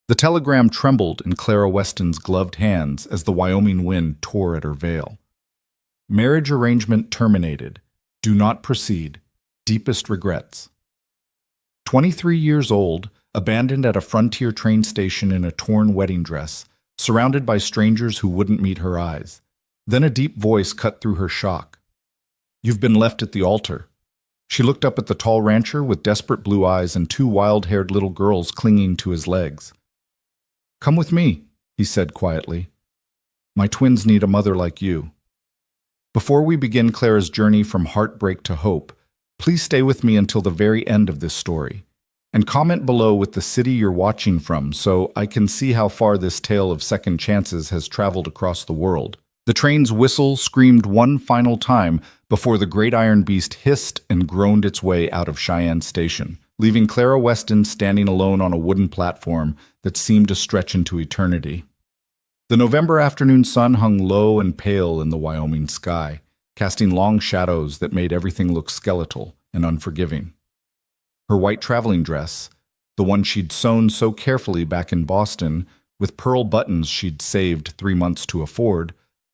The telegram trembled in Clara Weston's gloved hands as the Wyoming wind tore at her veil. Marriage arrangement terminated. Do not proceed. Deepest regrets. 23 years old, abandoned at a frontier train station in a torn wedding dress, surrounded by strangers who wouldn't meet her eyes. Then a deep voice cut through her shock. You've been left at the altar. She looked up at the tall rancher with desperate blue eyes and two wild-haired little girls clinging to his legs. Come with me, he said quietly. My twins need a mother like you. Before we begin Clara's journey from heartbreak to hope, please stay with me until the very end of this story. And comment below with the city you're watching from so I can see how far this tale of second chances has traveled across the world. The train's whistle screamed one final time before the great iron beast hissed and groaned its way out of Cheyenne Station, leaving Clara Weston standing alone on a wooden platform that seemed to stretch into eternity. The November afternoon sun hung low and pale in the Wyoming sky, casting long shadows that made everything look skeletal and unforgiving. Her white traveling dress, the one she'd sewn so carefully back in Boston, with pearl buttons she'd saved 3 months to afford,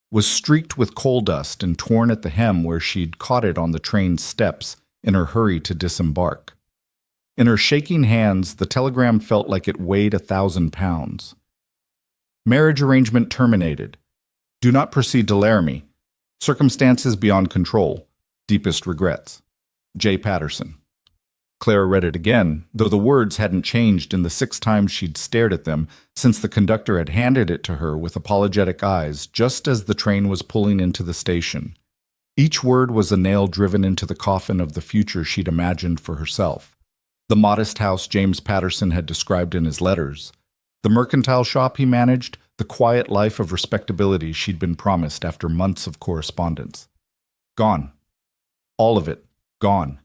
was streaked with coal dust and torn at the hem where she'd caught it on the train's steps in her hurry to disembark. In her shaking hands, the telegram felt like it weighed 1,000 pounds. Marriage arrangement terminated. Do not proceed to Laramie. Circumstances beyond control. Deepest regrets. J. Patterson. Clara read it again, though the words hadn't changed in the 6 times she'd stared at them since the conductor had handed it to her with apologetic eyes just as the train was pulling into the station. Each word was a nail driven into the coffin of the future she'd imagined for herself. The modest house James Patterson had described in his letters, the mercantile shop he managed, the quiet life of respectability she'd been promised after months of correspondence. Gone. All of it. Gone.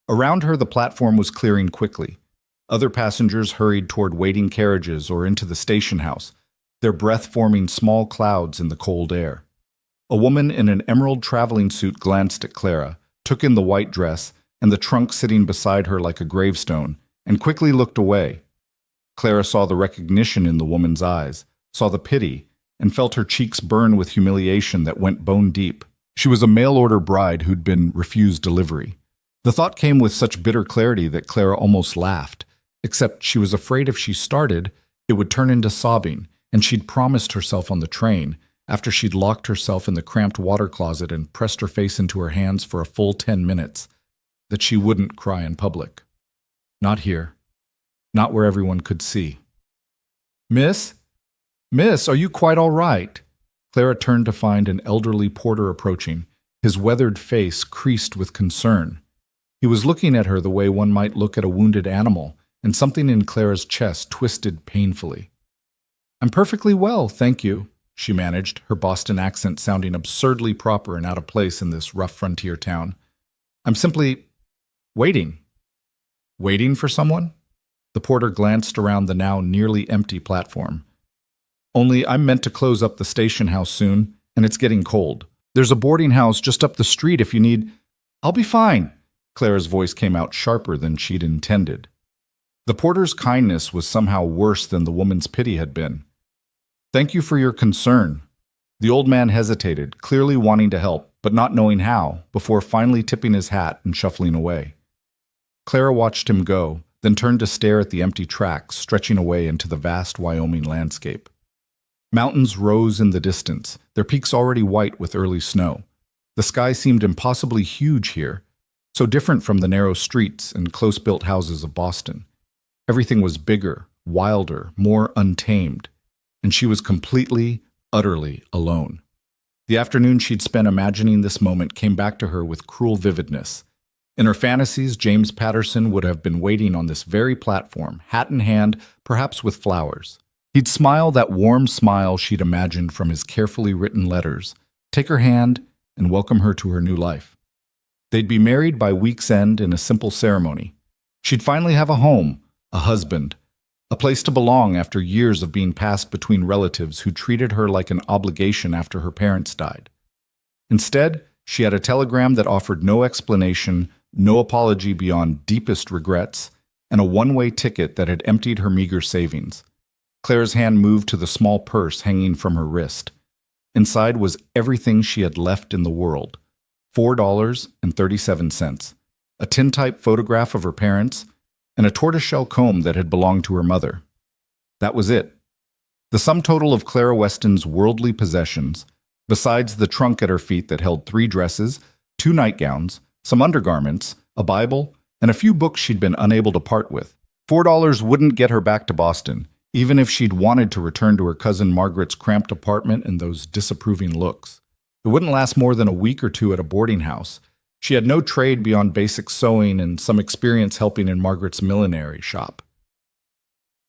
Around her, the platform was clearing quickly. Other passengers hurried toward waiting carriages or into the station house, their breath forming small clouds in the cold air. A woman in an emerald traveling suit glanced at Clara, took in the white dress and the trunk sitting beside her like a gravestone, and quickly looked away. Clara saw the recognition in the woman's eyes, saw the pity, and felt her cheeks burn with humiliation that went bone deep. She was a mail-order bride who'd been refused delivery. The thought came with such bitter clarity that Clara almost laughed, except she was afraid if she started, it would turn into sobbing, and she'd promised herself on the train, after she'd locked herself in the cramped water closet and pressed her face into her hands for a full 10 minutes, that she wouldn't cry in public. Not here. Not where everyone could see. Miss? Miss, are you quite all right? Clara turned to find an elderly porter approaching, his weathered face creased with concern. He was looking at her the way one might look at a wounded animal, and something in Clara's chest twisted painfully. I'm perfectly well, thank you, she managed, her Boston accent sounding absurdly proper and out of place in this rough frontier town. I'm simply waiting. Waiting for someone? The porter glanced around the now nearly empty platform. Only I'm meant to close up the station house soon, and it's getting cold. There's a boarding house just up the street if you need... I'll be fine. Clara's voice came out sharper than she'd intended. The porter's kindness was somehow worse than the woman's pity had been. Thank you for your concern. The old man hesitated, clearly wanting to help, but not knowing how, before finally tipping his hat and shuffling away. Clara watched him go, then turned to stare at the empty tracks stretching away into the vast Wyoming landscape. Mountains rose in the distance, their peaks already white with early snow. The sky seemed impossibly huge here, so different from the narrow streets and close-built houses of Boston. Everything was bigger, wilder, more untamed, and she was completely, utterly alone. The afternoon she'd spent imagining this moment came back to her with cruel vividness. In her fantasies, James Patterson would have been waiting on this very platform, hat in hand, perhaps with flowers. He'd smile that warm smile she'd imagined from his carefully written letters, take her hand, and welcome her to her new life. They'd be married by week's end in a simple ceremony. She'd finally have a home, a husband, a place to belong after years of being passed between relatives who treated her like an obligation after her parents died. Instead, she had a telegram that offered no explanation, no apology beyond deepest regrets, and a one-way ticket that had emptied her meager savings. Clara's hand moved to the small purse hanging from her wrist. Inside was everything she had left in the world. $4.37, a tintype photograph of her parents, and a tortoiseshell comb that had belonged to her mother. That was it. The sum total of Clara Weston's worldly possessions, besides the trunk at her feet that held 3 dresses, 2 nightgowns, some undergarments, a Bible, and a few books she'd been unable to part with. $4 wouldn't get her back to Boston, even if she'd wanted to return to her cousin Margaret's cramped apartment and those disapproving looks. It wouldn't last more than a week or 2 at a boarding house. She had no trade beyond basic sewing and some experience helping in Margaret's millinery shop.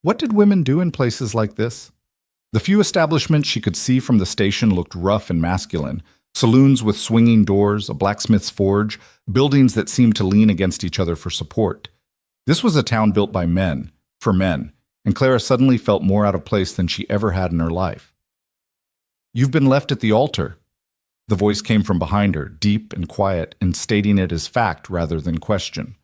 What did women do in places like this? The few establishments she could see from the station looked rough and masculine. Saloons with swinging doors, a blacksmith's forge, buildings that seemed to lean against each other for support. This was a town built by men, for men, and Clara suddenly felt more out of place than she ever had in her life. "You've been left at the altar." The voice came from behind her, deep and quiet, and stating it as fact rather than question.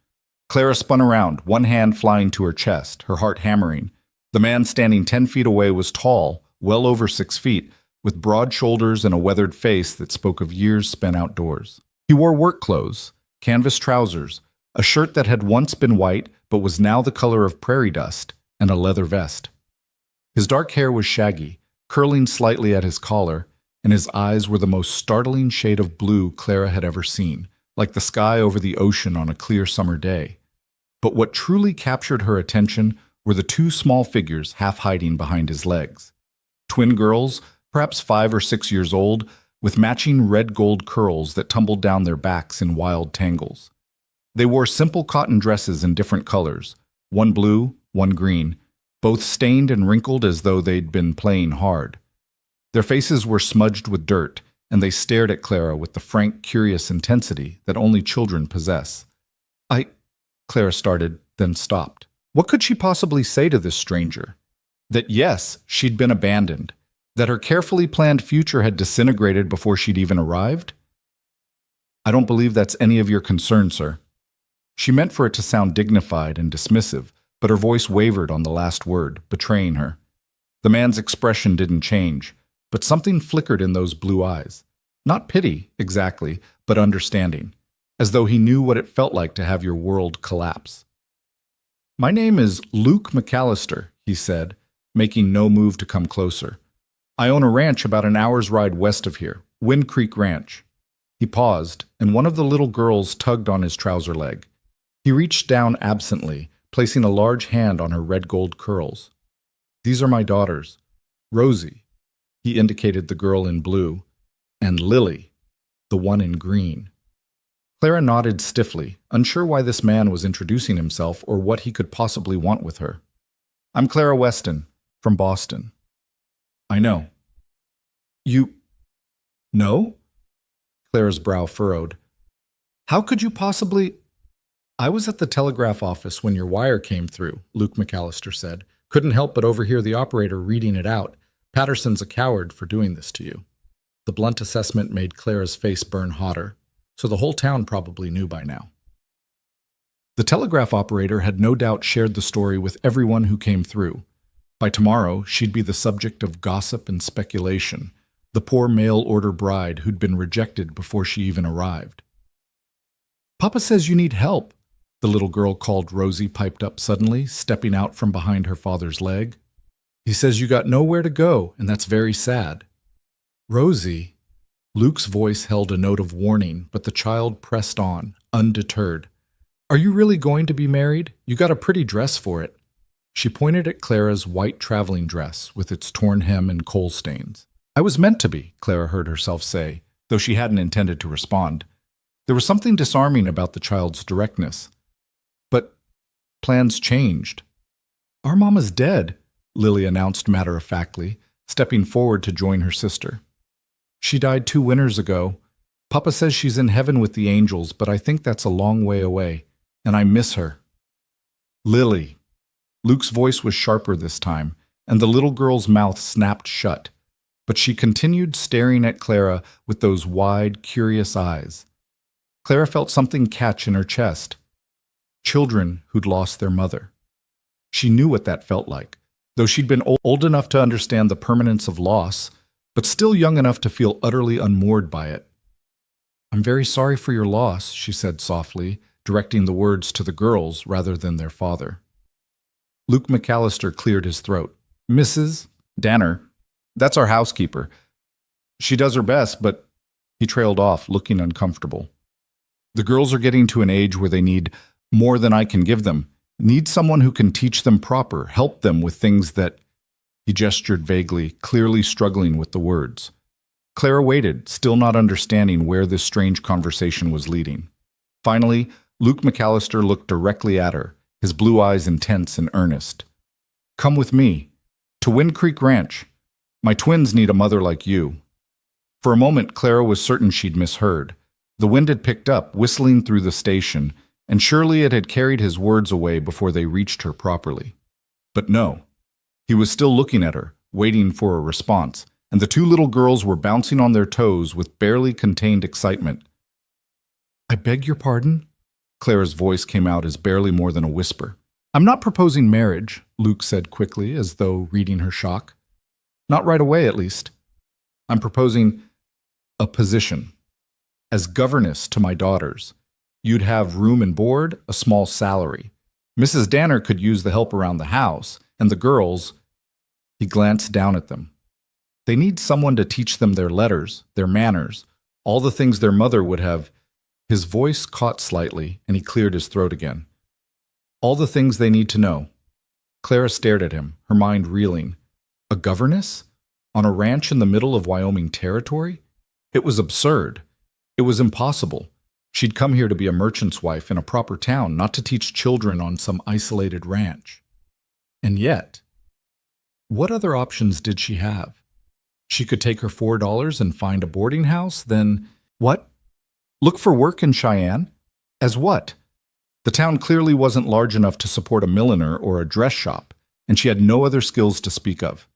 Clara spun around, one hand flying to her chest, her heart hammering. The man standing 10 feet away was tall, well over 6 feet, with broad shoulders and a weathered face that spoke of years spent outdoors. He wore work clothes, canvas trousers, a shirt that had once been white but was now the color of prairie dust, and a leather vest. His dark hair was shaggy, curling slightly at his collar, and his eyes were the most startling shade of blue Clara had ever seen, like the sky over the ocean on a clear summer day. But what truly captured her attention were the 2 small figures half hiding behind his legs. Twin girls, perhaps 5 or 6 years old, with matching red-gold curls that tumbled down their backs in wild tangles. They wore simple cotton dresses in different colors, one blue, one green, both stained and wrinkled as though they'd been playing hard. Their faces were smudged with dirt, and they stared at Clara with the frank, curious intensity that only children possess. Clara started, then stopped. What could she possibly say to this stranger? That yes, she'd been abandoned, that her carefully planned future had disintegrated before she'd even arrived? "I don't believe that's any of your concern, sir." She meant for it to sound dignified and dismissive, but her voice wavered on the last word, betraying her. The man's expression didn't change, but something flickered in those blue eyes. Not pity, exactly, but understanding, as though he knew what it felt like to have your world collapse. "My name is Luke McAllister," he said, making no move to come closer. "I own a ranch about an hour's ride west of here, Wind Creek Ranch." He paused, and one of the little girls tugged on his trouser leg. He reached down absently, placing a large hand on her red-gold curls. "These are my daughters. Rosie," he indicated the girl in blue, "and Lily, the one in green." Clara nodded stiffly, unsure why this man was introducing himself or what he could possibly want with her. "I'm Clara Weston, from Boston." "I know." "You know?" Clara's brow furrowed. "How could you possibly—" "I was at the telegraph office when your wire came through," Luke McAllister said. "Couldn't help but overhear the operator reading it out. Patterson's a coward for doing this to you." The blunt assessment made Clara's face burn hotter, so the whole town probably knew by now. The telegraph operator had no doubt shared the story with everyone who came through. By tomorrow, she'd be the subject of gossip and speculation, the poor mail-order bride who'd been rejected before she even arrived. "Papa says you need help," the little girl called Rosie piped up suddenly, stepping out from behind her father's leg. "He says you got nowhere to go, and that's very sad." "Rosie," Luke's voice held a note of warning, but the child pressed on, undeterred. "Are you really going to be married? You got a pretty dress for it." She pointed at Clara's white traveling dress with its torn hem and coal stains. "I was meant to be," Clara heard herself say, though she hadn't intended to respond. There was something disarming about the child's directness. But plans changed. "Our mama's dead," Lily announced matter-of-factly, stepping forward to join her sister. "She died 2 winters ago. Papa says she's in heaven with the angels, but I think that's a long way away, and I miss her." "Lily." Luke's voice was sharper this time, and the little girl's mouth snapped shut, but she continued staring at Clara with those wide, curious eyes. Clara felt something catch in her chest. Children who'd lost their mother. She knew what that felt like, though she'd been old enough to understand the permanence of loss, but still young enough to feel utterly unmoored by it. "I'm very sorry for your loss," she said softly, directing the words to the girls rather than their father. Luke McAllister cleared his throat. "Mrs. Danner, that's our housekeeper. She does her best, but—" He trailed off, looking uncomfortable. "The girls are getting to an age where they need more than I can give them. Need someone who can teach them proper, help them with things that—" He gestured vaguely, clearly struggling with the words. Clara waited, still not understanding where this strange conversation was leading. Finally, Luke McAllister looked directly at her, his blue eyes intense and earnest. "Come with me. To Wind Creek Ranch. My twins need a mother like you." For a moment, Clara was certain she'd misheard. The wind had picked up, whistling through the station, and surely it had carried his words away before they reached her properly. But no. He was still looking at her, waiting for a response, and the two little girls were bouncing on their toes with barely contained excitement. "I beg your pardon?" Clara's voice came out as barely more than a whisper. "I'm not proposing marriage," Luke said quickly, as though reading her shock. "Not right away, at least. I'm proposing a position. As governess to my daughters. You'd have room and board, a small salary. Mrs. Danner could use the help around the house, and the girls—" He glanced down at them. "They need someone to teach them their letters, their manners, all the things their mother would have—" His voice caught slightly, and he cleared his throat again. "All the things they need to know." Clara stared at him, her mind reeling. A governess? On a ranch in the middle of Wyoming territory? It was absurd. It was impossible. She'd come here to be a merchant's wife in a proper town, not to teach children on some isolated ranch. And yet, what other options did she have? She could take her $4 and find a boarding house, then what? Look for work in Cheyenne? As what? The town clearly wasn't large enough to support a milliner or a dress shop, and she had no other skills to speak of.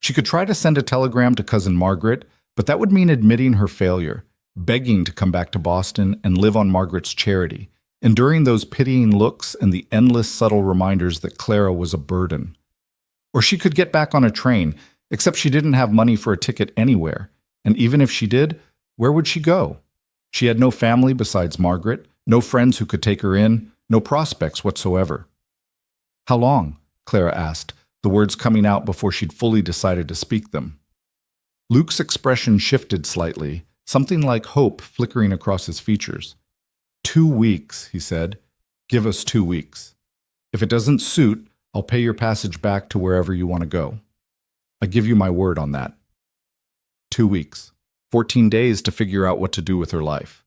She could try to send a telegram to Cousin Margaret, but that would mean admitting her failure, begging to come back to Boston and live on Margaret's charity, enduring those pitying looks and the endless subtle reminders that Clara was a burden. Or she could get back on a train, except she didn't have money for a ticket anywhere, and even if she did, where would she go? She had no family besides Margaret, no friends who could take her in, no prospects whatsoever. "How long?" Clara asked, the words coming out before she'd fully decided to speak them. Luke's expression shifted slightly, something like hope flickering across his features. 2 weeks, he said. "Give us 2 weeks. If it doesn't suit, I'll pay your passage back to wherever you want to go. I give you my word on that." 2 weeks. 14 days to figure out what to do with her life.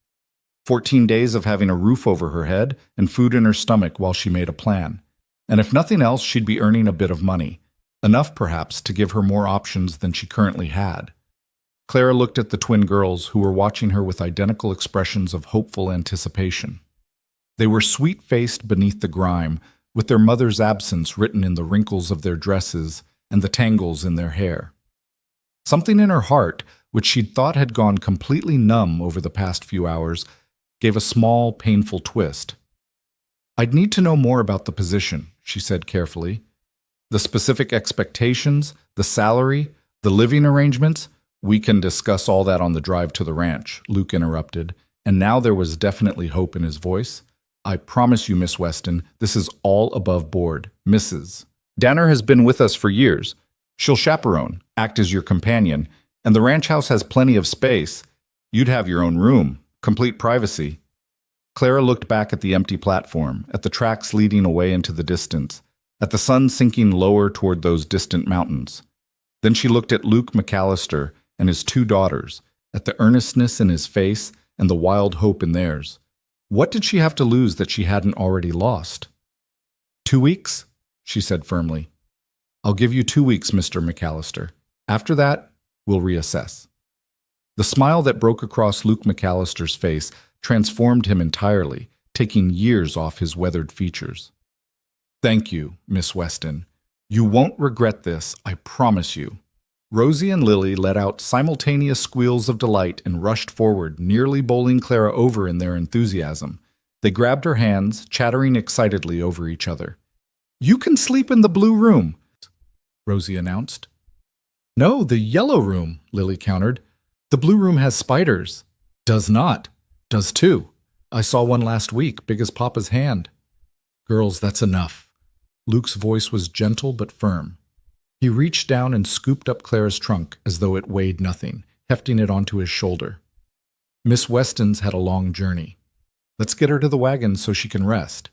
14 days of having a roof over her head and food in her stomach while she made a plan. And if nothing else, she'd be earning a bit of money. Enough, perhaps, to give her more options than she currently had. Clara looked at the twin girls, who were watching her with identical expressions of hopeful anticipation. They were sweet-faced beneath the grime, with their mother's absence written in the wrinkles of their dresses and the tangles in their hair. Something in her heart, which she'd thought had gone completely numb over the past few hours, gave a small, painful twist. "I'd need to know more about the position," she said carefully. "The specific expectations, the salary, the living arrangements. We can discuss all that on the drive to the ranch," Luke interrupted, and now there was definitely hope in his voice. "I promise you, Miss Weston, this is all above board. Mrs. Danner has been with us for years. She'll chaperone, act as your companion, and the ranch house has plenty of space. You'd have your own room, complete privacy." Clara looked back at the empty platform, at the tracks leading away into the distance, at the sun sinking lower toward those distant mountains. Then she looked at Luke McAllister and his 2 daughters, at the earnestness in his face and the wild hope in theirs. What did she have to lose that she hadn't already lost? 2 weeks, she said firmly. "I'll give you 2 weeks, Mr. McAllister. After that, we'll reassess." The smile that broke across Luke McAllister's face transformed him entirely, taking years off his weathered features. "Thank you, Miss Weston. You won't regret this, I promise you." Rosie and Lily let out simultaneous squeals of delight and rushed forward, nearly bowling Clara over in their enthusiasm. They grabbed her hands, chattering excitedly over each other. "You can sleep in the blue room." Rosie announced. No, the yellow room, Lily countered. The blue room has spiders. Does not. Does too. I saw one last week, big as Papa's hand. Girls, that's enough. Luke's voice was gentle but firm. He reached down and scooped up Clara's trunk as though it weighed nothing, hefting it onto his shoulder. Miss Weston's had a long journey. Let's get her to the wagon so she can rest.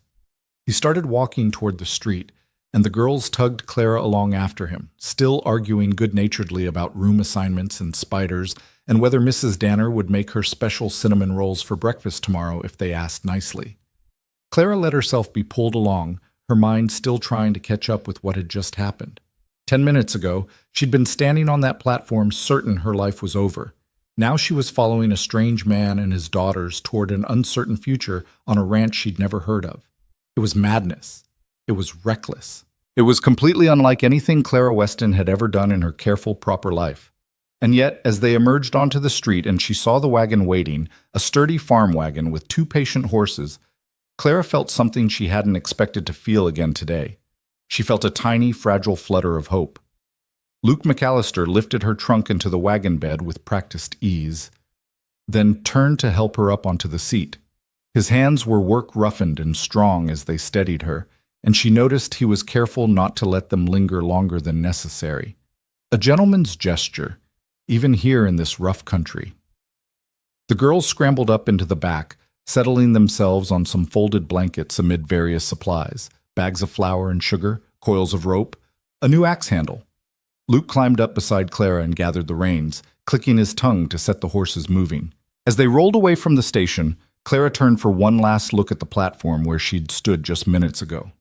He started walking toward the street, and the girls tugged Clara along after him, still arguing good-naturedly about room assignments and spiders, and whether Mrs. Danner would make her special cinnamon rolls for breakfast tomorrow if they asked nicely. Clara let herself be pulled along, her mind still trying to catch up with what had just happened. 10 minutes ago, she'd been standing on that platform certain her life was over. Now she was following a strange man and his daughters toward an uncertain future on a ranch she'd never heard of. It was madness. It was reckless. It was completely unlike anything Clara Weston had ever done in her careful, proper life. And yet, as they emerged onto the street and she saw the wagon waiting, a sturdy farm wagon with 2 patient horses, Clara felt something she hadn't expected to feel again today. She felt a tiny, fragile flutter of hope. Luke McAllister lifted her trunk into the wagon bed with practiced ease, then turned to help her up onto the seat. His hands were work-roughened and strong as they steadied her, and she noticed he was careful not to let them linger longer than necessary. A gentleman's gesture, even here in this rough country. The girls scrambled up into the back, settling themselves on some folded blankets amid various supplies, bags of flour and sugar, coils of rope, a new axe handle. Luke climbed up beside Clara and gathered the reins, clicking his tongue to set the horses moving. As they rolled away from the station, Clara turned for one last look at the platform where she'd stood just minutes ago.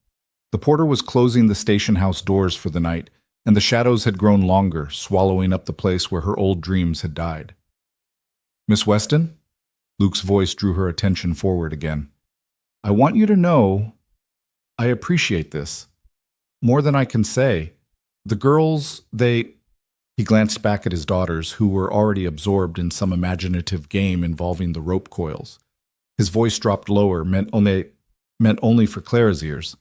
The porter was closing the station house doors for the night, and the shadows had grown longer, swallowing up the place where her old dreams had died. Miss Weston? Luke's voice drew her attention forward again. I want you to know I appreciate this. More than I can say. The girls, He glanced back at his daughters, who were already absorbed in some imaginative game involving the rope coils. His voice dropped lower, meant only for Clara's ears.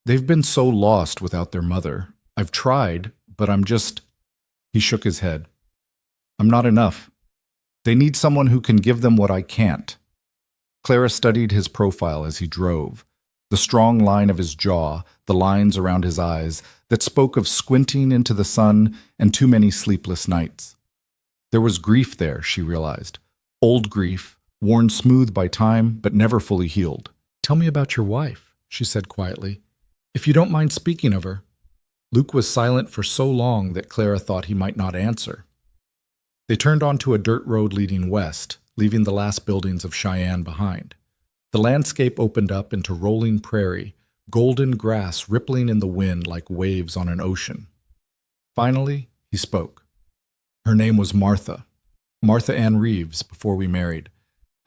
They've been so lost without their mother. I've tried, but I'm just... He shook his head. I'm not enough. They need someone who can give them what I can't. Clara studied his profile as he drove. The strong line of his jaw, the lines around his eyes, that spoke of squinting into the sun and too many sleepless nights. There was grief there, she realized. Old grief, worn smooth by time, but never fully healed. Tell me about your wife, she said quietly. If you don't mind speaking of her. Luke was silent for so long that Clara thought he might not answer. They turned onto a dirt road leading west, leaving the last buildings of Cheyenne behind. The landscape opened up into rolling prairie, golden grass rippling in the wind like waves on an ocean. Finally, he spoke. Her name was Martha Ann Reeves, before we married.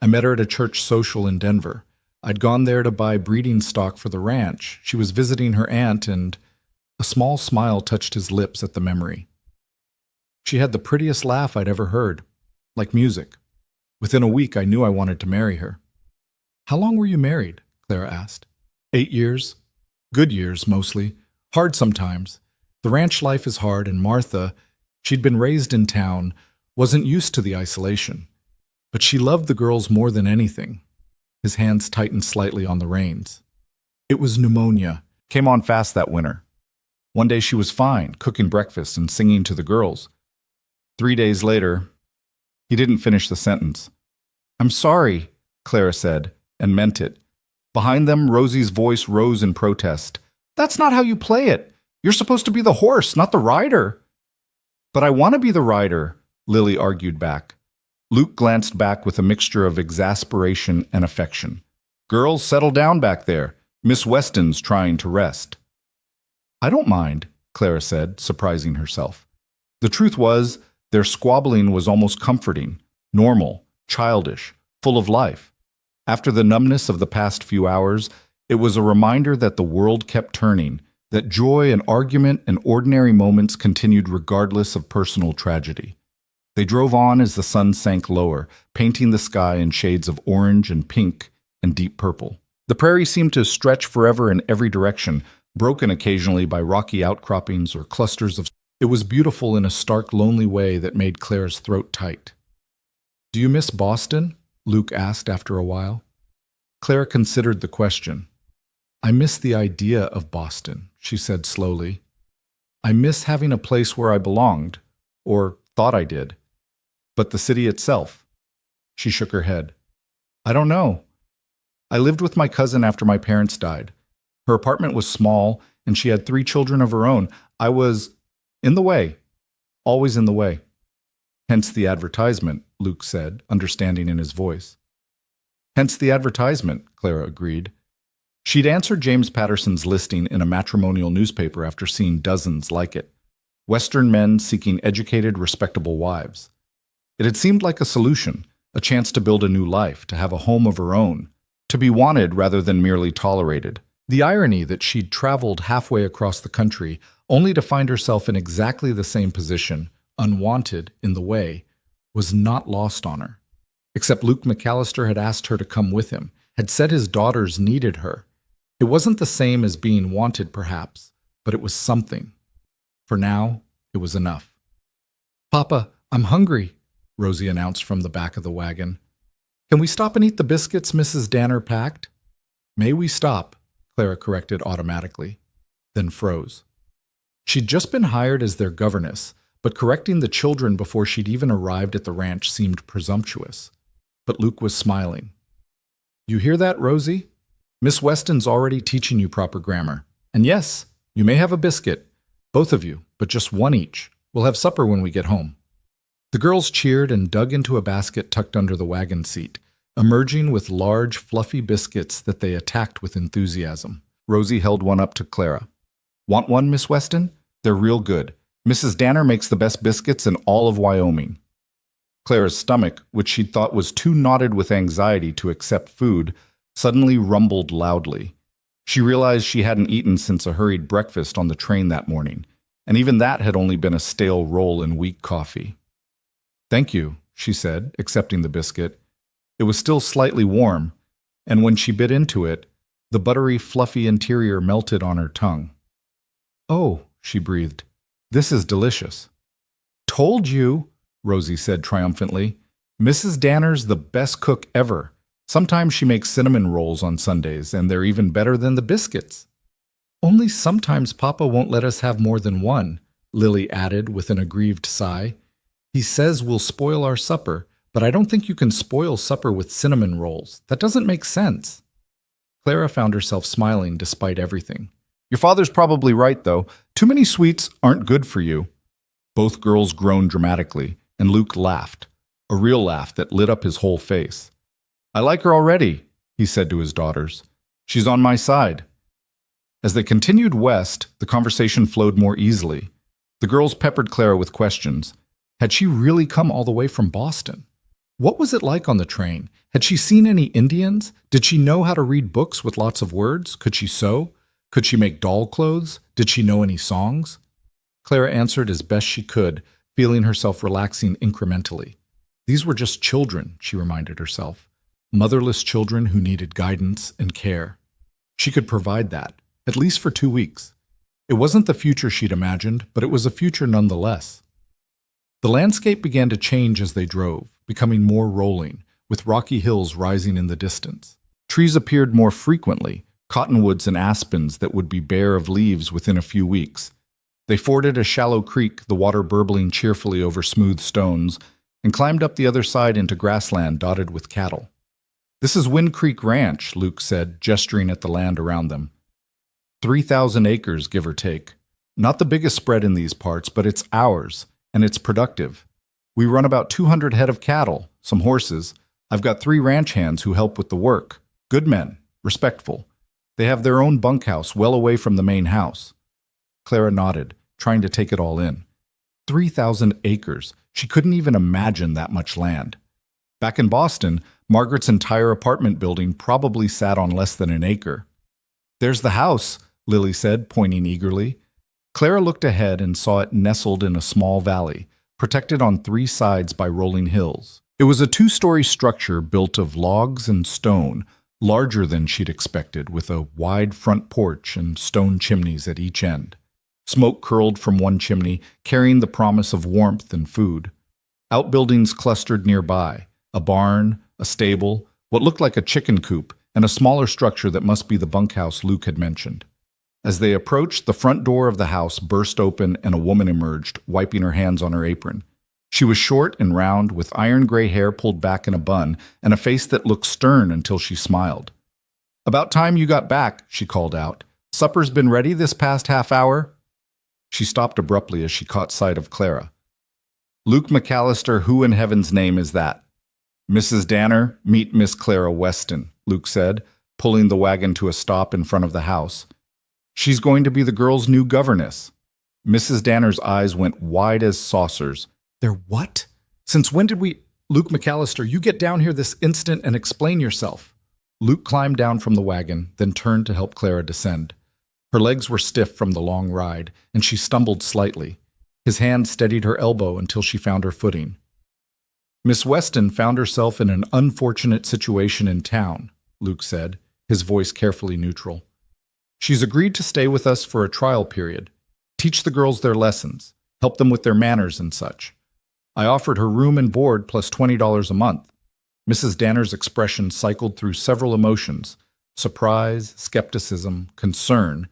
I met her at a church social in Denver. I'd gone there to buy breeding stock for the ranch. She was visiting her aunt, and a small smile touched his lips at the memory. She had the prettiest laugh I'd ever heard, like music. Within a week, I knew I wanted to marry her. How long were you married? Clara asked. 8 years. Good years, mostly. Hard sometimes. The ranch life is hard, and Martha, she'd been raised in town, wasn't used to the isolation. But she loved the girls more than anything. His hands tightened slightly on the reins. It was pneumonia. Came on fast that winter. One day she was fine, cooking breakfast and singing to the girls. 3 days later, he didn't finish the sentence. I'm sorry, Clara said, and meant it. Behind them, Rosie's voice rose in protest. That's not how you play it. You're supposed to be the horse, not the rider. But I want to be the rider, Lily argued back. Luke glanced back with a mixture of exasperation and affection. Girls, settle down back there. Miss Weston's trying to rest. I don't mind, Clara said, surprising herself. The truth was, their squabbling was almost comforting, normal, childish, full of life. After the numbness of the past few hours, it was a reminder that the world kept turning, that joy and argument and ordinary moments continued regardless of personal tragedy. They drove on as the sun sank lower, painting the sky in shades of orange and pink and deep purple. The prairie seemed to stretch forever in every direction, broken occasionally by rocky outcroppings or clusters of... It was beautiful in a stark, lonely way that made Claire's throat tight. "Do you miss Boston?" Luke asked after a while. Claire considered the question. "I miss the idea of Boston," she said slowly. "I miss having a place where I belonged, or thought I did. But the city itself..." She shook her head. "I don't know. I lived with my cousin after my parents died. Her apartment was small, and she had 3 children of her own. I was in the way, always in the way." "Hence the advertisement," Luke said, understanding in his voice. "Hence the advertisement," Clara agreed. She'd answered James Patterson's listing in a matrimonial newspaper after seeing dozens like it. Western men seeking educated, respectable wives. It had seemed like a solution, a chance to build a new life, to have a home of her own, to be wanted rather than merely tolerated. The irony that she'd traveled halfway across the country only to find herself in exactly the same position, unwanted, in the way, was not lost on her. Except Luke McAllister had asked her to come with him, had said his daughters needed her. It wasn't the same as being wanted, perhaps, but it was something. For now, it was enough. "Papa, I'm hungry," Rosie announced from the back of the wagon. "Can we stop and eat the biscuits Mrs. Danner packed?" "May we stop?" Clara corrected automatically, then froze. She'd just been hired as their governess, but correcting the children before she'd even arrived at the ranch seemed presumptuous. But Luke was smiling. "You hear that, Rosie? Miss Weston's already teaching you proper grammar. And yes, you may have a biscuit, both of you, but just one each. We'll have supper when we get home." The girls cheered and dug into a basket tucked under the wagon seat, emerging with large, fluffy biscuits that they attacked with enthusiasm. Rosie held one up to Clara. "Want one, Miss Weston? They're real good. Mrs. Danner makes the best biscuits in all of Wyoming." Clara's stomach, which she'd thought was too knotted with anxiety to accept food, suddenly rumbled loudly. She realized she hadn't eaten since a hurried breakfast on the train that morning, and even that had only been a stale roll and weak coffee. "Thank you," she said, accepting the biscuit. It was still slightly warm, and when she bit into it, the buttery, fluffy interior melted on her tongue. "Oh," she breathed, "this is delicious." "Told you," Rosie said triumphantly. "Mrs. Danner's the best cook ever. Sometimes she makes cinnamon rolls on Sundays, and they're even better than the biscuits." "Only sometimes Papa won't let us have more than one," Lily added with an aggrieved sigh. "He says we'll spoil our supper, but I don't think you can spoil supper with cinnamon rolls. That doesn't make sense." Clara found herself smiling despite everything. "Your father's probably right, though. Too many sweets aren't good for you." Both girls groaned dramatically, and Luke laughed, a real laugh that lit up his whole face. "I like her already," he said to his daughters. "She's on my side." As they continued west, the conversation flowed more easily. The girls peppered Clara with questions. Had she really come all the way from Boston? What was it like on the train? Had she seen any Indians? Did she know how to read books with lots of words? Could she sew? Could she make doll clothes? Did she know any songs? Clara answered as best she could, feeling herself relaxing incrementally. These were just children, she reminded herself. Motherless children who needed guidance and care. She could provide that, at least for 2 weeks. It wasn't the future she'd imagined, but it was a future nonetheless. The landscape began to change as they drove, becoming more rolling, with rocky hills rising in the distance. Trees appeared more frequently, cottonwoods and aspens that would be bare of leaves within a few weeks. They forded a shallow creek, the water burbling cheerfully over smooth stones, and climbed up the other side into grassland dotted with cattle. "This is Wind Creek Ranch," Luke said, gesturing at the land around them. 3,000 acres, give or take. Not the biggest spread in these parts, but it's ours, and it's productive. We run about 200 head of cattle, some horses. I've got 3 ranch hands who help with the work. Good men, respectful. They have their own bunkhouse well away from the main house. Clara nodded, trying to take it all in. 3,000 acres. She couldn't even imagine that much land. Back in Boston, Margaret's entire apartment building probably sat on less than an acre. "There's the house," Lily said, pointing eagerly. Clara looked ahead and saw it nestled in a small valley, protected on 3 sides by rolling hills. It was a 2-story structure built of logs and stone, larger than she'd expected, with a wide front porch and stone chimneys at each end. Smoke curled from one chimney, carrying the promise of warmth and food. Outbuildings clustered nearby, a barn, a stable, what looked like a chicken coop, and a smaller structure that must be the bunkhouse Luke had mentioned. As they approached, the front door of the house burst open and a woman emerged, wiping her hands on her apron. She was short and round, with iron gray hair pulled back in a bun, and a face that looked stern until she smiled. "About time you got back," she called out. "Supper's been ready this past half hour?" She stopped abruptly as she caught sight of Clara. "Luke McAllister, who in heaven's name is that?" "Mrs. Danner, meet Miss Clara Weston," Luke said, pulling the wagon to a stop in front of the house. "She's going to be the girls' new governess." Mrs. Danner's eyes went wide as saucers. "They're what? Since when did we—" "Luke McAllister, you get down here this instant and explain yourself." Luke climbed down from the wagon, then turned to help Clara descend. Her legs were stiff from the long ride, and she stumbled slightly. His hand steadied her elbow until she found her footing. "Miss Weston found herself in an unfortunate situation in town," Luke said, his voice carefully neutral. "She's agreed to stay with us for a trial period, teach the girls their lessons, help them with their manners and such. I offered her room and board plus $20 a month." Mrs. Danner's expression cycled through several emotions: surprise, skepticism, concern,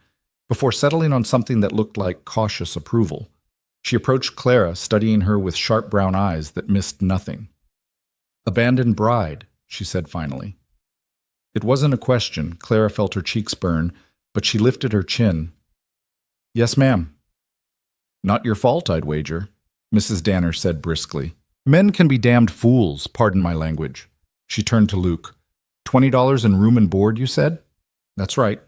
before settling on something that looked like cautious approval. She approached Clara, studying her with sharp brown eyes that missed nothing. "Abandoned bride," she said finally. It wasn't a question. Clara felt her cheeks burn, but she lifted her chin. "Yes, ma'am." "Not your fault, I'd wager," Mrs. Danner said briskly. "Men can be damned fools, pardon my language." She turned to Luke. $20 in room and board, you said?" "That's right."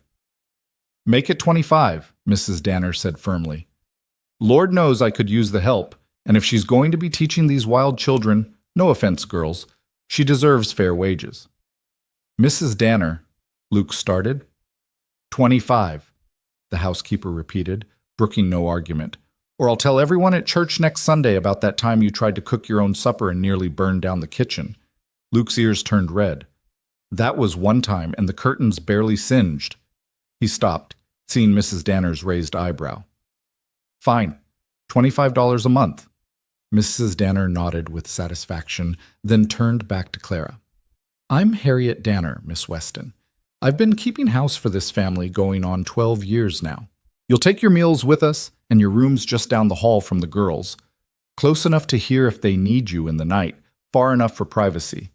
"Make it 25, Mrs. Danner said firmly. "Lord knows I could use the help, and if she's going to be teaching these wild children, no offense, girls, she deserves fair wages." "Mrs. Danner," Luke started. 25, the housekeeper repeated, brooking no argument. "Or I'll tell everyone at church next Sunday about that time you tried to cook your own supper and nearly burned down the kitchen." Luke's ears turned red. "That was one time, and the curtains barely singed." He stopped, seeing Mrs. Danner's raised eyebrow. "Fine, $25 a month." Mrs. Danner nodded with satisfaction, then turned back to Clara. "I'm Harriet Danner, Miss Weston. I've been keeping house for this family going on 12 years now. You'll take your meals with us, and your room's just down the hall from the girls. Close enough to hear if they need you in the night, far enough for privacy.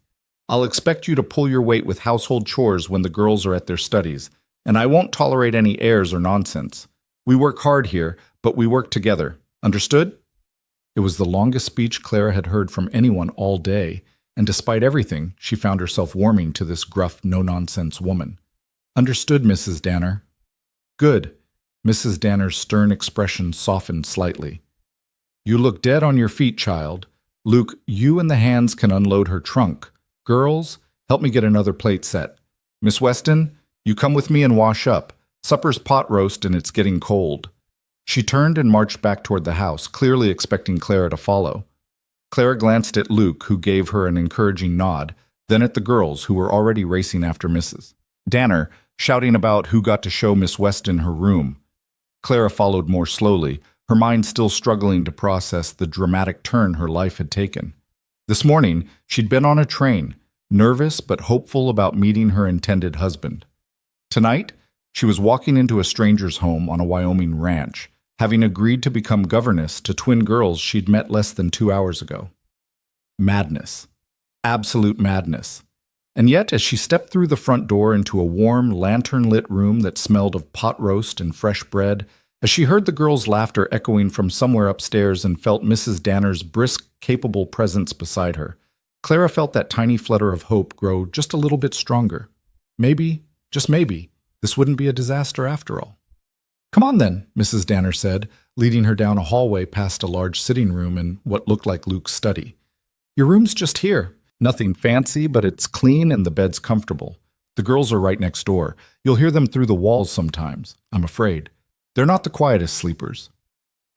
I'll expect you to pull your weight with household chores when the girls are at their studies, and I won't tolerate any airs or nonsense. We work hard here, but we work together. Understood?" It was the longest speech Clara had heard from anyone all day, and despite everything, she found herself warming to this gruff, no-nonsense woman. "Understood, Mrs. Danner." "Good." Mrs. Danner's stern expression softened slightly. "You look dead on your feet, child. Luke, you and the hands can unload her trunk. Girls, help me get another plate set. Miss Weston, you come with me and wash up. Supper's pot roast and it's getting cold." She turned and marched back toward the house, clearly expecting Clara to follow. Clara glanced at Luke, who gave her an encouraging nod, then at the girls, who were already racing after Mrs. Danner, shouting about who got to show Miss Weston her room. Clara followed more slowly, her mind still struggling to process the dramatic turn her life had taken. This morning, she'd been on a train, nervous but hopeful about meeting her intended husband. Tonight, she was walking into a stranger's home on a Wyoming ranch, having agreed to become governess to twin girls she'd met less than 2 hours ago. Madness. Absolute madness. And yet, as she stepped through the front door into a warm, lantern-lit room that smelled of pot roast and fresh bread, as she heard the girls' laughter echoing from somewhere upstairs and felt Mrs. Danner's brisk, capable presence beside her, Clara felt that tiny flutter of hope grow just a little bit stronger. Maybe, just maybe, this wouldn't be a disaster after all. "Come on then," Mrs. Danner said, leading her down a hallway past a large sitting room and what looked like Luke's study. "Your room's just here. Nothing fancy, but it's clean and the bed's comfortable. The girls are right next door. You'll hear them through the walls sometimes, I'm afraid. They're not the quietest sleepers."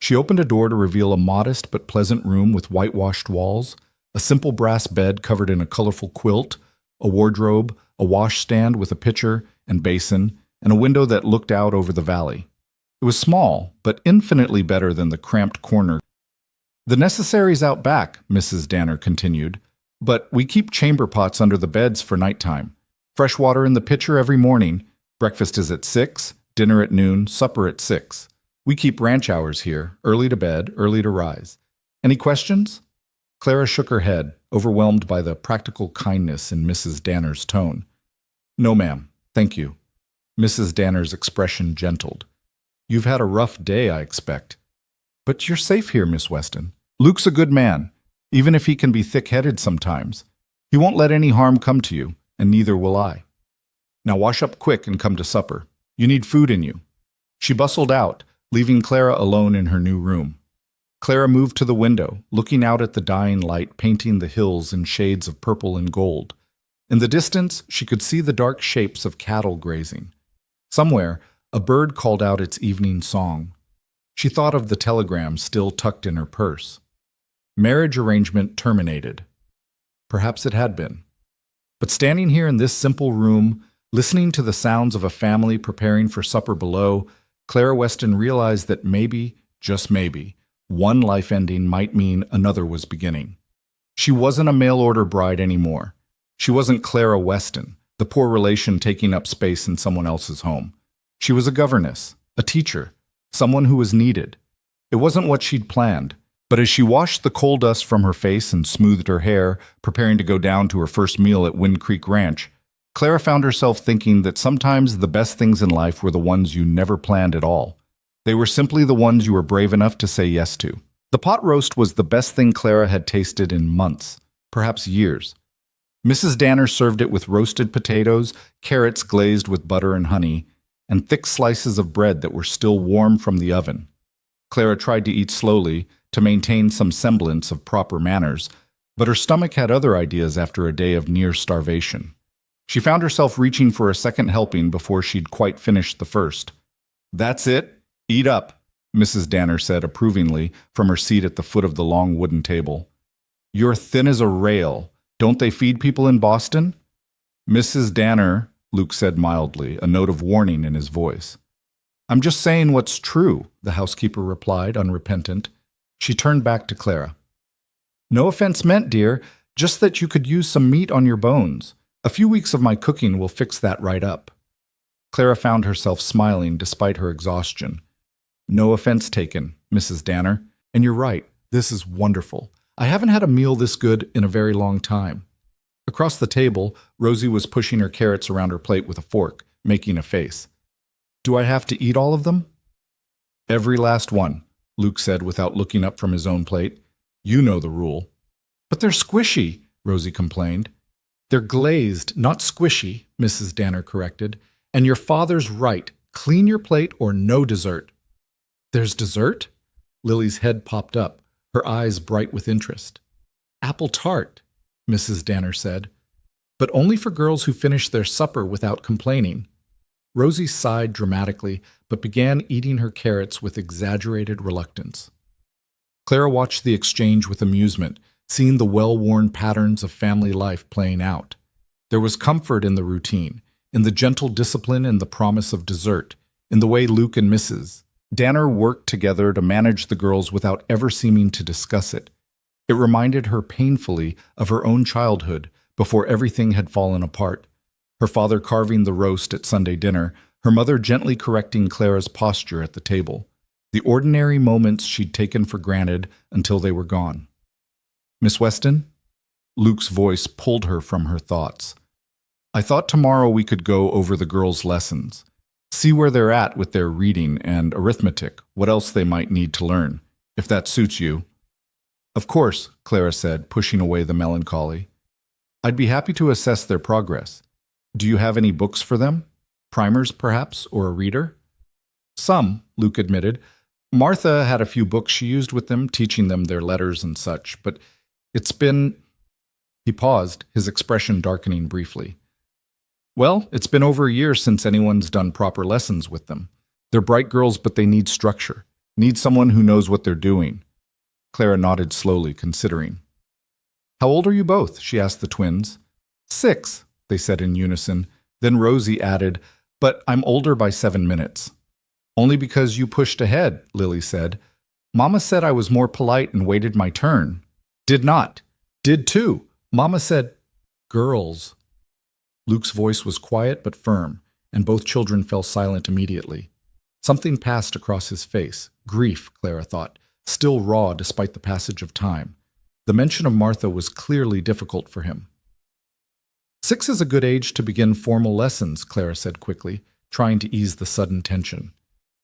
She opened a door to reveal a modest but pleasant room with whitewashed walls, a simple brass bed covered in a colorful quilt, a wardrobe, a washstand with a pitcher and basin, and a window that looked out over the valley. It was small, but infinitely better than the cramped corner. "The necessaries out back," Mrs. Danner continued, "but we keep chamber pots under the beds for nighttime. Fresh water in the pitcher every morning. Breakfast is at 6, dinner at noon, supper at 6. We keep ranch hours here, early to bed, early to rise. Any questions?" Clara shook her head, overwhelmed by the practical kindness in Mrs. Danner's tone. "No, ma'am. Thank you." Mrs. Danner's expression gentled. "You've had a rough day, I expect. But you're safe here, Miss Weston. Luke's a good man, even if he can be thick-headed sometimes. He won't let any harm come to you, and neither will I. Now wash up quick and come to supper. You need food in you." She bustled out, leaving Clara alone in her new room. Clara moved to the window, looking out at the dying light painting the hills in shades of purple and gold. In the distance, she could see the dark shapes of cattle grazing. Somewhere, a bird called out its evening song. She thought of the telegram still tucked in her purse. Marriage arrangement terminated. Perhaps it had been. But standing here in this simple room, listening to the sounds of a family preparing for supper below, Clara Weston realized that maybe, just maybe, one life ending might mean another was beginning. She wasn't a mail-order bride anymore. She wasn't Clara Weston, the poor relation taking up space in someone else's home. She was a governess, a teacher, someone who was needed. It wasn't what she'd planned, but as she washed the coal dust from her face and smoothed her hair, preparing to go down to her first meal at Wind Creek Ranch, Clara found herself thinking that sometimes the best things in life were the ones you never planned at all. They were simply the ones you were brave enough to say yes to. The pot roast was the best thing Clara had tasted in months, perhaps years. Mrs. Danner served it with roasted potatoes, carrots glazed with butter and honey, and thick slices of bread that were still warm from the oven. Clara tried to eat slowly, to maintain some semblance of proper manners, but her stomach had other ideas after a day of near starvation. She found herself reaching for a second helping before she'd quite finished the first. "That's it. Eat up," Mrs. Danner said approvingly from her seat at the foot of the long wooden table. "You're thin as a rail. Don't they feed people in Boston?" "Mrs. Danner," Luke said mildly, a note of warning in his voice. "I'm just saying what's true," the housekeeper replied, unrepentant. She turned back to Clara. "No offense meant, dear, just that you could use some meat on your bones. A few weeks of my cooking will fix that right up." Clara found herself smiling despite her exhaustion. "No offense taken, Mrs. Danner. And you're right, this is wonderful. I haven't had a meal this good in a very long time." Across the table, Rosie was pushing her carrots around her plate with a fork, making a face. "Do I have to eat all of them?" "Every last one," Luke said without looking up from his own plate. "You know the rule." "But they're squishy," Rosie complained. "They're glazed, not squishy," Mrs. Danner corrected. "And your father's right. Clean your plate or no dessert." "There's dessert?" Lily's head popped up, her eyes bright with interest. "Apple tart," Mrs. Danner said. "But only for girls who finish their supper without complaining." Rosie sighed dramatically, but began eating her carrots with exaggerated reluctance. Clara watched the exchange with amusement, seeing the well-worn patterns of family life playing out. There was comfort in the routine, in the gentle discipline and the promise of dessert, in the way Luke and Mrs. Danner worked together to manage the girls without ever seeming to discuss it. It reminded her painfully of her own childhood before everything had fallen apart. Her father carving the roast at Sunday dinner, her mother gently correcting Clara's posture at the table. The ordinary moments she'd taken for granted until they were gone. "Miss Weston?" Luke's voice pulled her from her thoughts. "I thought tomorrow we could go over the girls' lessons. See where they're at with their reading and arithmetic, what else they might need to learn, if that suits you." "Of course," Clara said, pushing away the melancholy. "I'd be happy to assess their progress. Do you have any books for them? Primers, perhaps, or a reader?" "Some," Luke admitted. "Martha had a few books she used with them, teaching them their letters and such, but it's been—" He paused, his expression darkening briefly. "Well, it's been over a year since anyone's done proper lessons with them. They're bright girls, but they need structure, need someone who knows what they're doing." Clara nodded slowly, considering. "How old are you both?" she asked the twins. 6, they said in unison. Then Rosie added, "But I'm older by 7 minutes." "Only because you pushed ahead," Lily said. "Mama said I was more polite and waited my turn." "Did not." "Did too. Mama said—" "Girls." Luke's voice was quiet but firm, and both children fell silent immediately. Something passed across his face, grief, Clara thought, still raw despite the passage of time. The mention of Martha was clearly difficult for him. 6 is a good age to begin formal lessons, Clara said quickly, trying to ease the sudden tension.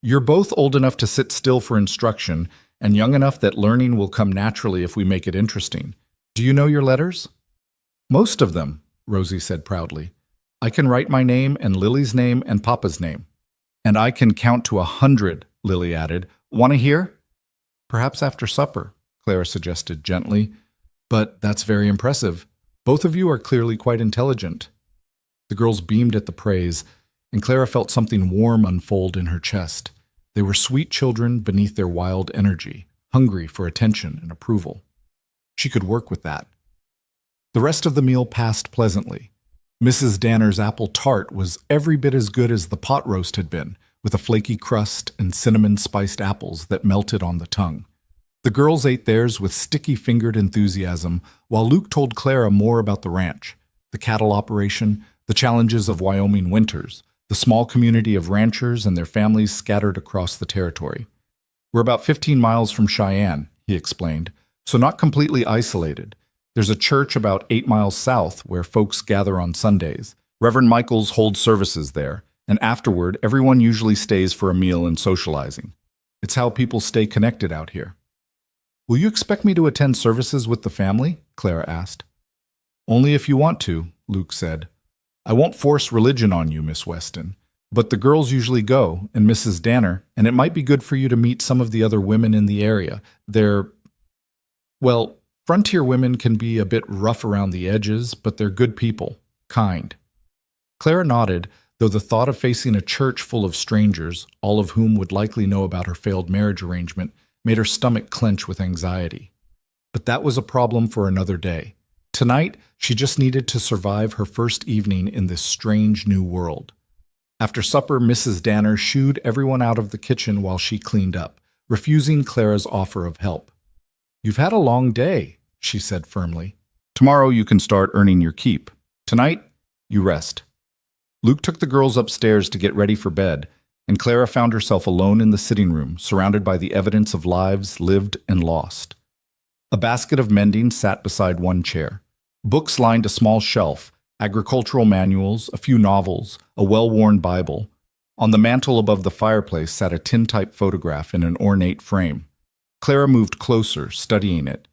"You're both old enough to sit still for instruction, and young enough that learning will come naturally if we make it interesting. Do you know your letters?" "Most of them," Rosie said proudly. "I can write my name and Lily's name and Papa's name." "And I can count to 100, Lily added. "Want to hear?" "Perhaps after supper," Clara suggested gently. "But that's very impressive. Both of you are clearly quite intelligent." The girls beamed at the praise, and Clara felt something warm unfold in her chest. They were sweet children beneath their wild energy, hungry for attention and approval. She could work with that. The rest of the meal passed pleasantly. Mrs. Danner's apple tart was every bit as good as the pot roast had been, with a flaky crust and cinnamon-spiced apples that melted on the tongue. The girls ate theirs with sticky-fingered enthusiasm, while Luke told Clara more about the ranch, the cattle operation, the challenges of Wyoming winters, the small community of ranchers and their families scattered across the territory. "We're about 15 miles from Cheyenne," he explained, "so not completely isolated. There's a church about 8 miles south where folks gather on Sundays. Reverend Michaels holds services there, and afterward, everyone usually stays for a meal and socializing. It's how people stay connected out here." "Will you expect me to attend services with the family?" Clara asked. "Only if you want to," Luke said. "I won't force religion on you, Miss Weston. But the girls usually go, and Mrs. Danner, and it might be good for you to meet some of the other women in the area. Well, frontier women can be a bit rough around the edges, but they're good people, kind." Clara nodded, though the thought of facing a church full of strangers, all of whom would likely know about her failed marriage arrangement, made her stomach clench with anxiety. But that was a problem for another day. Tonight, she just needed to survive her first evening in this strange new world. After supper, Mrs. Danner shooed everyone out of the kitchen while she cleaned up, refusing Clara's offer of help. "You've had a long day," she said firmly. "Tomorrow you can start earning your keep. Tonight, you rest." Luke took the girls upstairs to get ready for bed, and Clara found herself alone in the sitting room, surrounded by the evidence of lives lived and lost. A basket of mending sat beside one chair. Books lined a small shelf, agricultural manuals, a few novels, a well-worn Bible. On the mantel above the fireplace sat a tintype photograph in an ornate frame. Clara moved closer, studying it.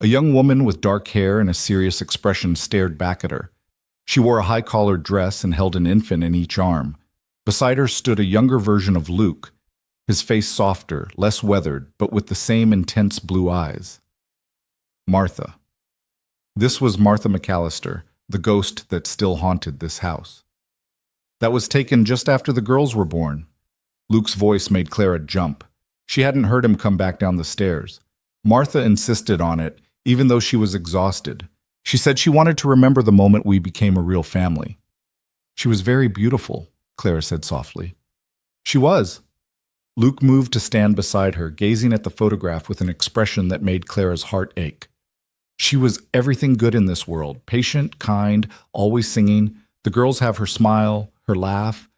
A young woman with dark hair and a serious expression stared back at her. She wore a high-collared dress and held an infant in each arm. Beside her stood a younger version of Luke, his face softer, less weathered, but with the same intense blue eyes. Martha. This was Martha McAllister, the ghost that still haunted this house. That was taken just after the girls were born. Luke's voice made Clara jump. She hadn't heard him come back down the stairs. Martha insisted on it, even though she was exhausted. She said she wanted to remember the moment we became a real family. "She was very beautiful," Clara said softly. "She was." Luke moved to stand beside her, gazing at the photograph with an expression that made Clara's heart ache. She was everything good in this world, patient, kind, always singing. The girls have her smile, her laugh.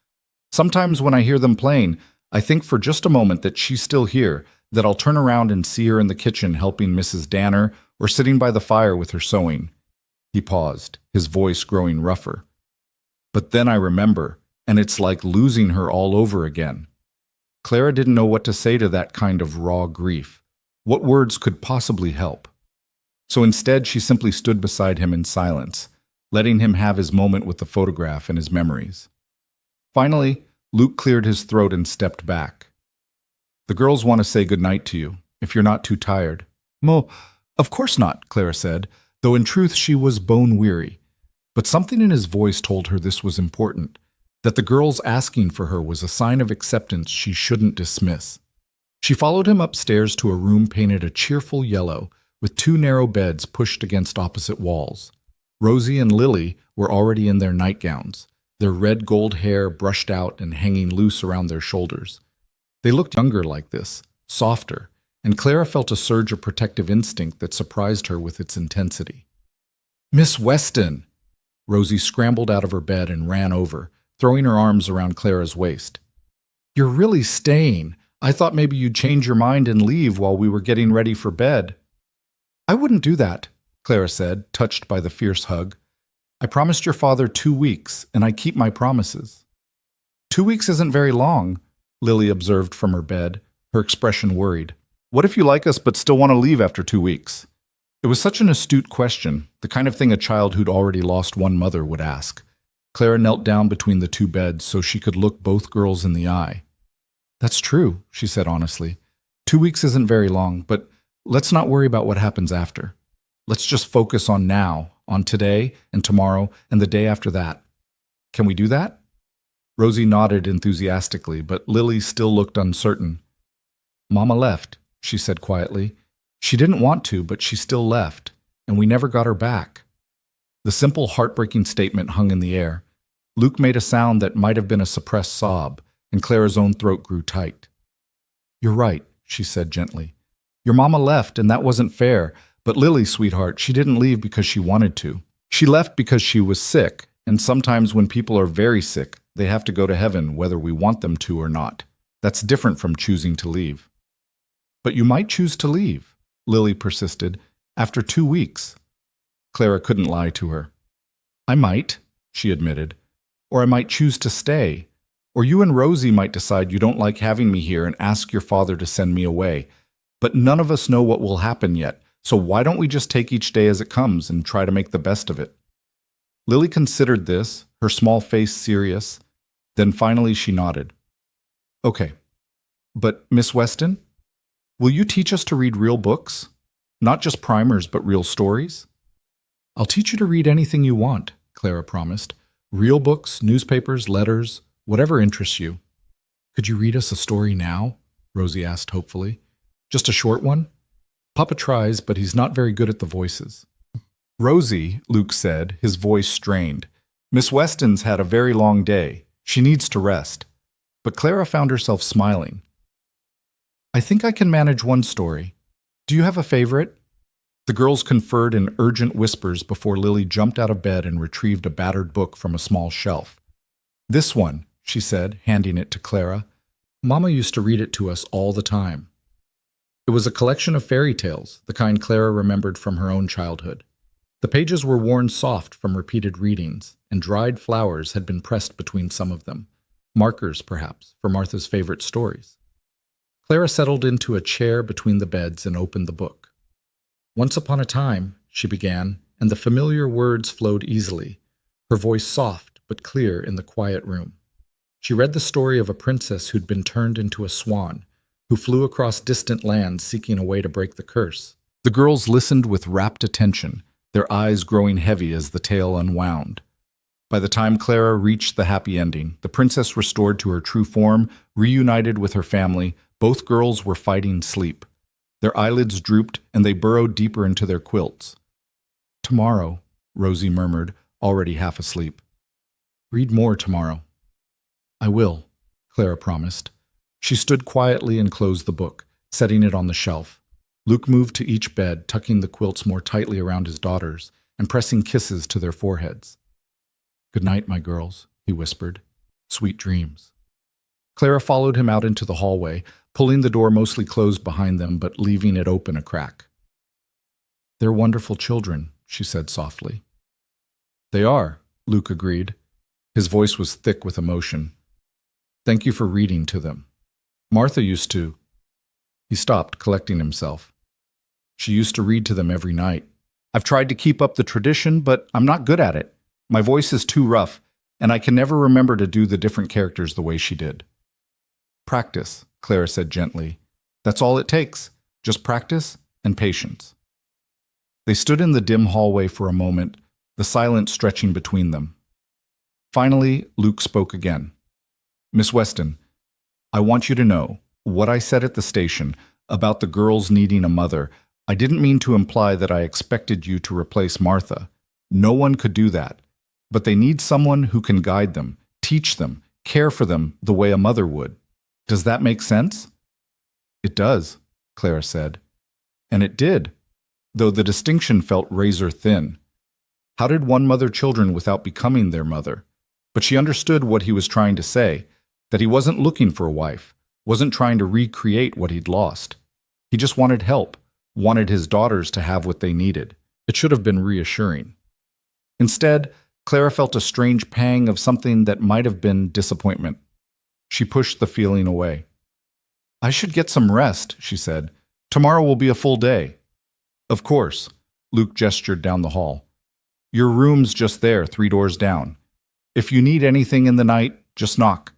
Sometimes when I hear them playing, I think for just a moment that she's still here, that I'll turn around and see her in the kitchen helping Mrs. Danner or sitting by the fire with her sewing. He paused, his voice growing rougher. But then I remember, and it's like losing her all over again. Clara didn't know what to say to that kind of raw grief. What words could possibly help? So instead, she simply stood beside him in silence, letting him have his moment with the photograph and his memories. Finally, Luke cleared his throat and stepped back. "The girls want to say goodnight to you, if you're not too tired." Of course not," Clara said, though in truth she was bone-weary. But something in his voice told her this was important, that the girls asking for her was a sign of acceptance she shouldn't dismiss. She followed him upstairs to a room painted a cheerful yellow, with 2 narrow beds pushed against opposite walls. Rosie and Lily were already in their nightgowns, their red gold hair brushed out and hanging loose around their shoulders. They looked younger like this, softer, and Clara felt a surge of protective instinct that surprised her with its intensity. "Miss Weston!" Rosie scrambled out of her bed and ran over, throwing her arms around Clara's waist. "You're really staying. I thought maybe you'd change your mind and leave while we were getting ready for bed." "I wouldn't do that," Clara said, touched by the fierce hug. "I promised your father 2 weeks, and I keep my promises." 2 weeks isn't very long," Lily observed from her bed, her expression worried. "What if you like us but still want to leave after 2 weeks?" It was such an astute question, the kind of thing a child who'd already lost one mother would ask. Clara knelt down between the two beds so she could look both girls in the eye. "That's true," she said honestly. 2 weeks isn't very long, but let's not worry about what happens after. Let's just focus on now, on today and tomorrow and the day after that. Can we do that?" Rosie nodded enthusiastically, but Lily still looked uncertain. "Mama left," she said quietly. "She didn't want to, but she still left, and we never got her back." The simple, heartbreaking statement hung in the air. Luke made a sound that might have been a suppressed sob, and Clara's own throat grew tight. "You're right," she said gently. "Your mama left, and that wasn't fair, but Lily, sweetheart, she didn't leave because she wanted to. She left because she was sick, and sometimes when people are very sick, they have to go to heaven whether we want them to or not. That's different from choosing to leave." "But you might choose to leave," Lily persisted, "after 2 weeks." Clara couldn't lie to her. "I might," she admitted. "Or I might choose to stay. Or you and Rosie might decide you don't like having me here and ask your father to send me away. But none of us know what will happen yet, so why don't we just take each day as it comes and try to make the best of it?" Lily considered this, her small face serious. Then finally she nodded. "Okay. But, Miss Weston, will you teach us to read real books? Not just primers, but real stories?" "I'll teach you to read anything you want," Clara promised. "Real books, newspapers, letters, whatever interests you." "Could you read us a story now?" Rosie asked hopefully. "Just a short one?" "Papa tries, but he's not very good at the voices." "Rosie," Luke said, his voice strained. "Miss Weston's had a very long day. She needs to rest." But Clara found herself smiling. "I think I can manage one story. Do you have a favorite?" The girls conferred in urgent whispers before Lily jumped out of bed and retrieved a battered book from a small shelf. "This one," she said, handing it to Clara. "Mama used to read it to us all the time." It was a collection of fairy tales, the kind Clara remembered from her own childhood. The pages were worn soft from repeated readings, and dried flowers had been pressed between some of them. Markers, perhaps, for Martha's favorite stories. Clara settled into a chair between the beds and opened the book. "Once upon a time," she began, and the familiar words flowed easily, her voice soft but clear in the quiet room. She read the story of a princess who'd been turned into a swan, who flew across distant lands seeking a way to break the curse. The girls listened with rapt attention, their eyes growing heavy as the tale unwound. By the time Clara reached the happy ending, the princess restored to her true form, reunited with her family, both girls were fighting sleep. Their eyelids drooped, and they burrowed deeper into their quilts. "Tomorrow," Rosie murmured, already half asleep. "Read more tomorrow." "I will," Clara promised. She stood quietly and closed the book, setting it on the shelf. Luke moved to each bed, tucking the quilts more tightly around his daughters and pressing kisses to their foreheads. "Good night, my girls," he whispered. "Sweet dreams." Clara followed him out into the hallway, pulling the door mostly closed behind them but leaving it open a crack. "They're wonderful children," she said softly. "They are," Luke agreed. His voice was thick with emotion. "Thank you for reading to them. Martha used to—" He stopped, collecting himself. "She used to read to them every night. I've tried to keep up the tradition, but I'm not good at it. My voice is too rough, and I can never remember to do the different characters the way she did." "Practice," Clara said gently. "That's all it takes. Just practice and patience." They stood in the dim hallway for a moment, the silence stretching between them. Finally, Luke spoke again. "Miss Weston, I want you to know, what I said at the station about the girls needing a mother, I didn't mean to imply that I expected you to replace Martha. No one could do that. But they need someone who can guide them, teach them, care for them the way a mother would. Does that make sense? It does, Clara said. And it did, though the distinction felt razor thin. How did one mother children without becoming their mother? But she understood what he was trying to say, that he wasn't looking for a wife, wasn't trying to recreate what he'd lost. He just wanted help, wanted his daughters to have what they needed. It should have been reassuring. Instead, Clara felt a strange pang of something that might have been disappointment. She pushed the feeling away. I should get some rest, she said. Tomorrow will be a full day. Of course, Luke gestured down the hall. Your room's just there, 3 doors down. If you need anything in the night, just knock.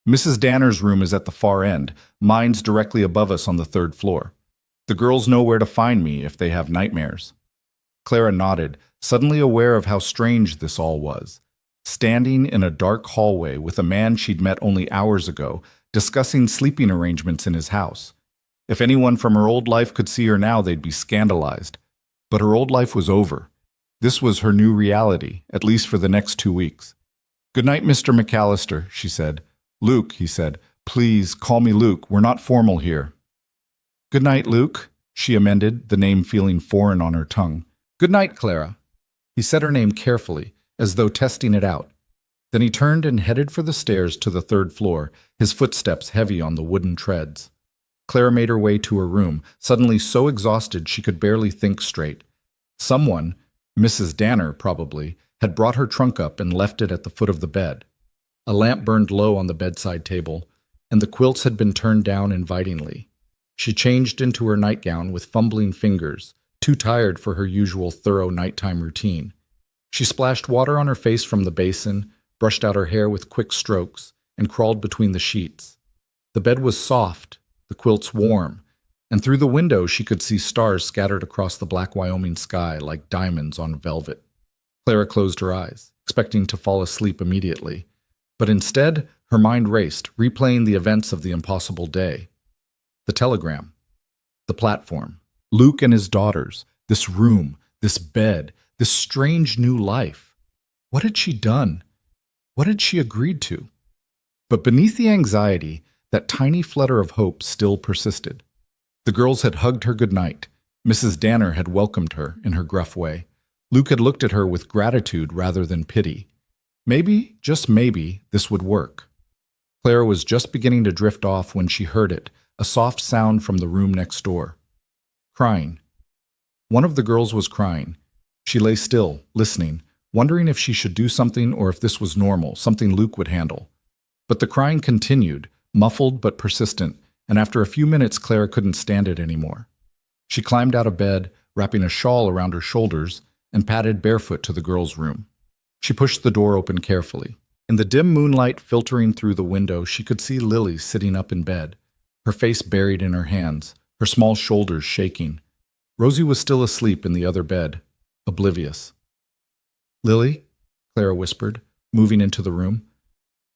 Mrs. Danner's room is at the far end. Mine's directly above us on the 3rd floor. The girls know where to find me if they have nightmares. Clara nodded, suddenly aware of how strange this all was. Standing in a dark hallway with a man she'd met only hours ago, discussing sleeping arrangements in his house. If anyone from her old life could see her now, they'd be scandalized. But her old life was over. This was her new reality, at least for the next 2 weeks. Good night, Mr. McAllister, she said. Luke, he said. Please, call me Luke. We're not formal here. Good night, Luke, she amended, the name feeling foreign on her tongue. Good night, Clara. He said her name carefully, as though testing it out. Then he turned and headed for the stairs to the 3rd floor, his footsteps heavy on the wooden treads. Clara made her way to her room, suddenly so exhausted she could barely think straight. Someone, Mrs. Danner probably, had brought her trunk up and left it at the foot of the bed. A lamp burned low on the bedside table, and the quilts had been turned down invitingly. She changed into her nightgown with fumbling fingers, too tired for her usual thorough nighttime routine. She splashed water on her face from the basin, brushed out her hair with quick strokes, and crawled between the sheets. The bed was soft, the quilts warm, and through the window she could see stars scattered across the black Wyoming sky like diamonds on velvet. Clara closed her eyes, expecting to fall asleep immediately, but instead her mind raced, replaying the events of the impossible day. The telegram, the platform, Luke and his daughters, this room, this bed, this strange new life. What had she done? What had she agreed to? But beneath the anxiety, that tiny flutter of hope still persisted. The girls had hugged her goodnight. Mrs. Danner had welcomed her in her gruff way. Luke had looked at her with gratitude rather than pity. Maybe, just maybe, this would work. Clara was just beginning to drift off when she heard it, a soft sound from the room next door. Crying. One of the girls was crying. She lay still, listening, wondering if she should do something or if this was normal, something Luke would handle. But the crying continued, muffled but persistent, and after a few minutes Clara couldn't stand it anymore. She climbed out of bed, wrapping a shawl around her shoulders, and padded barefoot to the girls' room. She pushed the door open carefully. In the dim moonlight filtering through the window, she could see Lily sitting up in bed, her face buried in her hands, her small shoulders shaking. Rosie was still asleep in the other bed, oblivious. Lily, Clara whispered, moving into the room.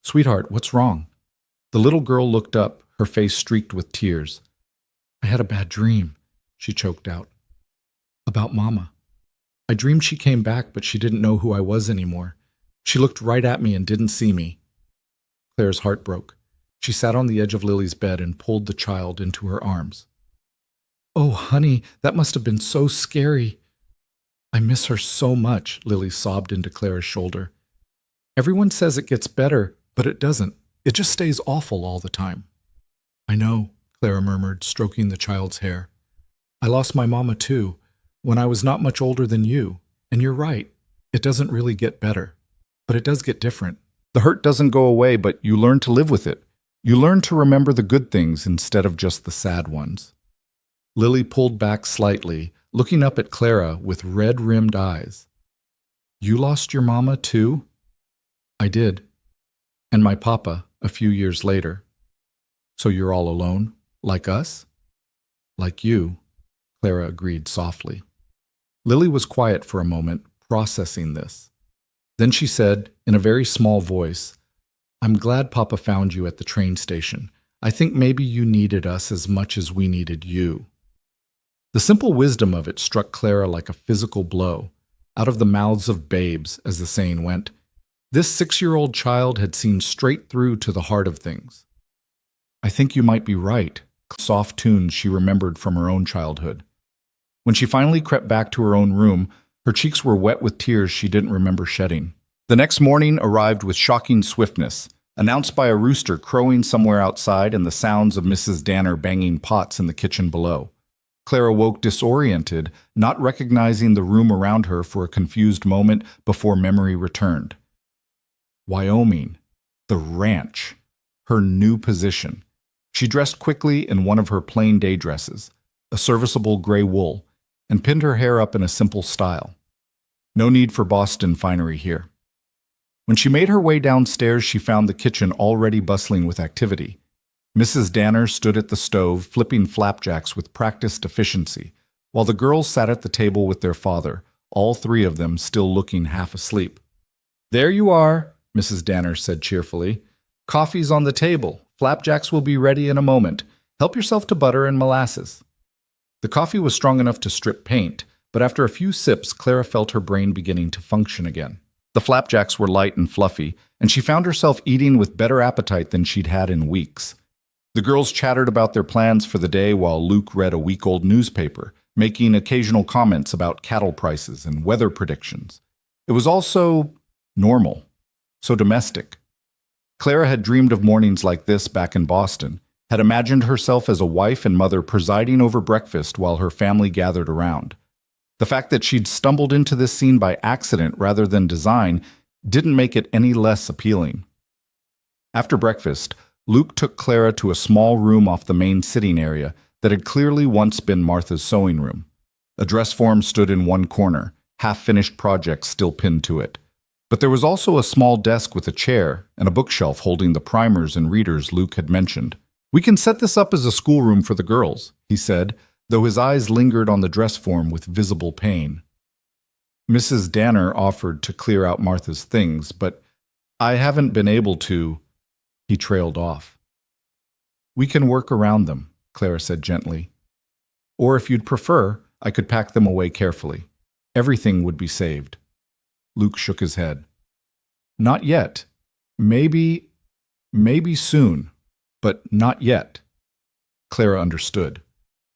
Sweetheart, what's wrong? The little girl looked up, her face streaked with tears. I had a bad dream, she choked out. About Mama. I dreamed she came back, but she didn't know who I was anymore. She looked right at me and didn't see me. Claire's heart broke. She sat on the edge of Lily's bed and pulled the child into her arms. Oh, honey, that must have been so scary. I miss her so much, Lily sobbed into Clara's shoulder. Everyone says it gets better, but it doesn't. It just stays awful all the time. I know, Clara murmured, stroking the child's hair. I lost my mama too, when I was not much older than you. And you're right, it doesn't really get better. But it does get different. The hurt doesn't go away, but you learn to live with it. You learn to remember the good things instead of just the sad ones. Lily pulled back slightly, looking up at Clara with red-rimmed eyes. You lost your mama too? I did. And my papa, a few years later. So you're all alone, like us? Like you, Clara agreed softly. Lily was quiet for a moment, processing this. Then she said, in a very small voice, I'm glad Papa found you at the train station. I think maybe you needed us as much as we needed you. The simple wisdom of it struck Clara like a physical blow. out of the mouths of babes, as the saying went. This 6-year-old child had seen straight through to the heart of things. I think you might be right, soft tunes she remembered from her own childhood. When she finally crept back to her own room, her cheeks were wet with tears she didn't remember shedding. The next morning arrived with shocking swiftness, announced by a rooster crowing somewhere outside and the sounds of Mrs. Danner banging pots in the kitchen below. Clara woke disoriented, not recognizing the room around her for a confused moment before memory returned. Wyoming, the ranch, her new position. She dressed quickly in one of her plain day dresses, a serviceable gray wool, and pinned her hair up in a simple style. No need for Boston finery here. When she made her way downstairs, she found the kitchen already bustling with activity. Mrs. Danner stood at the stove, flipping flapjacks with practiced efficiency, while the girls sat at the table with their father, all 3 of them still looking half asleep. "There you are," Mrs. Danner said cheerfully. "Coffee's on the table. Flapjacks will be ready in a moment. Help yourself to butter and molasses." The coffee was strong enough to strip paint, but after a few sips, Clara felt her brain beginning to function again. The flapjacks were light and fluffy, and she found herself eating with better appetite than she'd had in weeks. The girls chattered about their plans for the day while Luke read a week-old newspaper, making occasional comments about cattle prices and weather predictions. It was all so normal, so domestic. Clara had dreamed of mornings like this back in Boston, had imagined herself as a wife and mother presiding over breakfast while her family gathered around. The fact that she'd stumbled into this scene by accident rather than design didn't make it any less appealing. After breakfast, Luke took Clara to a small room off the main sitting area that had clearly once been Martha's sewing room. A dress form stood in one corner, half-finished projects still pinned to it. But there was also a small desk with a chair and a bookshelf holding the primers and readers Luke had mentioned. "We can set this up as a schoolroom for the girls," he said, though his eyes lingered on the dress form with visible pain. Mrs. Danner offered to clear out Martha's things, but "I haven't been able to," he trailed off. "We can work around them," Clara said gently. "Or if you'd prefer, I could pack them away carefully. Everything would be saved." Luke shook his head. "Not yet. Maybe soon, but not yet." Clara understood.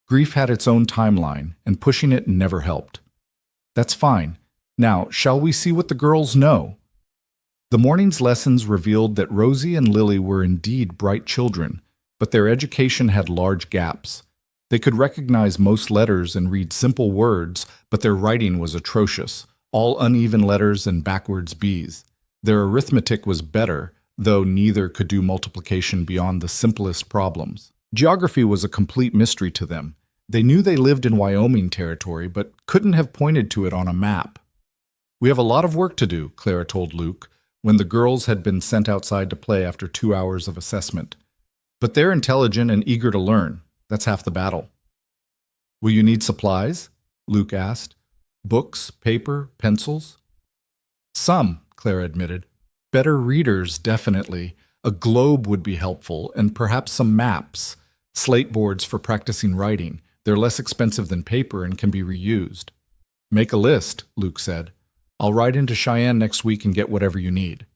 Grief had its own timeline, and pushing it never helped. "That's fine. Now, shall we see what the girls know?" The morning's lessons revealed that Rosie and Lily were indeed bright children, but their education had large gaps. They could recognize most letters and read simple words, but their writing was atrocious, all uneven letters and backwards B's. Their arithmetic was better, though neither could do multiplication beyond the simplest problems. Geography was a complete mystery to them. They knew they lived in Wyoming territory, but couldn't have pointed to it on a map. "We have a lot of work to do," Clara told Luke, when the girls had been sent outside to play after 2 hours of assessment. "But they're intelligent and eager to learn. That's half the battle." "Will you need supplies?" Luke asked. "Books, paper, pencils?" "Some," Clara admitted. "Better readers, definitely. A globe would be helpful, and perhaps some maps. Slate boards for practicing writing. They're less expensive than paper and can be reused." "Make a list," Luke said. "I'll ride into Cheyenne next week and get whatever you need."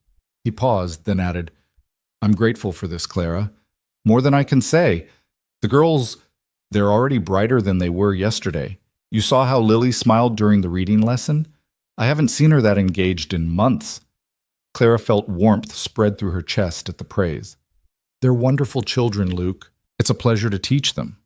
He paused, then added, "I'm grateful for this, Clara. More than I can say. The girls, they're already brighter than they were yesterday. You saw how Lily smiled during the reading lesson? I haven't seen her that engaged in months." Clara felt warmth spread through her chest at the praise. "They're wonderful children, Luke. It's a pleasure to teach them."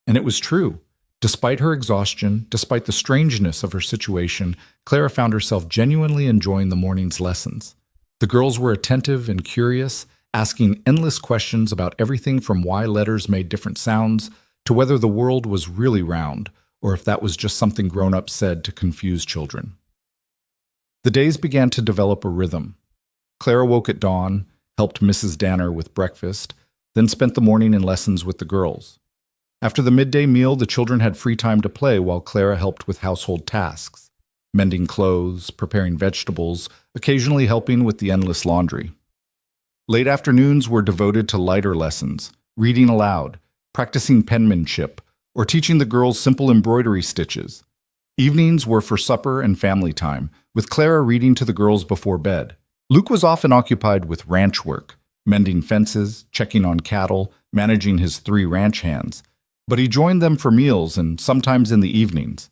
And it was true. Despite her exhaustion, despite the strangeness of her situation, Clara found herself genuinely enjoying the morning's lessons. The girls were attentive and curious, asking endless questions about everything from why letters made different sounds to whether the world was really round, or if that was just something grown-ups said to confuse children. The days began to develop a rhythm. Clara woke at dawn, helped Mrs. Danner with breakfast, then spent the morning in lessons with the girls. After the midday meal, the children had free time to play while Clara helped with household tasks, mending clothes, preparing vegetables, occasionally helping with the endless laundry. Late afternoons were devoted to lighter lessons, reading aloud, practicing penmanship, or teaching the girls simple embroidery stitches. Evenings were for supper and family time, with Clara reading to the girls before bed. Luke was often occupied with ranch work, mending fences, checking on cattle, managing his 3 ranch hands. But he joined them for meals and sometimes in the evenings.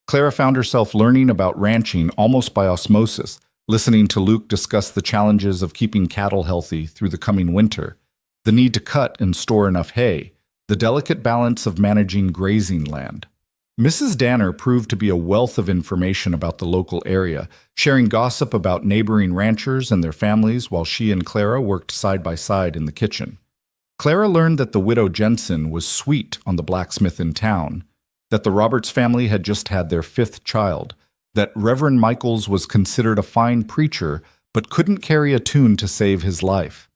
Clara found herself learning about ranching almost by osmosis, listening to Luke discuss the challenges of keeping cattle healthy through the coming winter, the need to cut and store enough hay, the delicate balance of managing grazing land. Mrs. Danner proved to be a wealth of information about the local area, sharing gossip about neighboring ranchers and their families while she and Clara worked side by side in the kitchen. Clara learned that the widow Jensen was sweet on the blacksmith in town, that the Roberts family had just had their 5th child, that Reverend Michaels was considered a fine preacher but couldn't carry a tune to save his life.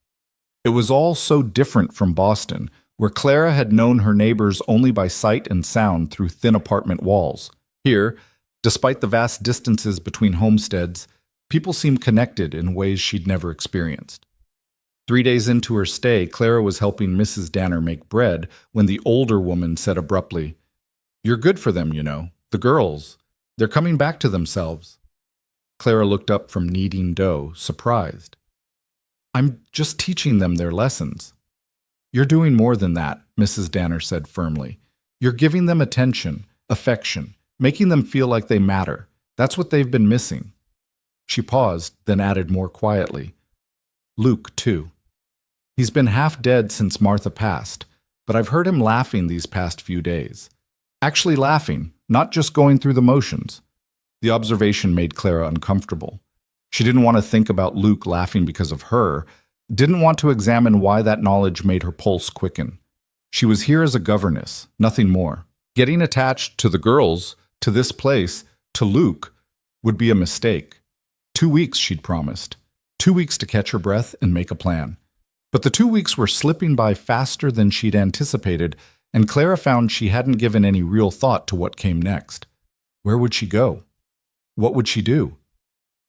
It was all so different from Boston, where Clara had known her neighbors only by sight and sound through thin apartment walls. Here, despite the vast distances between homesteads, people seemed connected in ways she'd never experienced. 3 days into her stay, Clara was helping Mrs. Danner make bread when the older woman said abruptly, "You're good for them, you know. The girls. They're coming back to themselves." Clara looked up from kneading dough, surprised. "I'm just teaching them their lessons." "You're doing more than that," Mrs. Danner said firmly. "You're giving them attention, affection, making them feel like they matter. That's what they've been missing." She paused, then added more quietly, "Luke, too. He's been half dead since Martha passed, but I've heard him laughing these past few days. Actually laughing, not just going through the motions." The observation made Clara uncomfortable. She didn't want to think about Luke laughing because of her, didn't want to examine why that knowledge made her pulse quicken. She was here as a governess, nothing more. Getting attached to the girls, to this place, to Luke, would be a mistake. 2 weeks, she'd promised. 2 weeks to catch her breath and make a plan. But the 2 weeks were slipping by faster than she'd anticipated, and Clara found she hadn't given any real thought to what came next. Where would she go? What would she do?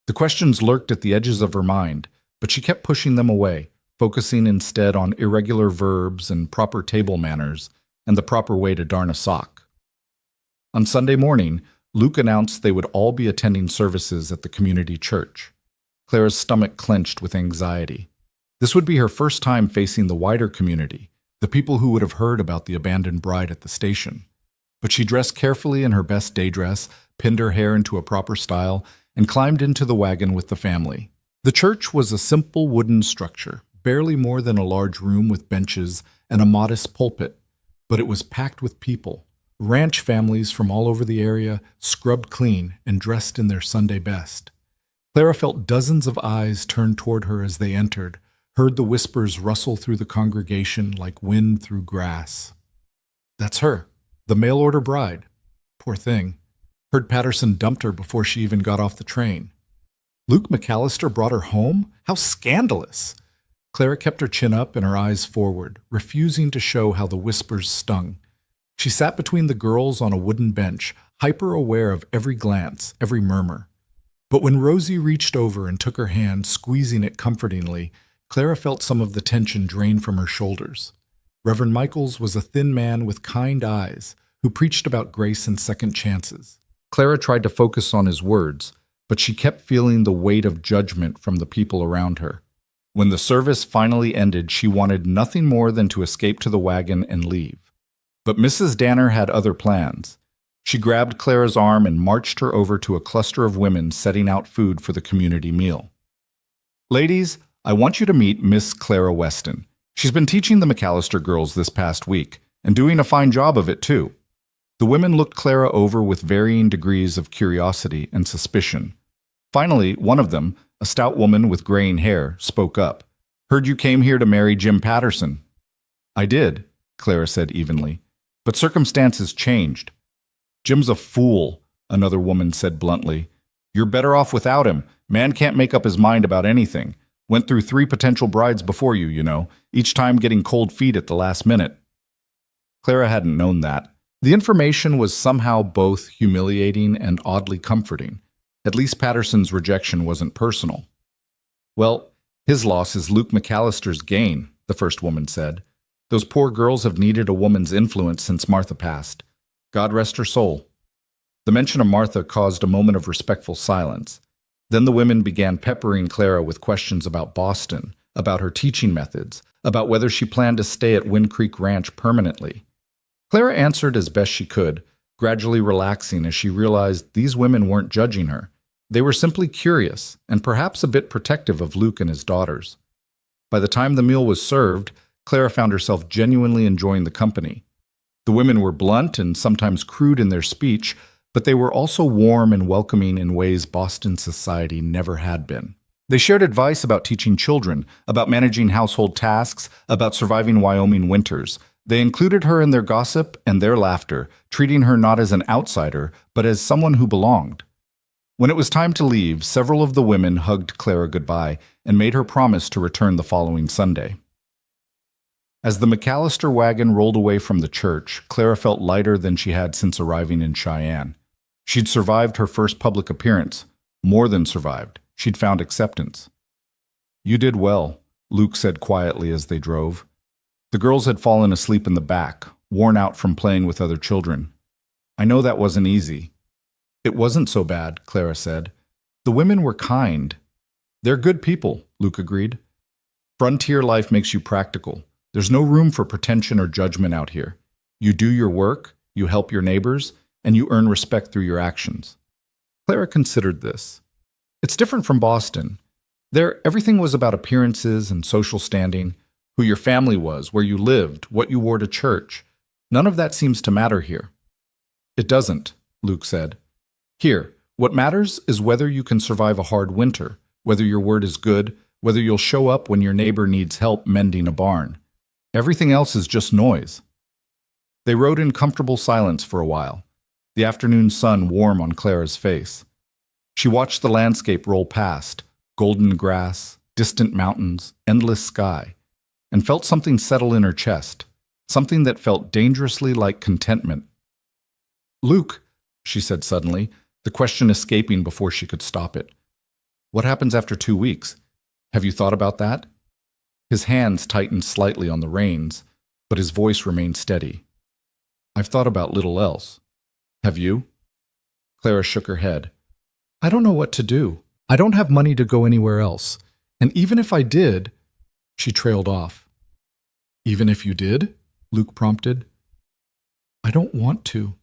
The questions lurked at the edges of her mind, but she kept pushing them away, focusing instead on irregular verbs and proper table manners and the proper way to darn a sock. On Sunday morning, Luke announced they would all be attending services at the community church. Clara's stomach clenched with anxiety. This would be her first time facing the wider community, the people who would have heard about the abandoned bride at the station. But she dressed carefully in her best day dress, pinned her hair into a proper style, and climbed into the wagon with the family. The church was a simple wooden structure, barely more than a large room with benches and a modest pulpit, but it was packed with people, ranch families from all over the area, scrubbed clean and dressed in their Sunday best. Clara felt dozens of eyes turn toward her as they entered, heard the whispers rustle through the congregation like wind through grass. "That's her, the mail-order bride. Poor thing. Heard Patterson dumped her before she even got off the train. Luke McAllister brought her home? How scandalous!" Clara kept her chin up and her eyes forward, refusing to show how the whispers stung. She sat between the girls on a wooden bench, hyper-aware of every glance, every murmur. But when Rosie reached over and took her hand, squeezing it comfortingly, Clara felt some of the tension drain from her shoulders. Reverend Michaels was a thin man with kind eyes who preached about grace and second chances. Clara tried to focus on his words, but she kept feeling the weight of judgment from the people around her. When the service finally ended, she wanted nothing more than to escape to the wagon and leave. But Mrs. Danner had other plans. She grabbed Clara's arm and marched her over to a cluster of women setting out food for the community meal. "Ladies, I want you to meet Miss Clara Weston. She's been teaching the McAllister girls this past week, and doing a fine job of it, too." The women looked Clara over with varying degrees of curiosity and suspicion. Finally, one of them, a stout woman with graying hair, spoke up. "Heard you came here to marry Jim Patterson." "I did," Clara said evenly, "but circumstances changed." "Jim's a fool," another woman said bluntly. "You're better off without him. Man can't make up his mind about anything. Went through 3 potential brides before you, you know, each time getting cold feet at the last minute." Clara hadn't known that. The information was somehow both humiliating and oddly comforting. At least Patterson's rejection wasn't personal. "Well, his loss is Luke McAllister's gain," the first woman said. "Those poor girls have needed a woman's influence since Martha passed. God rest her soul." The mention of Martha caused a moment of respectful silence. Then the women began peppering Clara with questions about Boston, about her teaching methods, about whether she planned to stay at Wind Creek Ranch permanently. Clara answered as best she could, gradually relaxing as she realized these women weren't judging her. They were simply curious and perhaps a bit protective of Luke and his daughters. By the time the meal was served, Clara found herself genuinely enjoying the company. The women were blunt and sometimes crude in their speech, but they were also warm and welcoming in ways Boston society never had been. They shared advice about teaching children, about managing household tasks, about surviving Wyoming winters. They included her in their gossip and their laughter, treating her not as an outsider, but as someone who belonged. When it was time to leave, several of the women hugged Clara goodbye and made her promise to return the following Sunday. As the McAllister wagon rolled away from the church, Clara felt lighter than she had since arriving in Cheyenne. She'd survived her first public appearance. More than survived. She'd found acceptance. "You did well," Luke said quietly as they drove. The girls had fallen asleep in the back, worn out from playing with other children. "I know that wasn't easy." "It wasn't so bad," Clara said. "The women were kind." "They're good people," Luke agreed. "Frontier life makes you practical. There's no room for pretension or judgment out here. You do your work, you help your neighbors, and you earn respect through your actions." Clara considered this. It's different from Boston. There, everything was about appearances and social standing, who your family was, where you lived, what you wore to church. None of that seems to matter here. "It doesn't," Luke said. "Here, what matters is whether you can survive a hard winter, whether your word is good, whether you'll show up when your neighbor needs help mending a barn. Everything else is just noise." They rode in comfortable silence for a while, the afternoon sun warm on Clara's face. She watched the landscape roll past, golden grass, distant mountains, endless sky, and felt something settle in her chest, something that felt dangerously like contentment. "Luke," she said suddenly, the question escaping before she could stop it. "What happens after 2 weeks? Have you thought about that?" His hands tightened slightly on the reins, but his voice remained steady. "I've thought about little else. Have you?" Clara shook her head. "I don't know what to do. I don't have money to go anywhere else. And even if I did—" She trailed off. "Even if you did?" Luke prompted. "I don't want to,"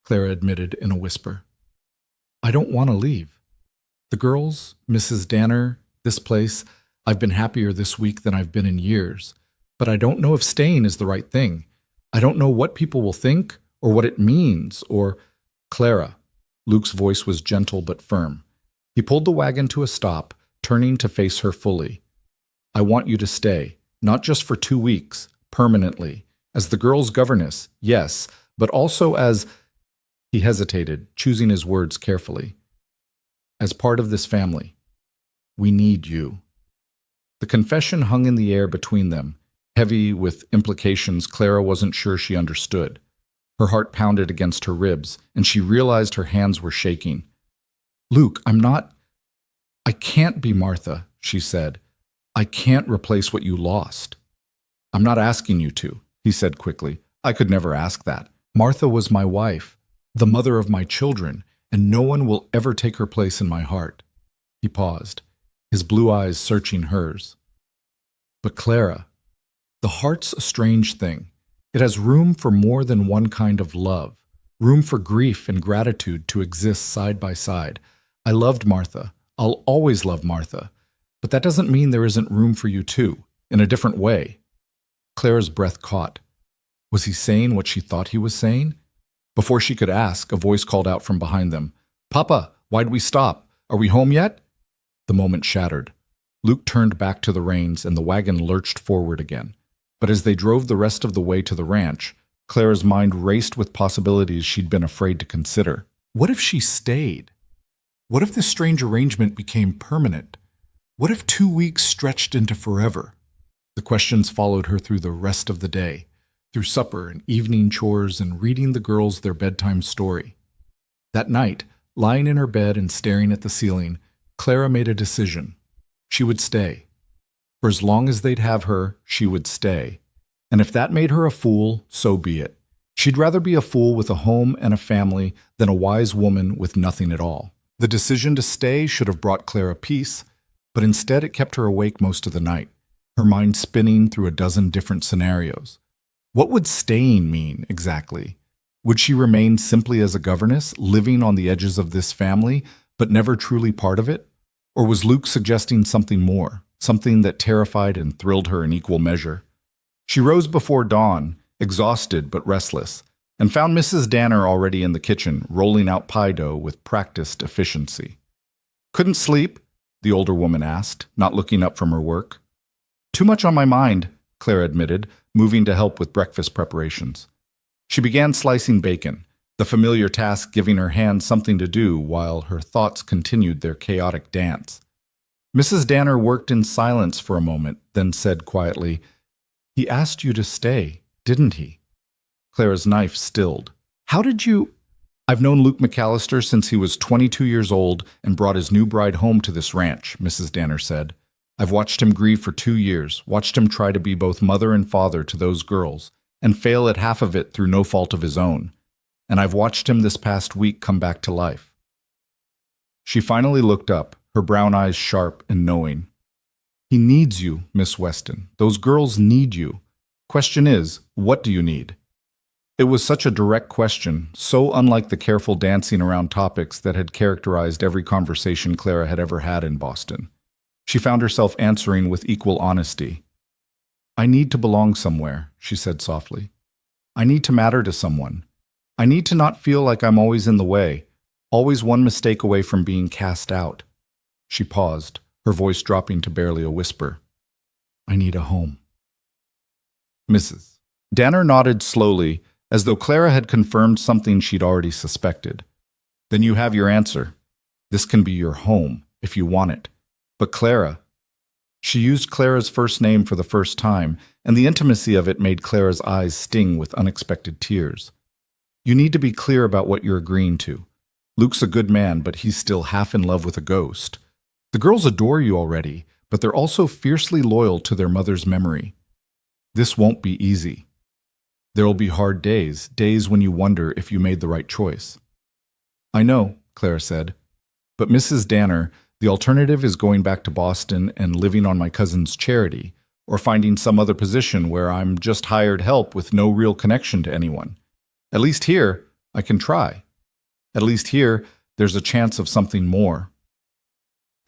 Clara admitted in a whisper. "I don't want to leave. The girls, Mrs. Danner, this place, I've been happier this week than I've been in years. But I don't know if staying is the right thing. I don't know what people will think, or what it means, or—" "Clara." Luke's voice was gentle but firm. He pulled the wagon to a stop, turning to face her fully. "I want you to stay, not just for 2 weeks, permanently, as the girls' governess, yes, but also as—" He hesitated, choosing his words carefully. "As part of this family. We need you." The confession hung in the air between them, heavy with implications Clara wasn't sure she understood. Her heart pounded against her ribs, and she realized her hands were shaking. "Luke, I can't be Martha," she said. "I can't replace what you lost." "I'm not asking you to," he said quickly. "I could never ask that. Martha was my wife, the mother of my children, and no one will ever take her place in my heart." He paused, his blue eyes searching hers. "But Clara, the heart's a strange thing. It has room for more than one kind of love, room for grief and gratitude to exist side by side. I loved Martha. I'll always love Martha. But that doesn't mean there isn't room for you too, in a different way." Clara's breath caught. Was he saying what she thought he was saying? Before she could ask, a voice called out from behind them. "Papa, why'd we stop? Are we home yet?" The moment shattered. Luke turned back to the reins and the wagon lurched forward again. But as they drove the rest of the way to the ranch, Clara's mind raced with possibilities she'd been afraid to consider. What if she stayed? What if this strange arrangement became permanent? What if 2 weeks stretched into forever? The questions followed her through the rest of the day, through supper and evening chores and reading the girls their bedtime story. That night, lying in her bed and staring at the ceiling, Clara made a decision. She would stay. For as long as they'd have her, she would stay. And if that made her a fool, so be it. She'd rather be a fool with a home and a family than a wise woman with nothing at all. The decision to stay should have brought Clara peace, but instead it kept her awake most of the night, her mind spinning through a dozen different scenarios. What would staying mean, exactly? Would she remain simply as a governess, living on the edges of this family, but never truly part of it? Or was Luke suggesting something more, something that terrified and thrilled her in equal measure? She rose before dawn, exhausted but restless, and found Mrs. Danner already in the kitchen, rolling out pie dough with practiced efficiency. "Couldn't sleep?" the older woman asked, not looking up from her work. "Too much on my mind," Clara admitted, moving to help with breakfast preparations. She began slicing bacon, the familiar task giving her hands something to do while her thoughts continued their chaotic dance. Mrs. Danner worked in silence for a moment, then said quietly, "He asked you to stay, didn't he?" Clara's knife stilled. "How did you—" "I've known Luke McAllister since he was 22 years old and brought his new bride home to this ranch," Mrs. Danner said. "I've watched him grieve for 2 years, watched him try to be both mother and father to those girls, and fail at half of it through no fault of his own. And I've watched him this past week come back to life." She finally looked up, her brown eyes sharp and knowing. "He needs you, Miss Weston. Those girls need you. Question is, what do you need?" It was such a direct question, so unlike the careful dancing around topics that had characterized every conversation Clara had ever had in Boston. She found herself answering with equal honesty. "I need to belong somewhere," she said softly. "I need to matter to someone. I need to not feel like I'm always in the way, always one mistake away from being cast out." She paused, her voice dropping to barely a whisper. "I need a home." Mrs. Danner nodded slowly, as though Clara had confirmed something she'd already suspected. "Then you have your answer. This can be your home, if you want it. But Clara—" She used Clara's first name for the first time, and the intimacy of it made Clara's eyes sting with unexpected tears. "You need to be clear about what you're agreeing to. Luke's a good man, but he's still half in love with a ghost. The girls adore you already, but they're also fiercely loyal to their mother's memory. This won't be easy. There'll be hard days, days when you wonder if you made the right choice." "I know," Clara said. "But Mrs. Danner, the alternative is going back to Boston and living on my cousin's charity, or finding some other position where I'm just hired help with no real connection to anyone. At least here, I can try. At least here, there's a chance of something more."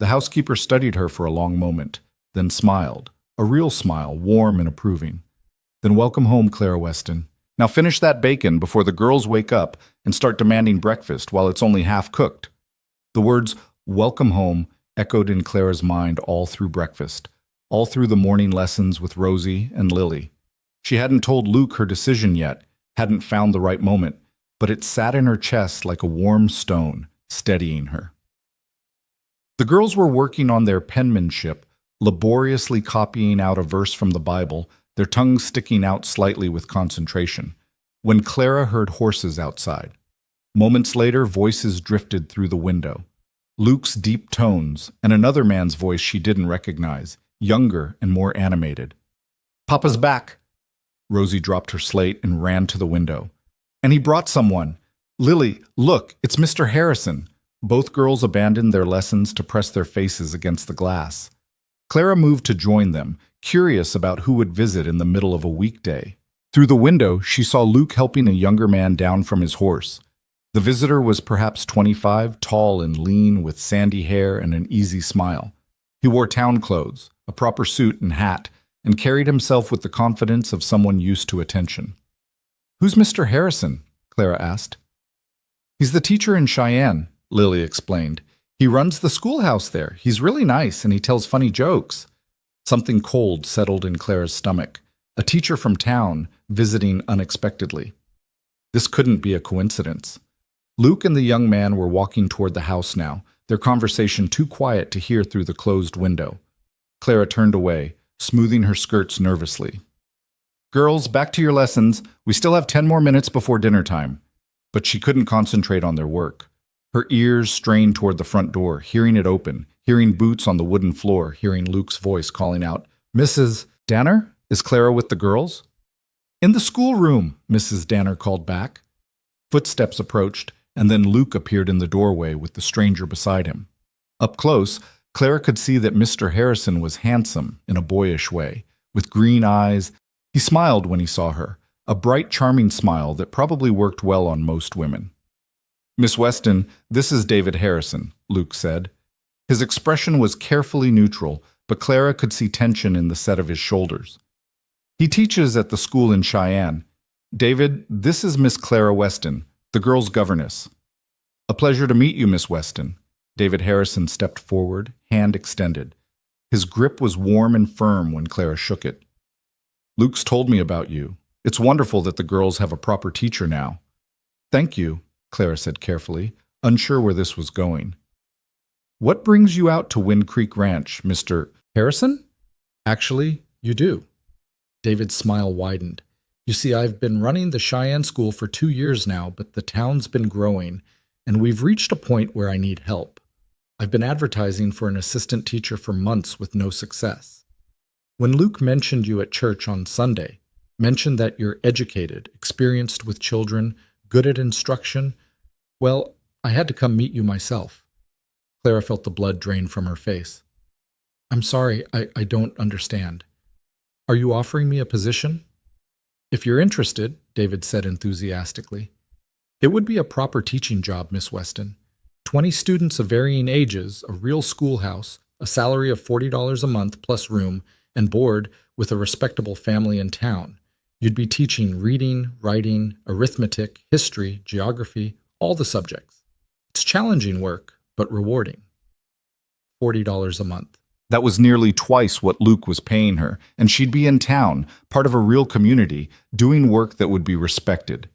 The housekeeper studied her for a long moment, then smiled, a real smile, warm and approving. "Then welcome home, Clara Weston. Now finish that bacon before the girls wake up and start demanding breakfast while it's only half cooked." The words "welcome home" echoed in Clara's mind all through breakfast, all through the morning lessons with Rosie and Lily. She hadn't told Luke her decision yet, hadn't found the right moment, but it sat in her chest like a warm stone, steadying her. The girls were working on their penmanship, laboriously copying out a verse from the Bible, their tongues sticking out slightly with concentration, when Clara heard horses outside. Moments later, voices drifted through the window. Luke's deep tones, and another man's voice she didn't recognize, younger and more animated. "Papa's back!" Rosie dropped her slate and ran to the window. "And he brought someone! Lily, look, it's Mr. Harrison!" Both girls abandoned their lessons to press their faces against the glass. Clara moved to join them, curious about who would visit in the middle of a weekday. Through the window, she saw Luke helping a younger man down from his horse. The visitor was perhaps 25, tall and lean, with sandy hair and an easy smile. He wore town clothes, a proper suit and hat, and carried himself with the confidence of someone used to attention. "Who's Mr. Harrison?" Clara asked. "He's the teacher in Cheyenne," Lily explained. "He runs the schoolhouse there. He's really nice, and he tells funny jokes." Something cold settled in Clara's stomach. A teacher from town, visiting unexpectedly. This couldn't be a coincidence. Luke and the young man were walking toward the house now, their conversation too quiet to hear through the closed window. Clara turned away, smoothing her skirts nervously. "Girls, back to your lessons. We still have 10 more minutes before dinner time." But she couldn't concentrate on their work. Her ears strained toward the front door, hearing it open, hearing boots on the wooden floor, hearing Luke's voice calling out, "Mrs. Danner? Is Clara with the girls?" In the schoolroom, Mrs. Danner called back. Footsteps approached, and then Luke appeared in the doorway with the stranger beside him. Up close, Clara could see that Mr. Harrison was handsome in a boyish way, with green eyes. He smiled when he saw her, a bright, charming smile that probably worked well on most women. "Miss Weston, this is David Harrison," Luke said. His expression was carefully neutral, but Clara could see tension in the set of his shoulders. "He teaches at the school in Cheyenne. David, this is Miss Clara Weston, the girl's governess." "A pleasure to meet you, Miss Weston." David Harrison stepped forward, hand extended. His grip was warm and firm when Clara shook it. "Luke's told me about you. It's wonderful that the girls have a proper teacher now." "Thank you," Clara said carefully, unsure where this was going. "What brings you out to Wind Creek Ranch, Mr. Harrison?" "Actually, you do." David's smile widened. "You see, I've been running the Cheyenne school for 2 years now, but the town's been growing, and we've reached a point where I need help. I've been advertising for an assistant teacher for months with no success. When Luke mentioned you at church on Sunday, mentioned that you're educated, experienced with children, good at instruction, well, I had to come meet you myself." Clara felt the blood drain from her face. "I'm sorry, I don't understand. Are you offering me a position?" "If you're interested," David said enthusiastically. "It would be a proper teaching job, Miss Weston. 20 students of varying ages, a real schoolhouse, a salary of $40 a month plus room and board with a respectable family in town. You'd be teaching reading, writing, arithmetic, history, geography, all the subjects. It's challenging work, but rewarding. $40 a month." That was nearly twice what Luke was paying her, and she'd be in town, part of a real community, doing work that would be respected.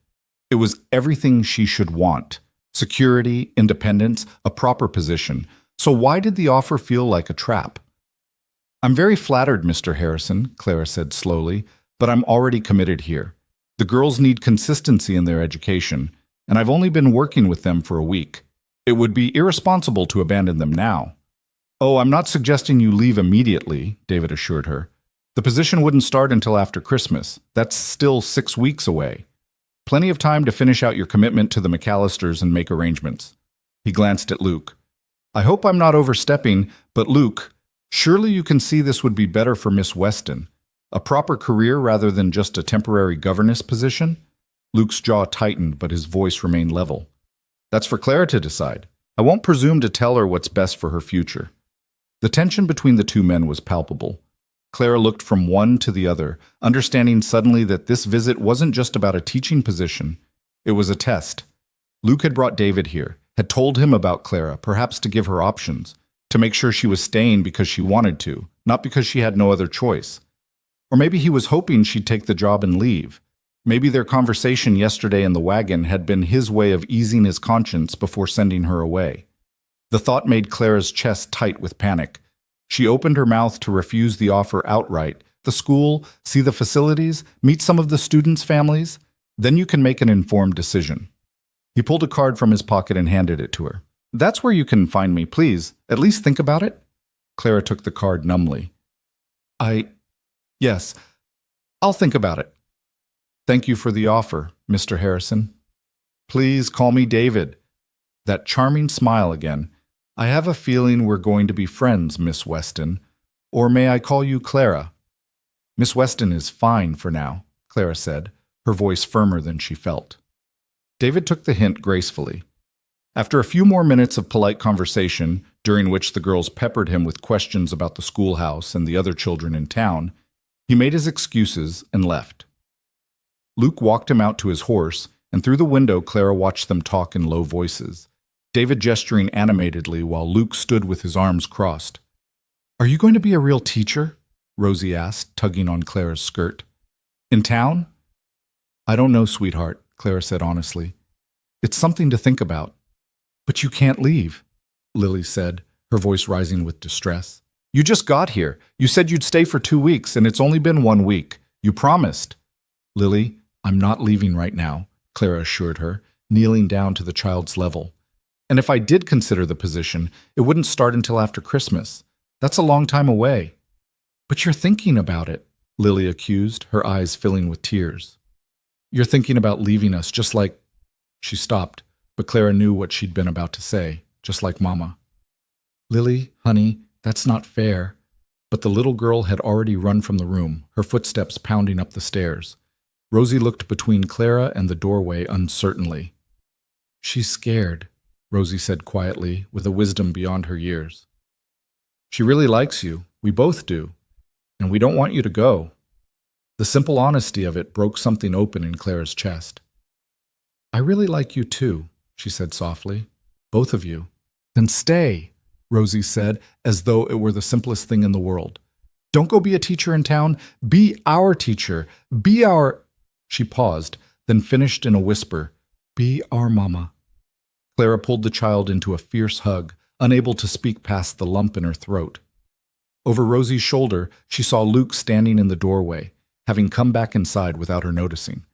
It was everything she should want. Security, independence, a proper position. So why did the offer feel like a trap? "I'm very flattered, Mr. Harrison," Clara said slowly, "but I'm already committed here. The girls need consistency in their education, and I've only been working with them for a week. It would be irresponsible to abandon them now." "Oh, I'm not suggesting you leave immediately," David assured her. "The position wouldn't start until after Christmas. That's still 6 weeks away. Plenty of time to finish out your commitment to the McAllisters and make arrangements." He glanced at Luke. "I hope I'm not overstepping, but Luke, surely you can see this would be better for Miss Weston. A proper career rather than just a temporary governess position?" Luke's jaw tightened, but his voice remained level. "That's for Clara to decide. I won't presume to tell her what's best for her future." The tension between the two men was palpable. Clara looked from one to the other, understanding suddenly that this visit wasn't just about a teaching position. It was a test. Luke had brought David here, had told him about Clara, perhaps to give her options, to make sure she was staying because she wanted to, not because she had no other choice. Or maybe he was hoping she'd take the job and leave. Maybe their conversation yesterday in the wagon had been his way of easing his conscience before sending her away. The thought made Clara's chest tight with panic. She opened her mouth to refuse the offer outright. The school, see the facilities, meet some of the students' families. Then you can make an informed decision. He pulled a card from his pocket and handed it to her. "That's where you can find me, please. At least think about it." Clara took the card numbly. Yes, I'll think about it. Thank you for the offer, Mr. Harrison. Please call me David." That charming smile again. "I have a feeling we're going to be friends, Miss Weston. Or may I call you Clara?" "Miss Weston is fine for now," Clara said, her voice firmer than she felt. David took the hint gracefully. After a few more minutes of polite conversation, during which the girls peppered him with questions about the schoolhouse and the other children in town, he made his excuses and left. Luke walked him out to his horse, and through the window Clara watched them talk in low voices, David gesturing animatedly while Luke stood with his arms crossed. "Are you going to be a real teacher?" Rosie asked, tugging on Clara's skirt. "In town?" "I don't know, sweetheart," Clara said honestly. "It's something to think about." "But you can't leave," Lily said, her voice rising with distress. "You just got here. You said you'd stay for 2 weeks, and it's only been 1 week. You promised." "Lily, I'm not leaving right now," Clara assured her, kneeling down to the child's level. "And if I did consider the position, it wouldn't start until after Christmas. That's a long time away." "But you're thinking about it." Lily accused, her eyes filling with tears. You're thinking about leaving us just like... She stopped, but Clara knew what she'd been about to say, just like Mama. Lily, honey, that's not fair. But the little girl had already run from the room, her footsteps pounding up the stairs. Rosie looked between Clara and the doorway uncertainly. She's scared, Rosie said quietly, with a wisdom beyond her years. She really likes you, we both do, and we don't want you to go. The simple honesty of it broke something open in Clara's chest. I really like you too, she said softly. Both of you. Then stay, Rosie said, as though it were the simplest thing in the world. Don't go be a teacher in town. Be our teacher. Be our... She paused, then finished in a whisper. Be our mama. Clara pulled the child into a fierce hug, unable to speak past the lump in her throat. Over Rosie's shoulder, she saw Luke standing in the doorway, having come back inside without her noticing.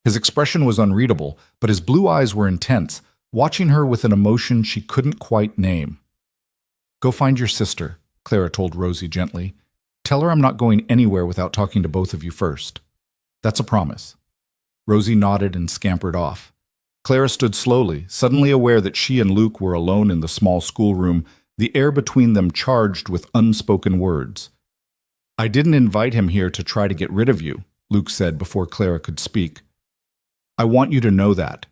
His expression was unreadable, but his blue eyes were intense, watching her with an emotion she couldn't quite name. Go find your sister, Clara told Rosie gently. Tell her I'm not going anywhere without talking to both of you first. That's a promise. Rosie nodded and scampered off. Clara stood slowly, suddenly aware that she and Luke were alone in the small schoolroom, the air between them charged with unspoken words. I didn't invite him here to try to get rid of you, Luke said before Clara could speak. I want you to know that.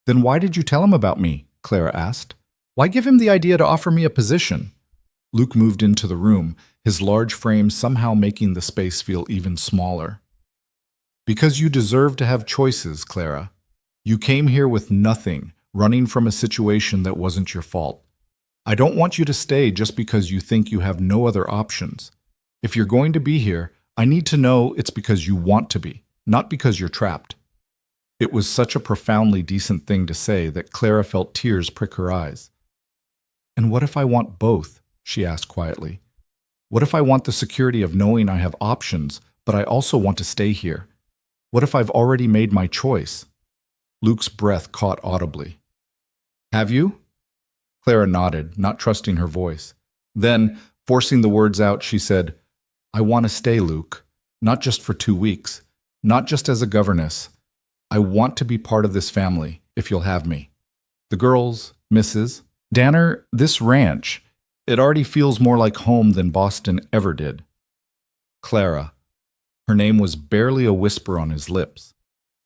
Then why did you tell him about me? Clara asked. Why give him the idea to offer me a position? Luke moved into the room, his large frame somehow making the space feel even smaller. Because you deserve to have choices, Clara. You came here with nothing, running from a situation that wasn't your fault. I don't want you to stay just because you think you have no other options. If you're going to be here, I need to know it's because you want to be, not because you're trapped. It was such a profoundly decent thing to say that Clara felt tears prick her eyes. And what if I want both? She asked quietly. What if I want the security of knowing I have options, but I also want to stay here? What if I've already made my choice? Luke's breath caught audibly. Have you? Clara nodded, not trusting her voice. Then, forcing the words out, she said, I want to stay, Luke. Not just for 2 weeks. Not just as a governess. I want to be part of this family, if you'll have me. The girls, Mrs. Danner, this ranch, it already feels more like home than Boston ever did. Clara. Her name was barely a whisper on his lips.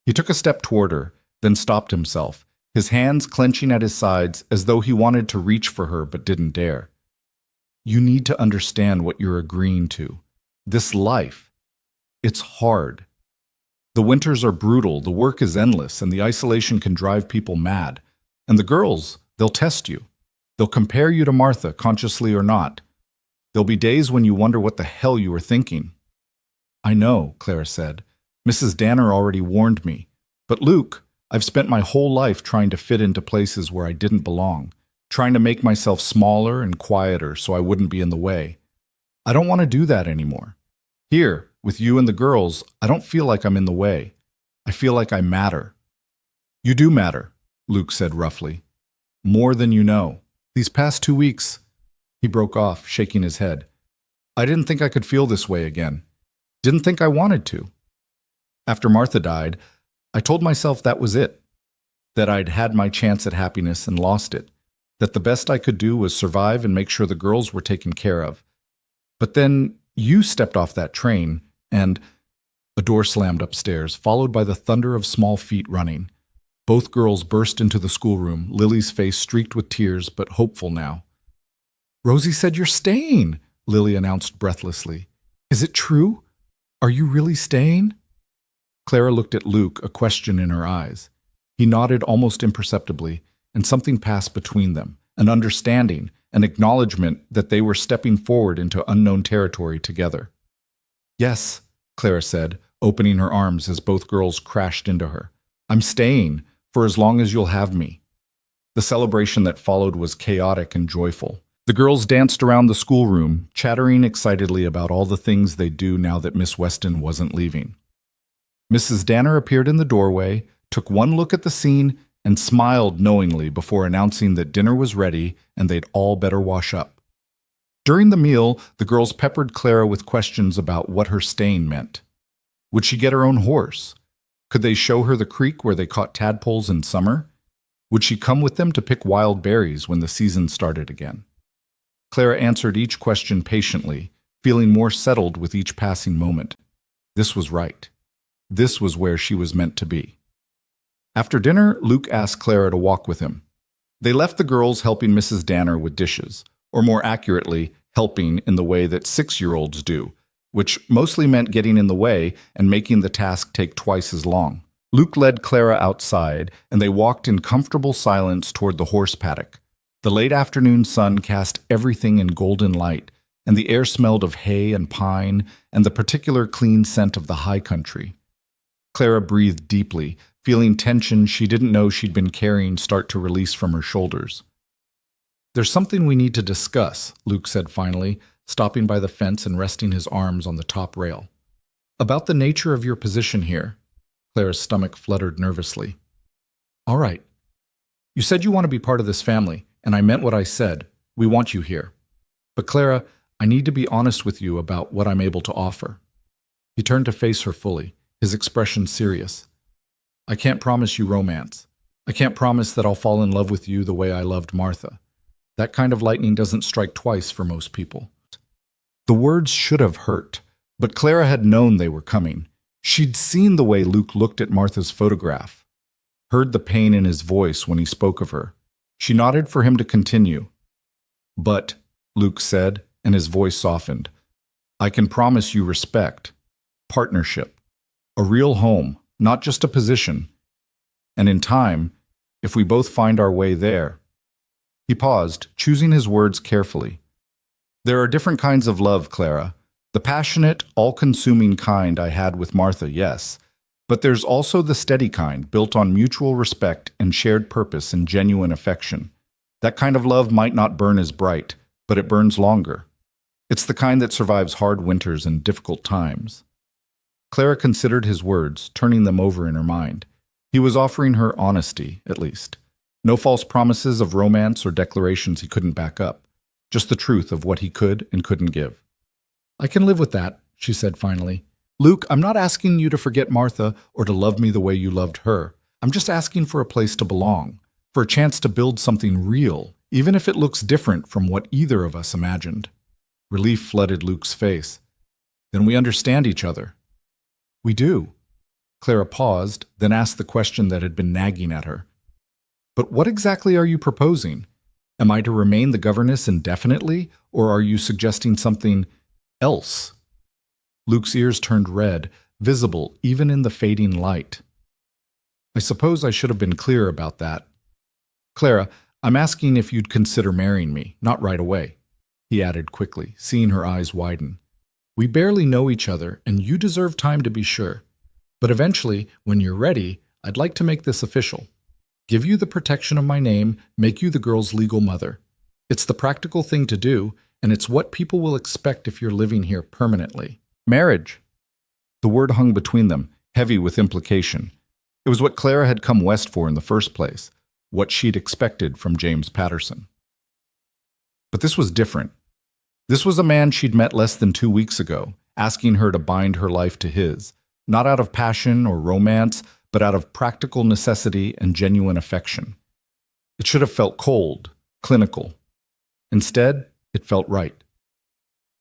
He took a step toward her, then stopped himself, his hands clenching at his sides as though he wanted to reach for her but didn't dare. You need to understand what you're agreeing to. This life. It's hard. The winters are brutal, the work is endless, and the isolation can drive people mad. And the girls, they'll test you. They'll compare you to Martha, consciously or not. There'll be days when you wonder what the hell you were thinking. I know, Clara said. Mrs. Danner already warned me. But Luke, I've spent my whole life trying to fit into places where I didn't belong, trying to make myself smaller and quieter so I wouldn't be in the way. I don't want to do that anymore. Here, with you and the girls, I don't feel like I'm in the way. I feel like I matter. You do matter, Luke said roughly. More than you know. These past 2 weeks, he broke off, shaking his head. I didn't think I could feel this way again. Didn't think I wanted to. After Martha died, I told myself that was it. That I'd had my chance at happiness and lost it. That the best I could do was survive and make sure the girls were taken care of. But then you stepped off that train, and a door slammed upstairs, followed by the thunder of small feet running. Both girls burst into the schoolroom, Lily's face streaked with tears, but hopeful now. Rosie said you're staying, Lily announced breathlessly. Is it true? Are you really staying? Clara looked at Luke, a question in her eyes. He nodded almost imperceptibly, and something passed between them, an understanding, an acknowledgement that they were stepping forward into unknown territory together. Yes, Clara said, opening her arms as both girls crashed into her. I'm staying, for as long as you'll have me. The celebration that followed was chaotic and joyful. The girls danced around the schoolroom, chattering excitedly about all the things they'd do now that Miss Weston wasn't leaving. Mrs. Danner appeared in the doorway, took one look at the scene, and smiled knowingly before announcing that dinner was ready and they'd all better wash up. During the meal, the girls peppered Clara with questions about what her staying meant. Would she get her own horse? Could they show her the creek where they caught tadpoles in summer? Would she come with them to pick wild berries when the season started again? Clara answered each question patiently, feeling more settled with each passing moment. This was right. This was where she was meant to be. After dinner, Luke asked Clara to walk with him. They left the girls helping Mrs. Danner with dishes, or more accurately, helping in the way that 6-year-olds do, which mostly meant getting in the way and making the task take twice as long. Luke led Clara outside, and they walked in comfortable silence toward the horse paddock. The late afternoon sun cast everything in golden light, and the air smelled of hay and pine and the particular clean scent of the high country. Clara breathed deeply, feeling tension she didn't know she'd been carrying start to release from her shoulders. "There's something we need to discuss," Luke said finally, stopping by the fence and resting his arms on the top rail. "About the nature of your position here." Clara's stomach fluttered nervously. "All right. You said you want to be part of this family, and I meant what I said. We want you here. But Clara, I need to be honest with you about what I'm able to offer." He turned to face her fully, his expression serious. "I can't promise you romance. I can't promise that I'll fall in love with you the way I loved Martha. That kind of lightning doesn't strike twice for most people." The words should have hurt, but Clara had known they were coming. She'd seen the way Luke looked at Martha's photograph, heard the pain in his voice when he spoke of her. She nodded for him to continue. "But," Luke said, and his voice softened, "I can promise you respect, partnership, a real home, not just a position. And in time, if we both find our way there." He paused, choosing his words carefully. "There are different kinds of love, Clara. The passionate, all-consuming kind I had with Martha, yes. But there's also the steady kind, built on mutual respect and shared purpose and genuine affection. That kind of love might not burn as bright, but it burns longer. It's the kind that survives hard winters and difficult times." Clara considered his words, turning them over in her mind. He was offering her honesty, at least. No false promises of romance or declarations he couldn't back up. Just the truth of what he could and couldn't give. "I can live with that," she said finally. "Luke, I'm not asking you to forget Martha or to love me the way you loved her. I'm just asking for a place to belong, for a chance to build something real, even if it looks different from what either of us imagined." Relief flooded Luke's face. "Then we understand each other." "We do." Clara paused, then asked the question that had been nagging at her. "But what exactly are you proposing? Am I to remain the governess indefinitely, or are you suggesting something else?" Luke's ears turned red, visible even in the fading light. "I suppose I should have been clear about that. Clara, I'm asking if you'd consider marrying me, not right away," he added quickly, seeing her eyes widen. "We barely know each other, and you deserve time to be sure. But eventually, when you're ready, I'd like to make this official. Give you the protection of my name, make you the girl's legal mother. It's the practical thing to do, and it's what people will expect if you're living here permanently. Marriage." The word hung between them, heavy with implication. It was what Clara had come west for in the first place, what she'd expected from James Patterson. But this was different. This was a man she'd met less than 2 weeks ago, asking her to bind her life to his, not out of passion or romance, but out of practical necessity and genuine affection. It should have felt cold, clinical. Instead, it felt right.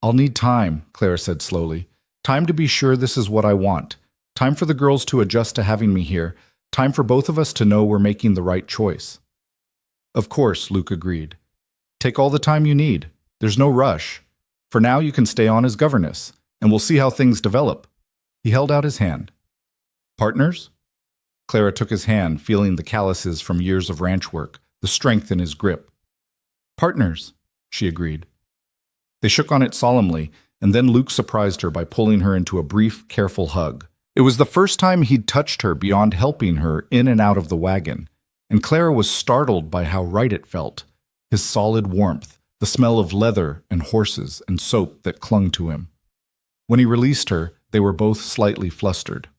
"I'll need time," Clara said slowly. "Time to be sure this is what I want. Time for the girls to adjust to having me here. Time for both of us to know we're making the right choice." "Of course," Luke agreed. "Take all the time you need. There's no rush. For now, you can stay on as governess, and we'll see how things develop." He held out his hand. "Partners?" Clara took his hand, feeling the calluses from years of ranch work, the strength in his grip. "Partners," she agreed. They shook on it solemnly, and then Luke surprised her by pulling her into a brief, careful hug. It was the first time he'd touched her beyond helping her in and out of the wagon, and Clara was startled by how right it felt. His solid warmth, the smell of leather and horses and soap that clung to him. When he released her, they were both slightly flustered.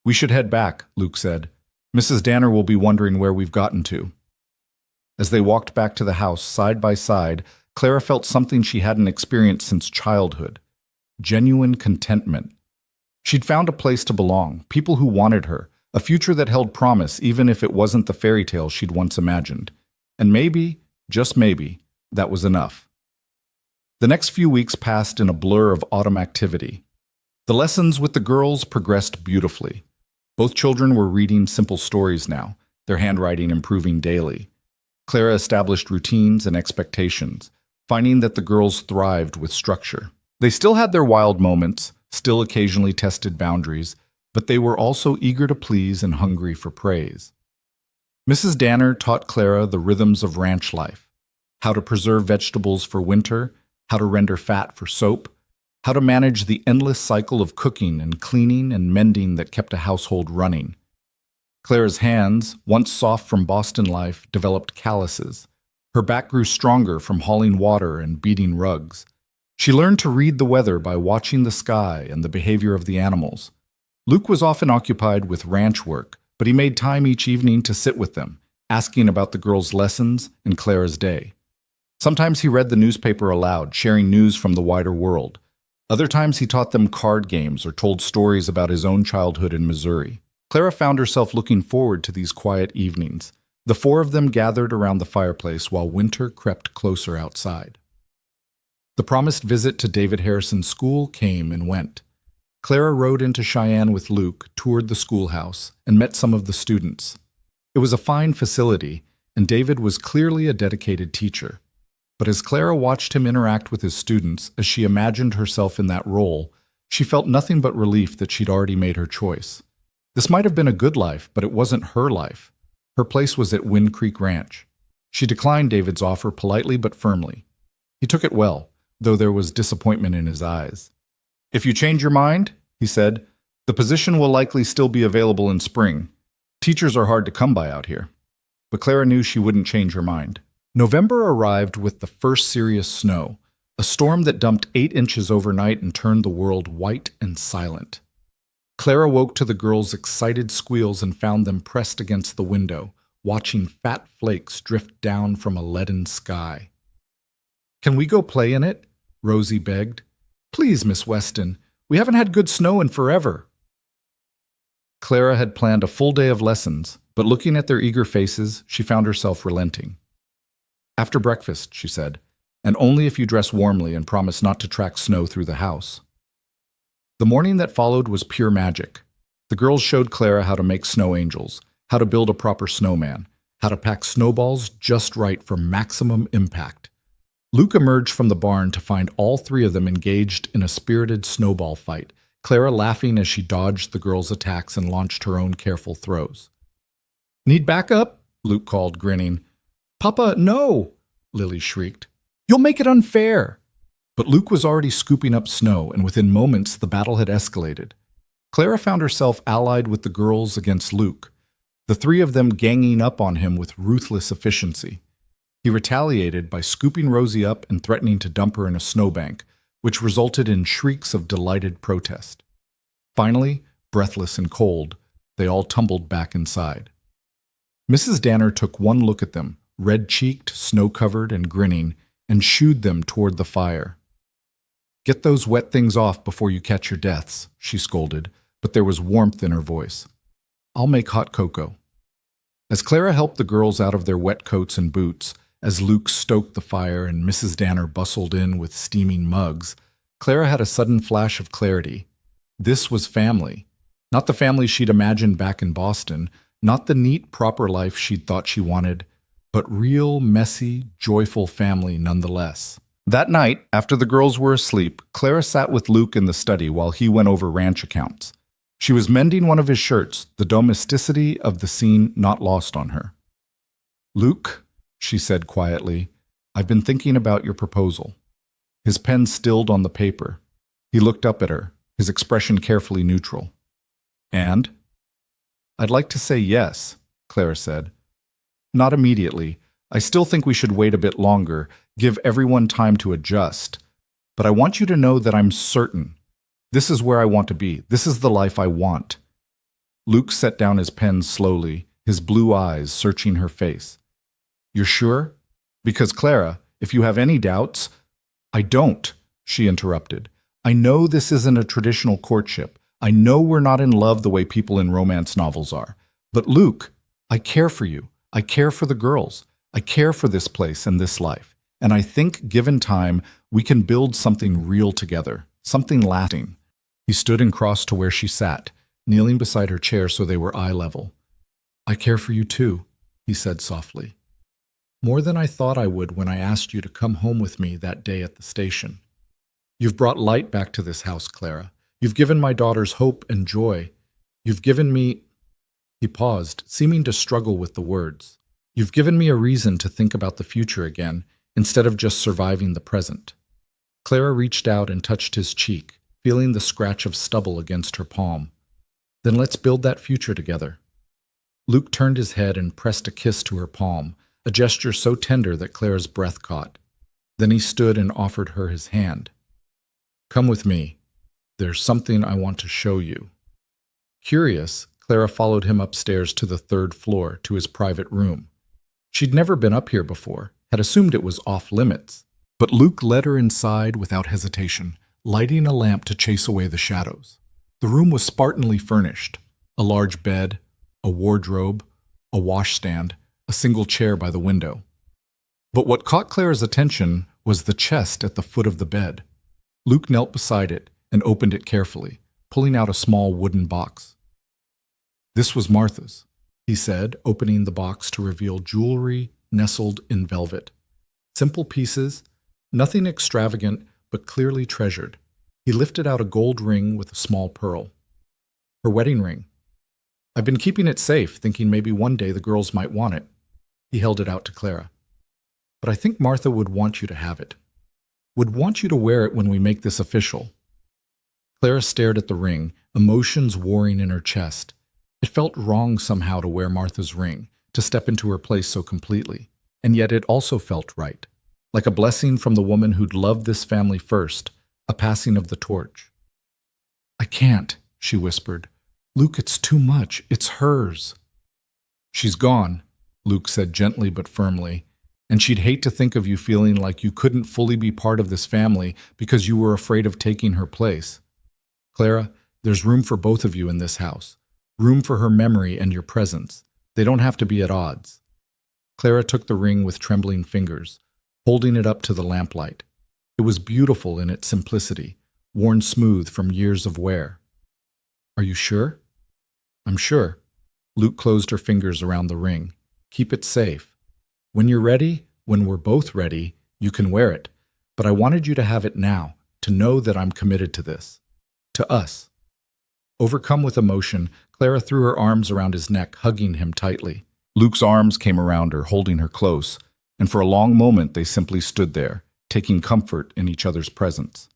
"We should head back," Luke said. "Mrs. Danner will be wondering where we've gotten to." As they walked back to the house side by side, Clara felt something she hadn't experienced since childhood: genuine contentment. She'd found a place to belong, people who wanted her, a future that held promise even if it wasn't the fairy tale she'd once imagined. And maybe, just maybe, that was enough. The next few weeks passed in a blur of autumn activity. The lessons with the girls progressed beautifully. Both children were reading simple stories now, their handwriting improving daily. Clara established routines and expectations, finding that the girls thrived with structure. They still had their wild moments, still occasionally tested boundaries, but they were also eager to please and hungry for praise. Mrs. Danner taught Clara the rhythms of ranch life: how to preserve vegetables for winter, how to render fat for soap, how to manage the endless cycle of cooking and cleaning and mending that kept a household running. Clara's hands, once soft from Boston life, developed calluses. Her back grew stronger from hauling water and beating rugs. She learned to read the weather by watching the sky and the behavior of the animals. Luke was often occupied with ranch work, but he made time each evening to sit with them, asking about the girls' lessons and Clara's day. Sometimes he read the newspaper aloud, sharing news from the wider world. Other times he taught them card games or told stories about his own childhood in Missouri. Clara found herself looking forward to these quiet evenings. The four of them gathered around the fireplace while winter crept closer outside. The promised visit to David Harrison's school came and went. Clara rode into Cheyenne with Luke, toured the schoolhouse, and met some of the students. It was a fine facility, and David was clearly a dedicated teacher. But as Clara watched him interact with his students, as she imagined herself in that role, she felt nothing but relief that she'd already made her choice. This might have been a good life, but it wasn't her life. Her place was at Wind Creek Ranch. She declined David's offer politely but firmly. He took it well, though there was disappointment in his eyes. "If you change your mind," he said, "the position will likely still be available in spring. Teachers are hard to come by out here." But Clara knew she wouldn't change her mind. November arrived with the first serious snow, a storm that dumped 8 inches overnight and turned the world white and silent. Clara woke to the girls' excited squeals and found them pressed against the window, watching fat flakes drift down from a leaden sky. "Can we go play in it?" Rosie begged. "Please, Miss Weston. We haven't had good snow in forever." Clara had planned a full day of lessons, but looking at their eager faces, she found herself relenting. "After breakfast," she said, "and only if you dress warmly and promise not to track snow through the house." The morning that followed was pure magic. The girls showed Clara how to make snow angels, how to build a proper snowman, how to pack snowballs just right for maximum impact. Luke emerged from the barn to find all 3 of them engaged in a spirited snowball fight, Clara laughing as she dodged the girls' attacks and launched her own careful throws. "Need backup?" Luke called, grinning. "Papa, no!" Lily shrieked. "You'll make it unfair!" But Luke was already scooping up snow, and within moments the battle had escalated. Clara found herself allied with the girls against Luke, the 3 of them ganging up on him with ruthless efficiency. He retaliated by scooping Rosie up and threatening to dump her in a snowbank, which resulted in shrieks of delighted protest. Finally, breathless and cold, they all tumbled back inside. Mrs. Danner took one look at them, red-cheeked, snow-covered, and grinning, and shooed them toward the fire. "Get those wet things off before you catch your deaths," she scolded, but there was warmth in her voice. "I'll make hot cocoa." As Clara helped the girls out of their wet coats and boots, as Luke stoked the fire and Mrs. Danner bustled in with steaming mugs, Clara had a sudden flash of clarity. This was family. Not the family she'd imagined back in Boston, not the neat, proper life she'd thought she wanted, but real, messy, joyful family nonetheless. That night, after the girls were asleep, Clara sat with Luke in the study while he went over ranch accounts. She was mending one of his shirts, the domesticity of the scene not lost on her. "Luke," she said quietly, "I've been thinking about your proposal." His pen stilled on the paper. He looked up at her, his expression carefully neutral. "And?" "I'd like to say yes," Clara said. "Not immediately. I still think we should wait a bit longer, give everyone time to adjust. But I want you to know that I'm certain. This is where I want to be. This is the life I want." Luke set down his pen slowly, his blue eyes searching her face. "You're sure? Because, Clara, If you have any doubts—" "I don't," she interrupted. "I know this isn't a traditional courtship. I know we're not in love the way people in romance novels are. But Luke, I care for you. I care for the girls. I care for this place and this life. And I think, given time, we can build something real together, something lasting." He stood and crossed to where she sat, kneeling beside her chair so they were eye level. "I care for you too," he said softly. "More than I thought I would when I asked you to come home with me that day at the station. You've brought light back to this house, Clara. You've given my daughters hope and joy. You've given me—" He paused, seeming to struggle with the words. "You've given me a reason to think about the future again, instead of just surviving the present." Clara reached out and touched his cheek, feeling the scratch of stubble against her palm. "Then let's build that future together." Luke turned his head and pressed a kiss to her palm, a gesture so tender that Clara's breath caught. Then he stood and offered her his hand. "Come with me. There's something I want to show you." Curious, Clara followed him upstairs to the 3rd floor, to his private room. She'd never been up here before, had assumed it was off limits. But Luke led her inside without hesitation, lighting a lamp to chase away the shadows. The room was Spartanly furnished: a large bed, a wardrobe, a washstand, a single chair by the window. But what caught Clara's attention was the chest at the foot of the bed. Luke knelt beside it and opened it carefully, pulling out a small wooden box. "This was Martha's," he said, opening the box to reveal jewelry nestled in velvet. Simple pieces, nothing extravagant, but clearly treasured. He lifted out a gold ring with a small pearl. "Her wedding ring. I've been keeping it safe, thinking maybe one day the girls might want it." He held it out to Clara. "But I think Martha would want you to have it. Would want you to wear it when we make this official." Clara stared at the ring, emotions warring in her chest. It felt wrong somehow to wear Martha's ring, to step into her place so completely. And yet it also felt right, like a blessing from the woman who'd loved this family first, a passing of the torch. "I can't," she whispered. "Luke, it's too much. It's hers." "She's gone," Luke said gently but firmly, "and she'd hate to think of you feeling like you couldn't fully be part of this family because you were afraid of taking her place. Clara, there's room for both of you in this house. Room for her memory and your presence. They don't have to be at odds." Clara took the ring with trembling fingers, holding it up to the lamplight. It was beautiful in its simplicity, worn smooth from years of wear. "Are you sure?" "I'm sure." Luke closed her fingers around the ring. "Keep it safe. When you're ready, when we're both ready, you can wear it. But I wanted you to have it now, to know that I'm committed to this. To us." Overcome with emotion, Clara threw her arms around his neck, hugging him tightly. Luke's arms came around her, holding her close, and for a long moment they simply stood there, taking comfort in each other's presence.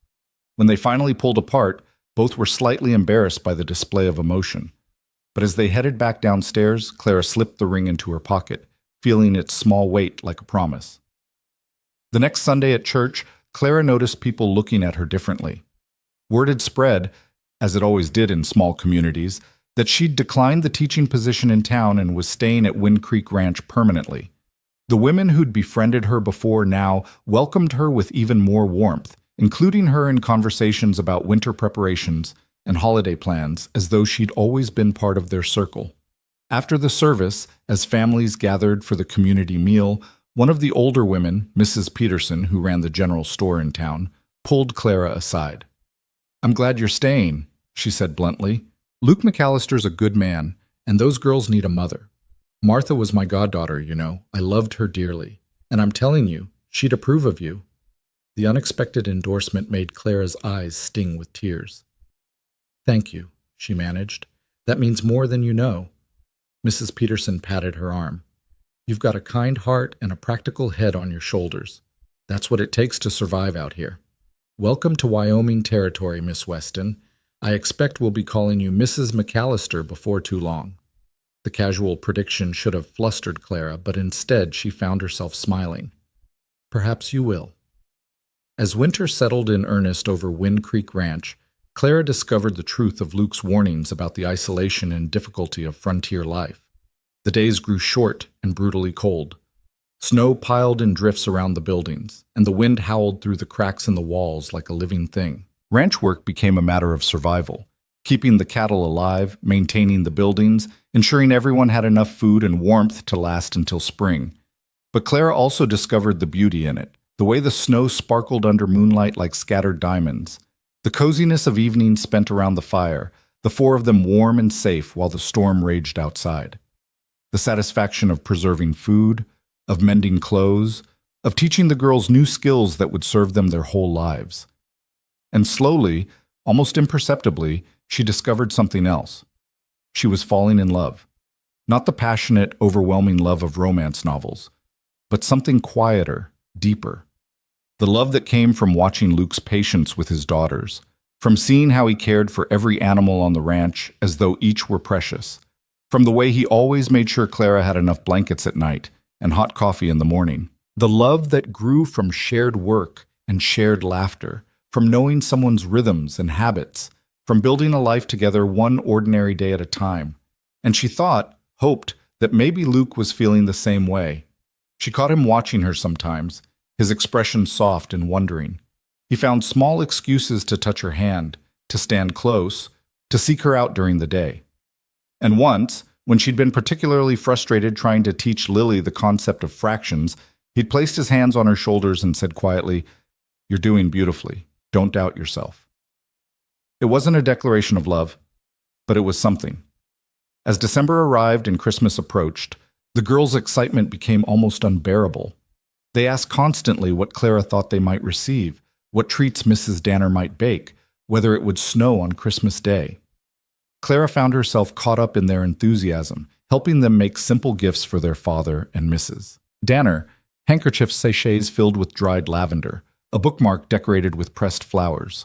When they finally pulled apart, both were slightly embarrassed by the display of emotion. But as they headed back downstairs, Clara slipped the ring into her pocket, feeling its small weight like a promise. The next Sunday at church, Clara noticed people looking at her differently. Word had spread, as it always did in small communities, that she'd declined the teaching position in town and was staying at Wind Creek Ranch permanently. The women who'd befriended her before now welcomed her with even more warmth, including her in conversations about winter preparations and holiday plans, as though she'd always been part of their circle. After the service, as families gathered for the community meal, one of the older women, Mrs. Peterson, who ran the general store in town, pulled Clara aside. "I'm glad you're staying," she said bluntly. "Luke McAllister's a good man, and those girls need a mother. Martha was my goddaughter, you know. I loved her dearly. And I'm telling you, she'd approve of you." The unexpected endorsement made Clara's eyes sting with tears. "Thank you," she managed. "That means more than you know." Mrs. Peterson patted her arm. "You've got a kind heart and a practical head on your shoulders. That's what it takes to survive out here. Welcome to Wyoming territory, Miss Weston. I expect we'll be calling you Mrs. McAllister before too long." The casual prediction should have flustered Clara, but instead she found herself smiling. "Perhaps you will." As winter settled in earnest over Wind Creek Ranch, Clara discovered the truth of Luke's warnings about the isolation and difficulty of frontier life. The days grew short and brutally cold. Snow piled in drifts around the buildings, and the wind howled through the cracks in the walls like a living thing. Ranch work became a matter of survival, keeping the cattle alive, maintaining the buildings, ensuring everyone had enough food and warmth to last until spring. But Clara also discovered the beauty in it, the way the snow sparkled under moonlight like scattered diamonds, the coziness of evenings spent around the fire, the four of them warm and safe while the storm raged outside. The satisfaction of preserving food, of mending clothes, of teaching the girls new skills that would serve them their whole lives. And slowly, almost imperceptibly, she discovered something else. She was falling in love. Not the passionate, overwhelming love of romance novels, but something quieter, deeper. The love that came from watching Luke's patience with his daughters, from seeing how he cared for every animal on the ranch as though each were precious, from the way he always made sure Clara had enough blankets at night and hot coffee in the morning. The love that grew from shared work and shared laughter, from knowing someone's rhythms and habits, from building a life together one ordinary day at a time. And she hoped, that maybe Luke was feeling the same way. She caught him watching her sometimes, his expression soft and wondering. He found small excuses to touch her hand, to stand close, to seek her out during the day. And once, when she'd been particularly frustrated trying to teach Lily the concept of fractions, he'd placed his hands on her shoulders and said quietly, "You're doing beautifully. Don't doubt yourself." It wasn't a declaration of love, but it was something. As December arrived and Christmas approached, the girls' excitement became almost unbearable. They asked constantly what Clara thought they might receive, what treats Mrs. Danner might bake, whether it would snow on Christmas Day. Clara found herself caught up in their enthusiasm, helping them make simple gifts for their father and Mrs. Danner, handkerchief sachets filled with dried lavender, a bookmark decorated with pressed flowers.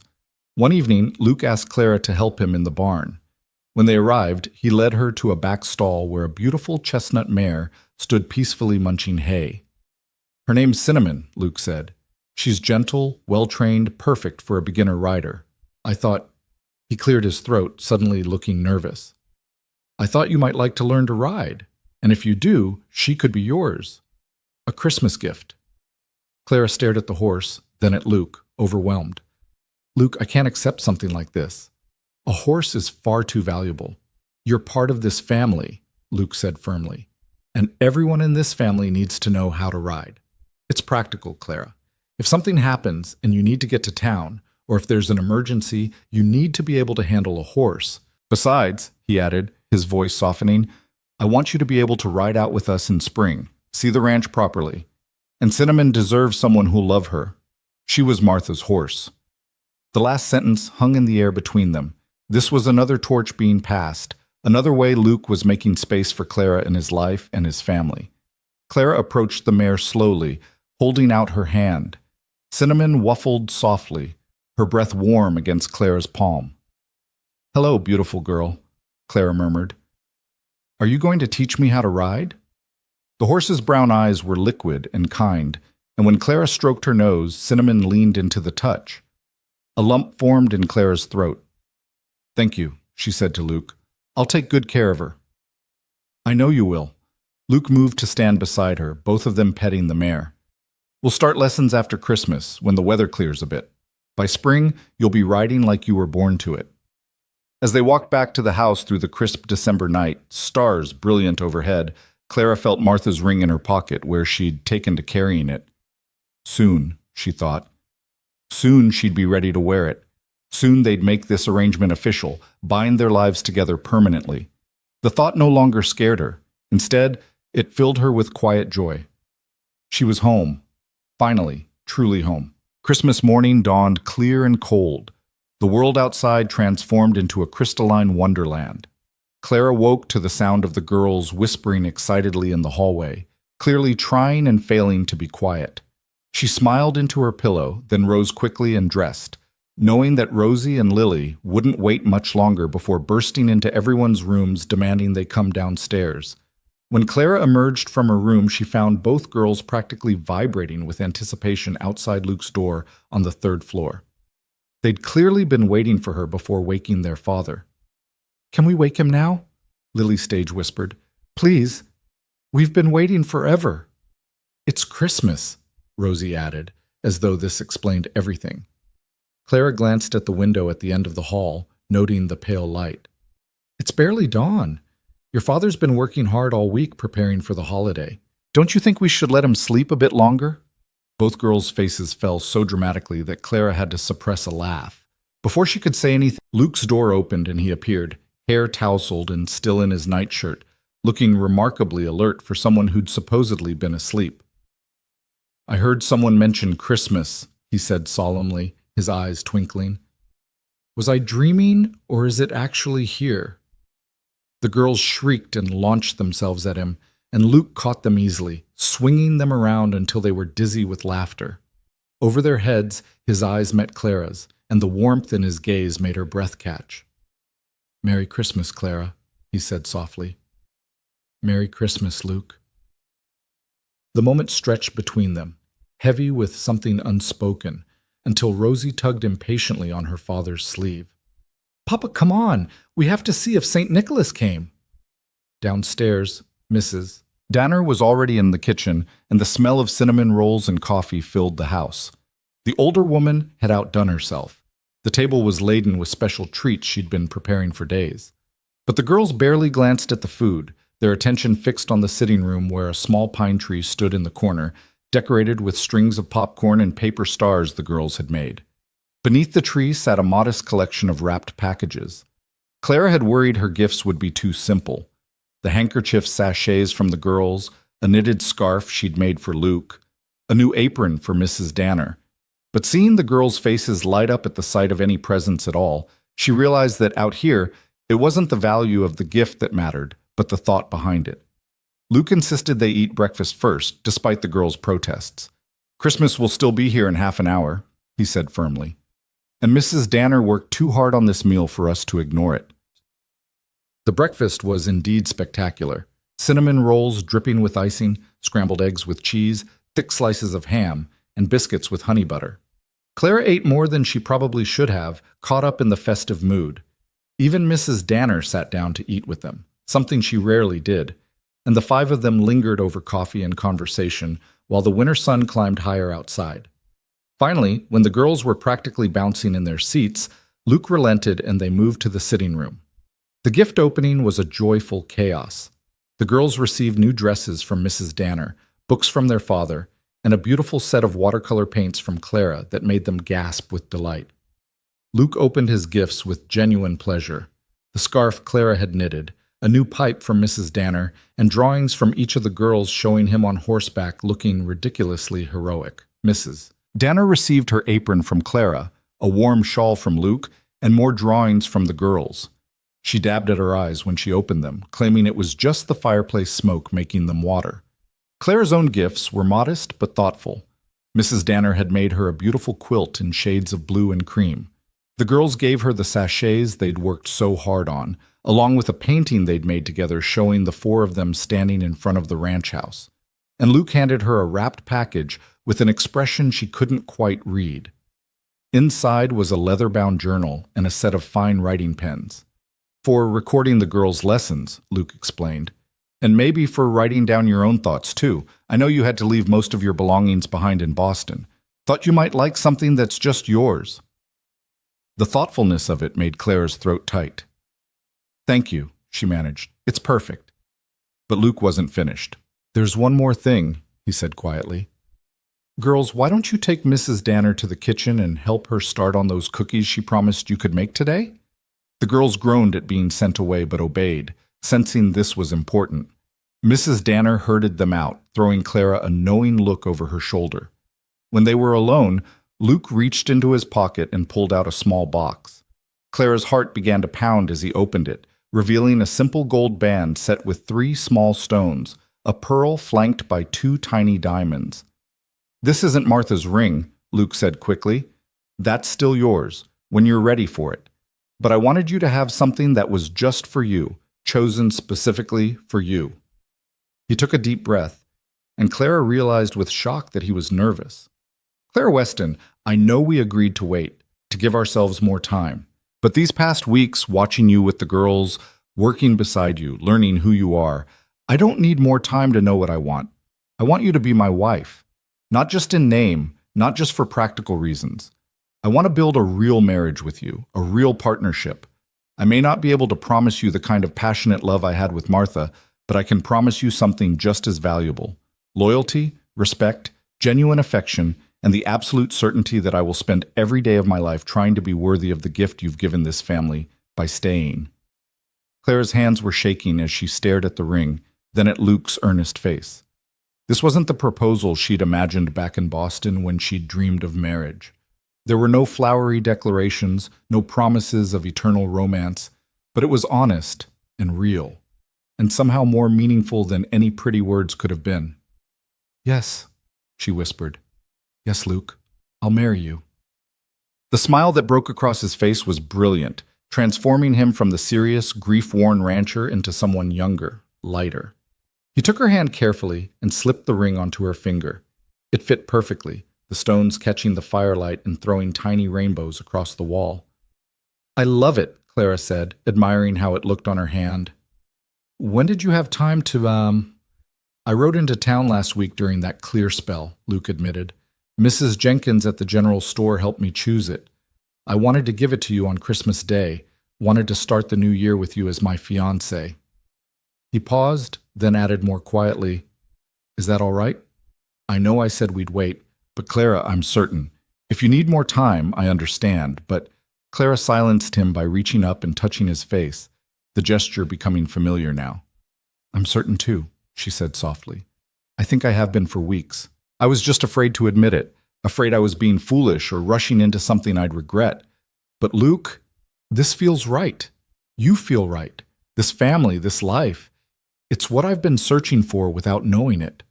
One evening, Luke asked Clara to help him in the barn. When they arrived, he led her to a back stall where a beautiful chestnut mare stood peacefully munching hay. "Her name's Cinnamon," Luke said. "She's gentle, well-trained, perfect for a beginner rider. I thought—" He cleared his throat, suddenly looking nervous. "I thought you might like to learn to ride, and if you do, she could be yours. A Christmas gift." Clara stared at the horse, then at Luke, overwhelmed. "Luke, I can't accept something like this. A horse is far too valuable. You're part of this family," Luke said firmly, "and everyone in this family needs to know how to ride. It's practical, Clara. If something happens and you need to get to town, or if there's an emergency, you need to be able to handle a horse. Besides," he added, his voice softening, "I want you to be able to ride out with us in spring, see the ranch properly. And Cinnamon deserves someone who'll love her. She was Martha's horse." The last sentence hung in the air between them. This was another torch being passed, another way Luke was making space for Clara in his life and his family. Clara approached the mare slowly, holding out her hand. Cinnamon waffled softly, her breath warm against Clara's palm. "Hello, beautiful girl," Clara murmured. "Are you going to teach me how to ride?" The horse's brown eyes were liquid and kind, and when Clara stroked her nose, Cinnamon leaned into the touch. A lump formed in Clara's throat. "Thank you," she said to Luke. "I'll take good care of her." "I know you will." Luke moved to stand beside her, both of them petting the mare. "We'll start lessons after Christmas, when the weather clears a bit. By spring, you'll be riding like you were born to it." As they walked back to the house through the crisp December night, stars brilliant overhead, Clara felt Martha's ring in her pocket where she'd taken to carrying it. Soon, she thought. Soon she'd be ready to wear it. Soon they'd make this arrangement official, bind their lives together permanently. The thought no longer scared her. Instead, it filled her with quiet joy. She was home. Finally, truly home. Christmas morning dawned clear and cold. The world outside transformed into a crystalline wonderland. Clara woke to the sound of the girls whispering excitedly in the hallway, clearly trying and failing to be quiet. She smiled into her pillow, then rose quickly and dressed, knowing that Rosie and Lily wouldn't wait much longer before bursting into everyone's rooms demanding they come downstairs. When Clara emerged from her room, she found both girls practically vibrating with anticipation outside Luke's door on the third floor. They'd clearly been waiting for her before waking their father. "Can we wake him now?" Lily stage whispered. "Please. We've been waiting forever." Christmas," Rosie added, as though this explained everything. Clara glanced at the window at the end of the hall, noting the pale light. "It's barely dawn. Your father's been working hard all week preparing for the holiday. Don't you think we should let him sleep a bit longer?" Both girls' faces fell so dramatically that Clara had to suppress a laugh. Before she could say anything, Luke's door opened and he appeared, hair tousled and still in his nightshirt, looking remarkably alert for someone who'd supposedly been asleep. "I heard someone mention Christmas," he said solemnly, his eyes twinkling. "Was I dreaming, or is it actually here?" The girls shrieked and launched themselves at him, and Luke caught them easily, swinging them around until they were dizzy with laughter. Over their heads, his eyes met Clara's, and the warmth in his gaze made her breath catch. "Merry Christmas, Clara," he said softly. "Merry Christmas, Luke." The moment stretched between them, heavy with something unspoken, until Rosie tugged impatiently on her father's sleeve. "Papa, come on! We have to see if St. Nicholas came." Downstairs, Mrs. Danner was already in the kitchen, and the smell of cinnamon rolls and coffee filled the house. The older woman had outdone herself. The table was laden with special treats she'd been preparing for days. But the girls barely glanced at the food, their attention fixed on the sitting room where a small pine tree stood in the corner, decorated with strings of popcorn and paper stars the girls had made. Beneath the tree sat a modest collection of wrapped packages. Clara had worried her gifts would be too simple. The handkerchief sachets from the girls, a knitted scarf she'd made for Luke, a new apron for Mrs. Danner. But seeing the girls' faces light up at the sight of any presents at all, she realized that out here, it wasn't the value of the gift that mattered, but the thought behind it. Luke insisted they eat breakfast first, despite the girls' protests. "Christmas will still be here in half an hour," he said firmly. "And Mrs. Danner worked too hard on this meal for us to ignore it." The breakfast was indeed spectacular. Cinnamon rolls dripping with icing, scrambled eggs with cheese, thick slices of ham, and biscuits with honey butter. Clara ate more than she probably should have, caught up in the festive mood. Even Mrs. Danner sat down to eat with them, something she rarely did, and the five of them lingered over coffee and conversation while the winter sun climbed higher outside. Finally, when the girls were practically bouncing in their seats, Luke relented and they moved to the sitting room. The gift opening was a joyful chaos. The girls received new dresses from Mrs. Danner, books from their father, and a beautiful set of watercolor paints from Clara that made them gasp with delight. Luke opened his gifts with genuine pleasure. The scarf Clara had knitted, a new pipe from Mrs. Danner, and drawings from each of the girls showing him on horseback looking ridiculously heroic. Mrs. Danner received her apron from Clara, a warm shawl from Luke, and more drawings from the girls. She dabbed at her eyes when she opened them, claiming it was just the fireplace smoke making them water. Clara's own gifts were modest but thoughtful. Mrs. Danner had made her a beautiful quilt in shades of blue and cream. The girls gave her the sachets they'd worked so hard on, along with a painting they'd made together showing the four of them standing in front of the ranch house. And Luke handed her a wrapped package with an expression she couldn't quite read. Inside was a leather-bound journal and a set of fine writing pens. "For recording the girls' lessons," Luke explained. "And maybe for writing down your own thoughts, too. I know you had to leave most of your belongings behind in Boston. Thought you might like something that's just yours." The thoughtfulness of it made Clara's throat tight. "Thank you," she managed. "It's perfect." But Luke wasn't finished. "There's one more thing," he said quietly. "Girls, why don't you take Mrs. Danner to the kitchen and help her start on those cookies she promised you could make today?" The girls groaned at being sent away but obeyed, sensing this was important. Mrs. Danner herded them out, throwing Clara a knowing look over her shoulder. When they were alone, Luke reached into his pocket and pulled out a small box. Clara's heart began to pound as he opened it, revealing a simple gold band set with 3 small stones, a pearl flanked by 2 tiny diamonds. "This isn't Martha's ring," Luke said quickly. "That's still yours, when you're ready for it. But I wanted you to have something that was just for you, chosen specifically for you." He took a deep breath, and Clara realized with shock that he was nervous. "Clara Weston, I know we agreed to wait, to give ourselves more time. But these past weeks, watching you with the girls, working beside you, learning who you are, I don't need more time to know what I want. I want you to be my wife. Not just in name, not just for practical reasons. I want to build a real marriage with you, a real partnership. I may not be able to promise you the kind of passionate love I had with Martha, but I can promise you something just as valuable. Loyalty, respect, genuine affection, and the absolute certainty that I will spend every day of my life trying to be worthy of the gift you've given this family by staying. Clara's hands were shaking as she stared at the ring, then at Luke's earnest face. This wasn't the proposal she'd imagined back in Boston when she'd dreamed of marriage. There were no flowery declarations, no promises of eternal romance, but it was honest and real, and somehow more meaningful than any pretty words could have been. "Yes," she whispered. "Yes, Luke, I'll marry you." The smile that broke across his face was brilliant, transforming him from the serious, grief-worn rancher into someone younger, lighter. He took her hand carefully and slipped the ring onto her finger. It fit perfectly, the stones catching the firelight and throwing tiny rainbows across the wall. "I love it," Clara said, admiring how it looked on her hand. "When did you have time to, I rode into town last week during that clear spell," Luke admitted. "Mrs. Jenkins at the general store helped me choose it. I wanted to give it to you on Christmas Day, wanted to start the new year with you as my fiancé." He paused, then added more quietly, "Is that all right? I know I said we'd wait, but Clara, I'm certain. If you need more time, I understand, but..." Clara silenced him by reaching up and touching his face, the gesture becoming familiar now. "I'm certain too," she said softly. "I think I have been for weeks. I was just afraid to admit it, afraid I was being foolish or rushing into something I'd regret. But Luke, this feels right. You feel right. This family, this life. It's what I've been searching for without knowing it."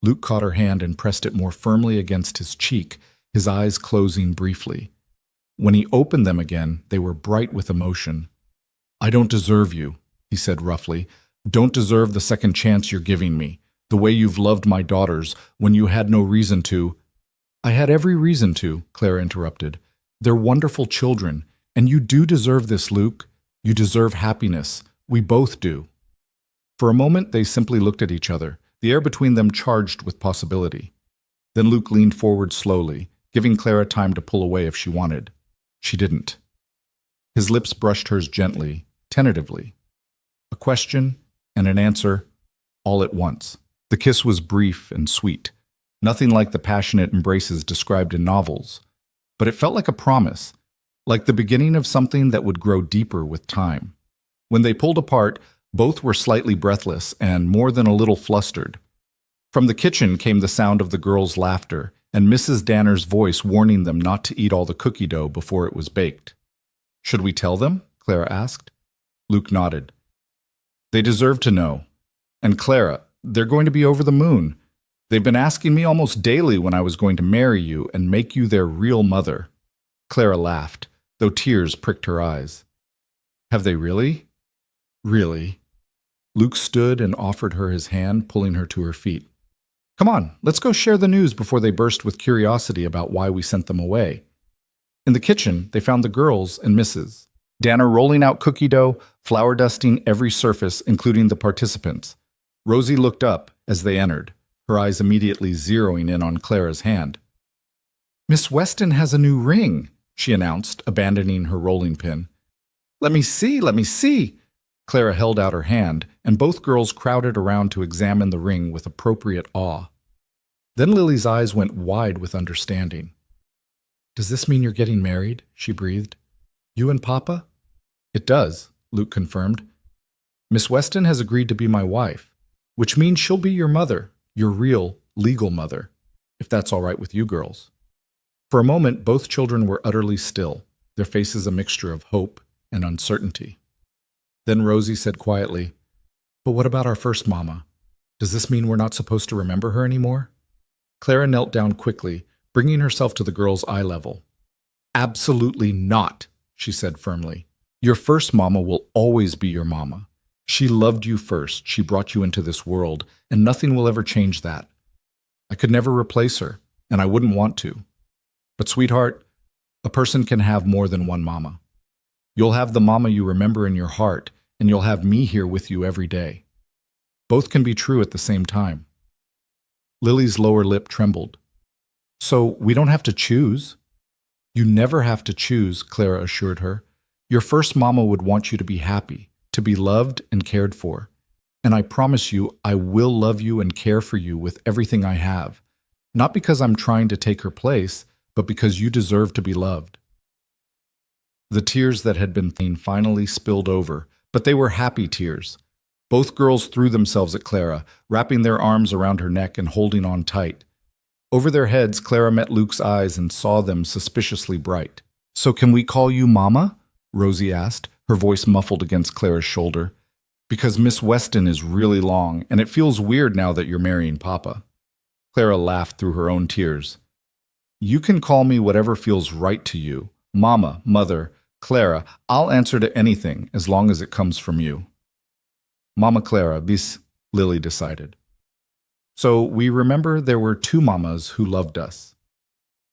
Luke caught her hand and pressed it more firmly against his cheek, his eyes closing briefly. When he opened them again, they were bright with emotion. "I don't deserve you," he said roughly. "Don't deserve the second chance you're giving me, the way you've loved my daughters when you had no reason to." "I had every reason to," Clara interrupted. "They're wonderful children, and you do deserve this, Luke. You deserve happiness. We both do." For a moment, they simply looked at each other, the air between them charged with possibility. Then Luke leaned forward slowly, giving Clara time to pull away if she wanted. She didn't. His lips brushed hers gently, tentatively. A question and an answer, all at once. The kiss was brief and sweet, nothing like the passionate embraces described in novels, but it felt like a promise, like the beginning of something that would grow deeper with time. When they pulled apart, both were slightly breathless and more than a little flustered. From the kitchen came the sound of the girls' laughter and Mrs. Danner's voice warning them not to eat all the cookie dough before it was baked. "Should we tell them?" Clara asked. Luke nodded. "They deserve to know. And Clara, they're going to be over the moon. They've been asking me almost daily when I was going to marry you and make you their real mother." Clara laughed, though tears pricked her eyes. "Have they really?" "Really?" Luke stood and offered her his hand, pulling her to her feet. "Come on, let's go share the news before they burst with curiosity about why we sent them away." In the kitchen, they found the girls and Mrs. Danner rolling out cookie dough, flour dusting every surface, including the participants. Rosie looked up as they entered, her eyes immediately zeroing in on Clara's hand. "Miss Weston has a new ring," she announced, abandoning her rolling pin. Let me see, let me see." Clara held out her hand, and both girls crowded around to examine the ring with appropriate awe. Then Lily's eyes went wide with understanding. "Does this mean you're getting married?" she breathed. "You and Papa?" "It does," Luke confirmed. "Miss Weston has agreed to be my wife, which means she'll be your mother, your real, legal mother, if that's all right with you girls." For a moment, both children were utterly still, their faces a mixture of hope and uncertainty. Then Rosie said quietly, "But what about our first mama? Does this mean we're not supposed to remember her anymore?" Clara knelt down quickly, bringing herself to the girl's eye level. "Absolutely not," she said firmly. "Your first mama will always be your mama. She loved you first, she brought you into this world, and nothing will ever change that. I could never replace her, and I wouldn't want to. But sweetheart, a person can have more than one mama. You'll have the mama you remember in your heart, and you'll have me here with you every day. Both can be true at the same time." Lily's lower lip trembled. So we don't have to choose? You never have to choose, Clara assured her. Your first mama would want you to be happy, to be loved and cared for. And I promise you, I will love you and care for you with everything I have. Not because I'm trying to take her place, but because you deserve to be loved. The tears that had been seen finally spilled over, but they were happy tears. Both girls threw themselves at Clara, wrapping their arms around her neck and holding on tight. Over their heads, Clara met Luke's eyes and saw them suspiciously bright. So can we call you Mama? Rosie asked, her voice muffled against Clara's shoulder. Because Miss Weston is really long, and it feels weird now that you're marrying Papa. Clara laughed through her own tears. You can call me whatever feels right to you. Mama, Mother, Clara, I'll answer to anything as long as it comes from you. Mama Clara, bis, Lily decided. So we remember there were two mamas who loved us.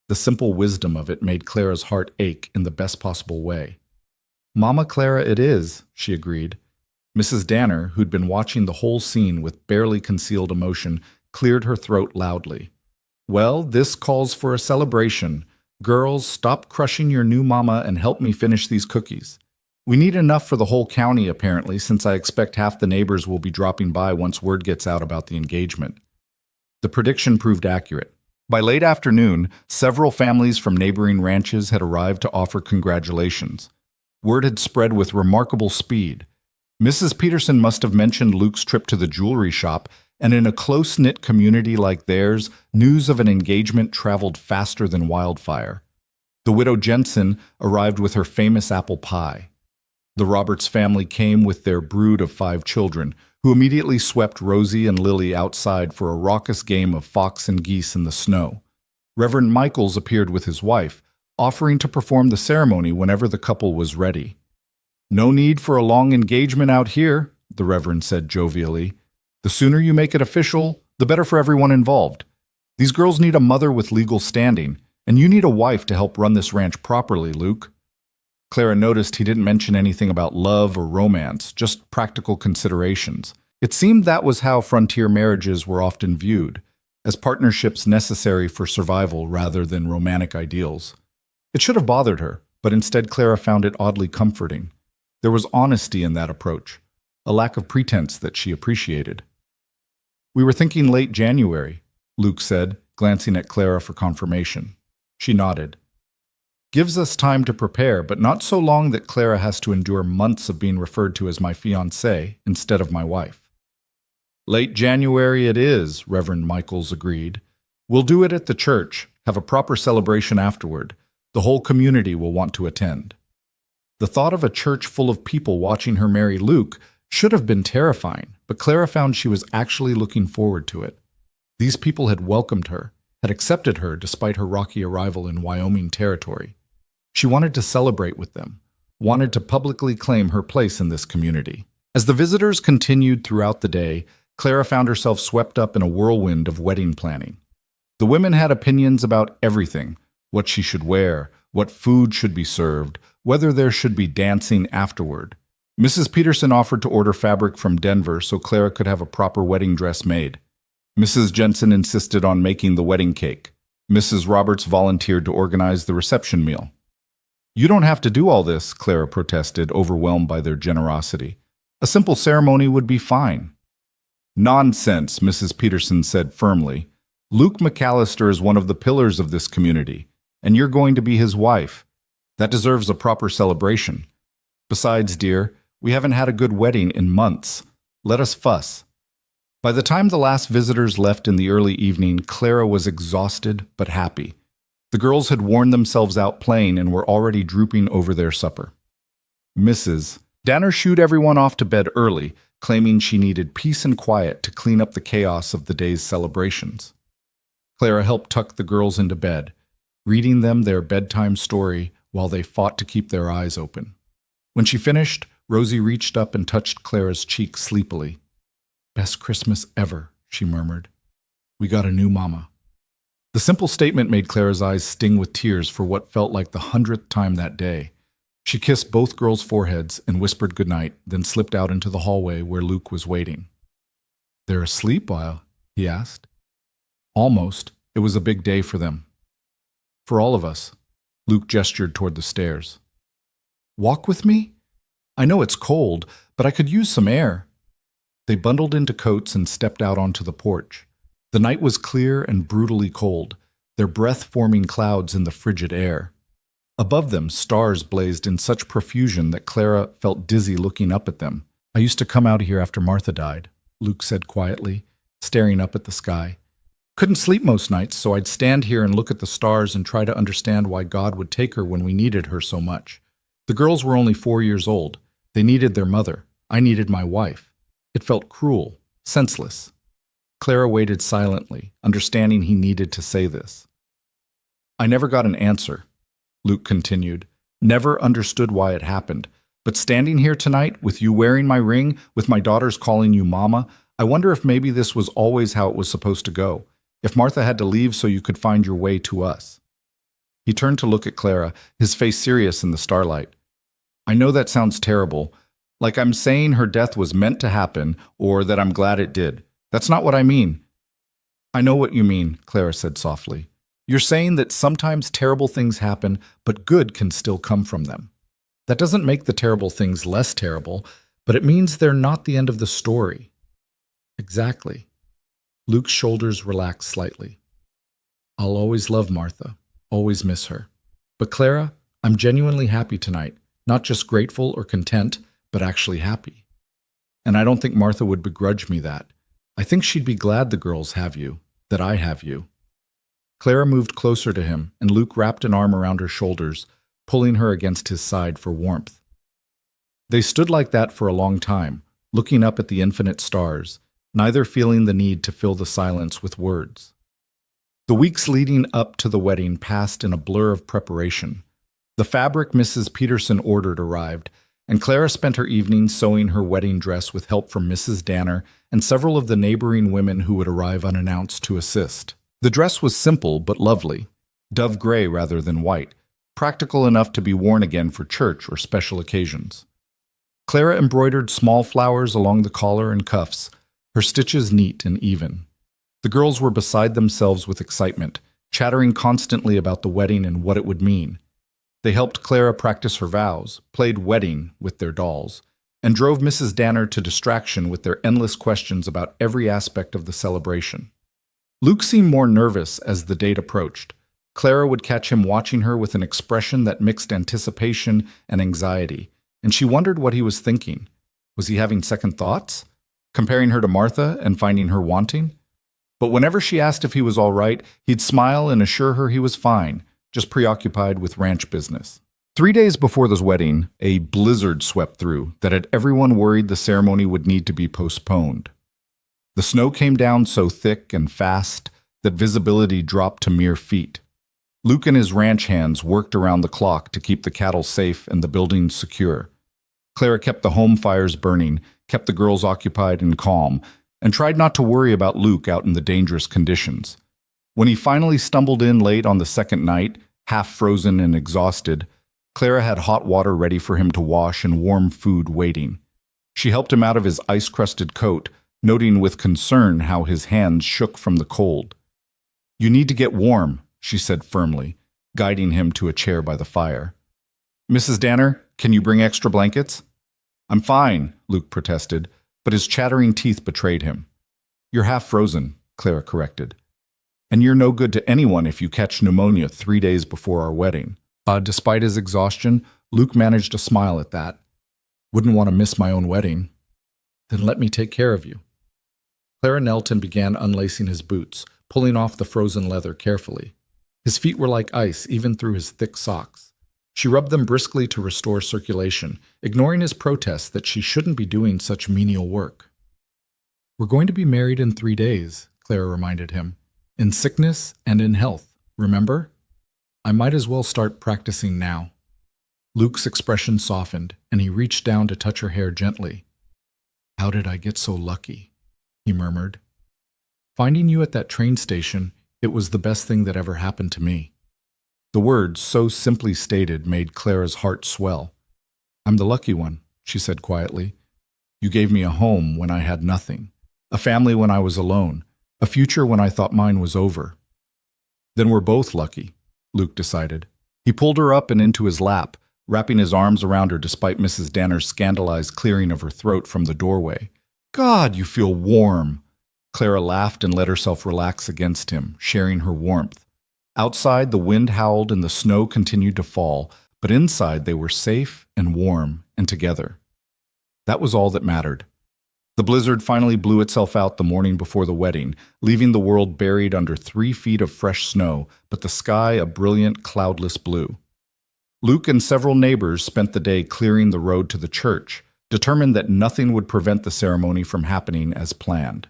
The simple wisdom of it made Clara's heart ache in the best possible way. Mama Clara it is, she agreed. Mrs. Danner, who'd been watching the whole scene with barely concealed emotion, cleared her throat loudly. Well, this calls for a celebration. Girls, stop crushing your new mama and help me finish these cookies. We need enough for the whole county, apparently, since I expect half the neighbors will be dropping by once word gets out about the engagement. The prediction proved accurate. By late afternoon, several families from neighboring ranches had arrived to offer congratulations. Word had spread with remarkable speed. Mrs. Peterson must have mentioned Luke's trip to the jewelry shop, and in a close-knit community like theirs, news of an engagement traveled faster than wildfire. The widow Jensen arrived with her famous apple pie. The Roberts family came with their brood of 5 children, who immediately swept Rosie and Lily outside for a raucous game of fox and geese in the snow. Reverend Michaels appeared with his wife, offering to perform the ceremony whenever the couple was ready. No need for a long engagement out here, the Reverend said jovially. The sooner you make it official, the better for everyone involved. These girls need a mother with legal standing, and you need a wife to help run this ranch properly, Luke. Clara noticed he didn't mention anything about love or romance, just practical considerations. It seemed that was how frontier marriages were often viewed, as partnerships necessary for survival rather than romantic ideals. It should have bothered her, but instead Clara found it oddly comforting. There was honesty in that approach, a lack of pretense that she appreciated. We were thinking late January, Luke said, glancing at Clara for confirmation. She nodded. Gives us time to prepare, but not so long that Clara has to endure months of being referred to as my fiancée instead of my wife. Late January it is, Reverend Michaels agreed. We'll do it at the church, have a proper celebration afterward. The whole community will want to attend. The thought of a church full of people watching her marry Luke should have been terrifying, but Clara found she was actually looking forward to it. These people had welcomed her, had accepted her despite her rocky arrival in Wyoming territory. She wanted to celebrate with them, wanted to publicly claim her place in this community. As the visitors continued throughout the day, Clara found herself swept up in a whirlwind of wedding planning. The women had opinions about everything: what she should wear, what food should be served, whether there should be dancing afterward. Mrs. Peterson offered to order fabric from Denver so Clara could have a proper wedding dress made. Mrs. Jensen insisted on making the wedding cake. Mrs. Roberts volunteered to organize the reception meal. You don't have to do all this, Clara protested, overwhelmed by their generosity. A simple ceremony would be fine. Nonsense, Mrs. Peterson said firmly. Luke McAllister is one of the pillars of this community, and you're going to be his wife. That deserves a proper celebration. Besides, dear, we haven't had a good wedding in months. Let us fuss. By the time the last visitors left in the early evening, Clara was exhausted but happy. The girls had worn themselves out playing and were already drooping over their supper. Mrs. Danner shooed everyone off to bed early, claiming she needed peace and quiet to clean up the chaos of the day's celebrations. Clara helped tuck the girls into bed, reading them their bedtime story while they fought to keep their eyes open. When she finished, Rosie reached up and touched Clara's cheek sleepily. Best Christmas ever, she murmured. We got a new mama. The simple statement made Clara's eyes sting with tears for what felt like the 100th time that day. She kissed both girls' foreheads and whispered goodnight, then slipped out into the hallway where Luke was waiting. They're asleep, he asked. Almost. It was a big day for them. For all of us. Luke gestured toward the stairs. Walk with me? I know it's cold, but I could use some air. They bundled into coats and stepped out onto the porch. The night was clear and brutally cold, their breath-forming clouds in the frigid air. Above them, stars blazed in such profusion that Clara felt dizzy looking up at them. I used to come out here after Martha died, Luke said quietly, staring up at the sky. Couldn't sleep most nights, so I'd stand here and look at the stars and try to understand why God would take her when we needed her so much. The girls were only 4 years old. They needed their mother. I needed my wife. It felt cruel, senseless. Clara waited silently, understanding he needed to say this. I never got an answer, Luke continued. Never understood why it happened. But standing here tonight, with you wearing my ring, with my daughters calling you Mama, I wonder if maybe this was always how it was supposed to go. If Martha had to leave so you could find your way to us. He turned to look at Clara, his face serious in the starlight. I know that sounds terrible, like I'm saying her death was meant to happen or that I'm glad it did. That's not what I mean. I know what you mean, Clara said softly. You're saying that sometimes terrible things happen, but good can still come from them. That doesn't make the terrible things less terrible, but it means they're not the end of the story. Exactly. Luke's shoulders relaxed slightly. I'll always love Martha, always miss her. But Clara, I'm genuinely happy tonight, not just grateful or content, but actually happy. And I don't think Martha would begrudge me that. I think she'd be glad the girls have you, that I have you. Clara moved closer to him, and Luke wrapped an arm around her shoulders, pulling her against his side for warmth. They stood like that for a long time, looking up at the infinite stars, neither feeling the need to fill the silence with words. The weeks leading up to the wedding passed in a blur of preparation. The fabric Mrs. Peterson ordered arrived, and Clara spent her evening sewing her wedding dress with help from Mrs. Danner and several of the neighboring women who would arrive unannounced to assist. The dress was simple but lovely, dove gray rather than white, practical enough to be worn again for church or special occasions. Clara embroidered small flowers along the collar and cuffs, her stitches neat and even. The girls were beside themselves with excitement, chattering constantly about the wedding and what it would mean. They helped Clara practice her vows, played wedding with their dolls, and drove Mrs. Danner to distraction with their endless questions about every aspect of the celebration. Luke seemed more nervous as the date approached. Clara would catch him watching her with an expression that mixed anticipation and anxiety, and she wondered what he was thinking. Was he having second thoughts? Comparing her to Martha and finding her wanting? But whenever she asked if he was all right, he'd smile and assure her he was fine, just preoccupied with ranch business. 3 days before this wedding, a blizzard swept through that had everyone worried the ceremony would need to be postponed. The snow came down so thick and fast that visibility dropped to mere feet. Luke and his ranch hands worked around the clock to keep the cattle safe and the buildings secure. Clara kept the home fires burning, kept the girls occupied and calm, and tried not to worry about Luke out in the dangerous conditions. When he finally stumbled in late on the second night, half frozen and exhausted, Clara had hot water ready for him to wash and warm food waiting. She helped him out of his ice-crusted coat, noting with concern how his hands shook from the cold. "You need to get warm," she said firmly, guiding him to a chair by the fire. "Mrs. Danner, can you bring extra blankets?" "I'm fine," Luke protested, but his chattering teeth betrayed him. "You're half frozen," Clara corrected. "And you're no good to anyone if you catch pneumonia 3 days before our wedding." Despite his exhaustion, Luke managed to smile at that. "Wouldn't want to miss my own wedding." "Then let me take care of you." Clara knelt and began unlacing his boots, pulling off the frozen leather carefully. His feet were like ice even through his thick socks. She rubbed them briskly to restore circulation, ignoring his protest that she shouldn't be doing such menial work. "We're going to be married in 3 days," Clara reminded him. "In sickness and in health, remember? I might as well start practicing now." Luke's expression softened, and he reached down to touch her hair gently. "How did I get so lucky?" he murmured. "Finding you at that train station, it was the best thing that ever happened to me." The words, so simply stated, made Clara's heart swell. "I'm the lucky one," she said quietly. "You gave me a home when I had nothing, a family when I was alone, a A future when I thought mine was over. Then we're both lucky, Luke decided. He pulled her up and into his lap, wrapping his arms around her despite Mrs. Danner's scandalized clearing of her throat from the doorway. God, you feel warm. Clara laughed and let herself relax against him, sharing her warmth. Outside, the wind howled and the snow continued to fall, but inside they were safe and warm and together. That was all that mattered. The blizzard finally blew itself out the morning before the wedding, leaving the world buried under 3 feet of fresh snow, but the sky a brilliant, cloudless blue. Luke and several neighbors spent the day clearing the road to the church, determined that nothing would prevent the ceremony from happening as planned.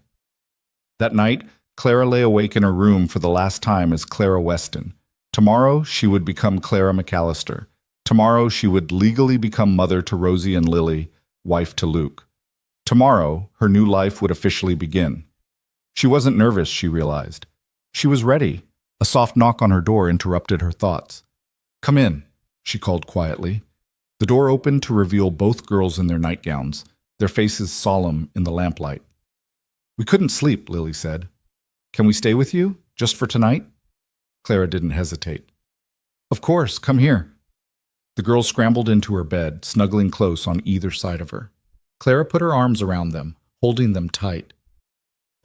That night, Clara lay awake in her room for the last time as Clara Weston. Tomorrow, she would become Clara McAllister. Tomorrow, she would legally become mother to Rosie and Lily, wife to Luke. Tomorrow, her new life would officially begin. She wasn't nervous, she realized. She was ready. A soft knock on her door interrupted her thoughts. "Come in," she called quietly. The door opened to reveal both girls in their nightgowns, their faces solemn in the lamplight. "We couldn't sleep," Lily said. "Can we stay with you, just for tonight?" Clara didn't hesitate. "Of course, come here." The girls scrambled into her bed, snuggling close on either side of her. Clara put her arms around them, holding them tight.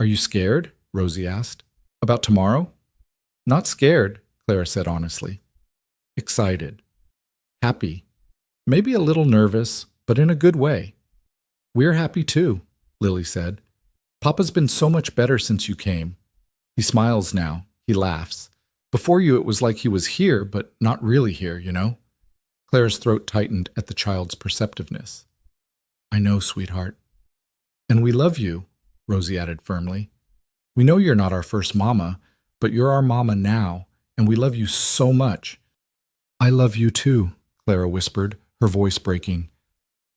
"Are you scared?" Rosie asked. "About tomorrow?" "Not scared," Clara said honestly. "Excited. Happy. Maybe a little nervous, but in a good way." "We're happy too," Lily said. "Papa's been so much better since you came. He smiles now. He laughs. Before you it was like he was here, but not really here, you know?" Clara's throat tightened at the child's perceptiveness. "I know, sweetheart." "And we love you," Rosie added firmly. "We know you're not our first mama, but you're our mama now, and we love you so much." "I love you too," Clara whispered, her voice breaking.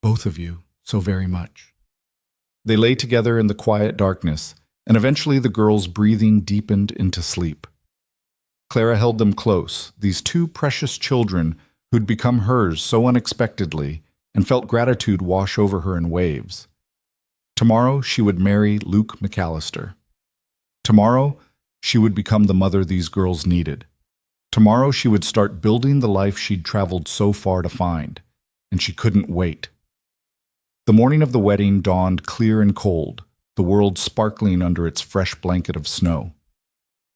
"Both of you, so very much." They lay together in the quiet darkness, and eventually the girls' breathing deepened into sleep. Clara held them close, these 2 precious children who'd become hers so unexpectedly, and felt gratitude wash over her in waves. Tomorrow she would marry Luke McAllister. Tomorrow she would become the mother these girls needed. Tomorrow she would start building the life she'd traveled so far to find, and she couldn't wait. The morning of the wedding dawned clear and cold, the world sparkling under its fresh blanket of snow.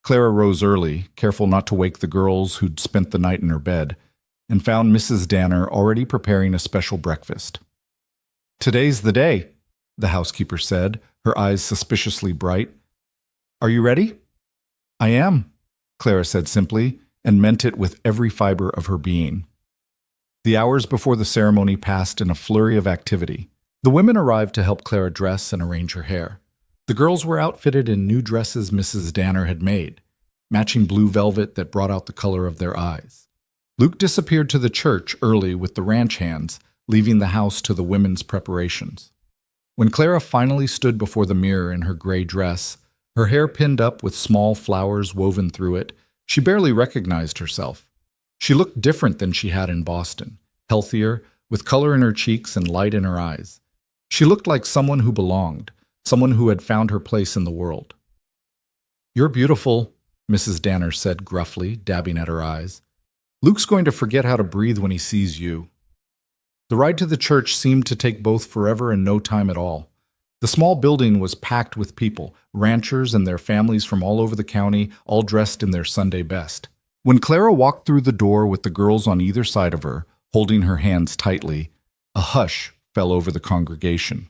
Clara rose early, careful not to wake the girls who'd spent the night in her bed, and found Mrs. Danner already preparing a special breakfast. "Today's the day," the housekeeper said, her eyes suspiciously bright. "Are you ready?" "I am," Clara said simply, and meant it with every fiber of her being. The hours before the ceremony passed in a flurry of activity. The women arrived to help Clara dress and arrange her hair. The girls were outfitted in new dresses Mrs. Danner had made, matching blue velvet that brought out the color of their eyes. Luke disappeared to the church early with the ranch hands, leaving the house to the women's preparations. When Clara finally stood before the mirror in her gray dress, her hair pinned up with small flowers woven through it, she barely recognized herself. She looked different than she had in Boston, healthier, with color in her cheeks and light in her eyes. She looked like someone who belonged, someone who had found her place in the world. "You're beautiful," Mrs. Danner said gruffly, dabbing at her eyes. "Luke's going to forget how to breathe when he sees you." The ride to the church seemed to take both forever and no time at all. The small building was packed with people, ranchers and their families from all over the county, all dressed in their Sunday best. When Clara walked through the door with the girls on either side of her, holding her hands tightly, a hush fell over the congregation.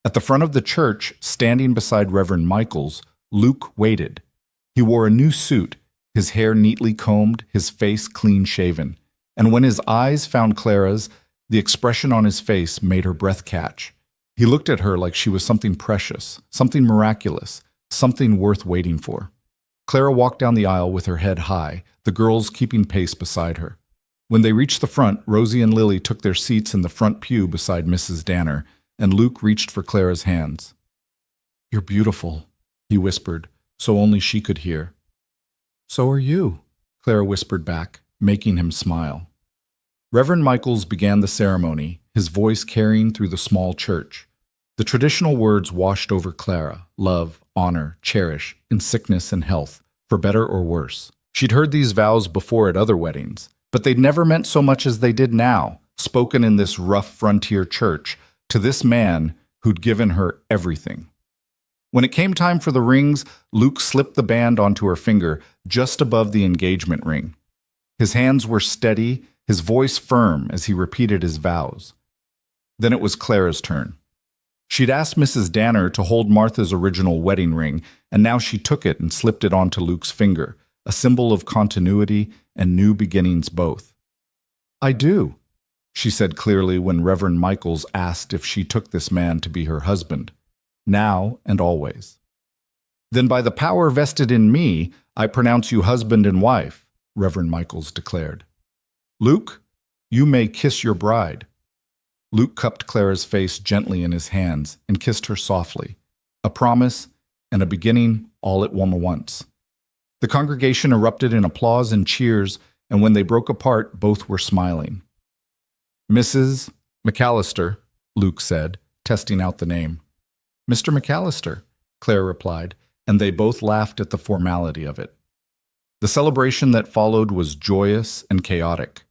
At the front of the church, standing beside Reverend Michaels, Luke waited. He wore a new suit, his hair neatly combed, his face clean-shaven. And when his eyes found Clara's, the expression on his face made her breath catch. He looked at her like she was something precious, something miraculous, something worth waiting for. Clara walked down the aisle with her head high, the girls keeping pace beside her. When they reached the front, Rosie and Lily took their seats in the front pew beside Mrs. Danner, and Luke reached for Clara's hands. "You're beautiful," he whispered, so only she could hear. "So are you," Clara whispered back, making him smile. Reverend Michaels began the ceremony, his voice carrying through the small church. The traditional words washed over Clara: love, honor, cherish, in sickness and health, for better or worse. She'd heard these vows before at other weddings, but they'd never meant so much as they did now, spoken in this rough frontier church, to this man who'd given her everything. When it came time for the rings, Luke slipped the band onto her finger just above the engagement ring. His hands were steady, his voice firm as he repeated his vows. Then it was Clara's turn. She'd asked Mrs. Danner to hold Martha's original wedding ring, and now she took it and slipped it onto Luke's finger, a symbol of continuity and new beginnings both. "I do," she said clearly when Reverend Michaels asked if she took this man to be her husband, now and always. "Then by the power vested in me, I pronounce you husband and wife," Reverend Michaels declared. "Luke, you may kiss your bride." Luke cupped Clara's face gently in his hands and kissed her softly, a promise and a beginning all at once. The congregation erupted in applause and cheers, and when they broke apart, both were smiling. "Mrs. McAllister," Luke said, testing out the name. "Mr. McAllister," Clara replied, and they both laughed at the formality of it. The celebration that followed was joyous and chaotic.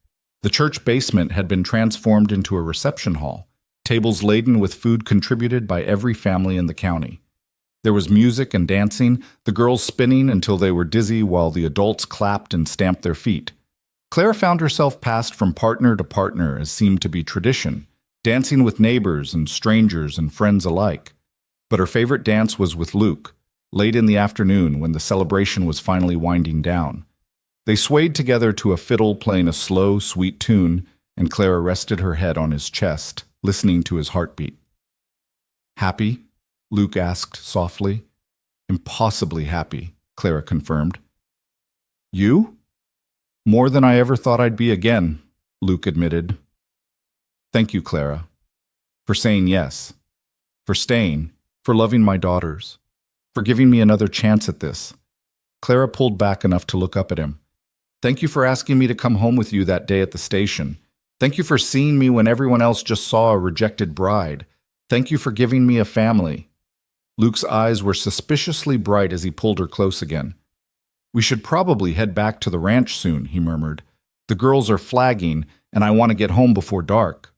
The church basement had been transformed into a reception hall, tables laden with food contributed by every family in the county. There was music and dancing, the girls spinning until they were dizzy while the adults clapped and stamped their feet. Clara found herself passed from partner to partner as seemed to be tradition, dancing with neighbors and strangers and friends alike. But her favorite dance was with Luke, late in the afternoon when the celebration was finally winding down. They swayed together to a fiddle playing a slow, sweet tune, and Clara rested her head on his chest, listening to his heartbeat. "Happy?" Luke asked softly. "Impossibly happy," Clara confirmed. "You?" "More than I ever thought I'd be again," Luke admitted. "Thank you, Clara, for saying yes, for staying, for loving my daughters, for giving me another chance at this." Clara pulled back enough to look up at him. "Thank you for asking me to come home with you that day at the station. Thank you for seeing me when everyone else just saw a rejected bride. Thank you for giving me a family." Luke's eyes were suspiciously bright as he pulled her close again. "We should probably head back to the ranch soon," he murmured. "The girls are flagging, and I want to get home before dark."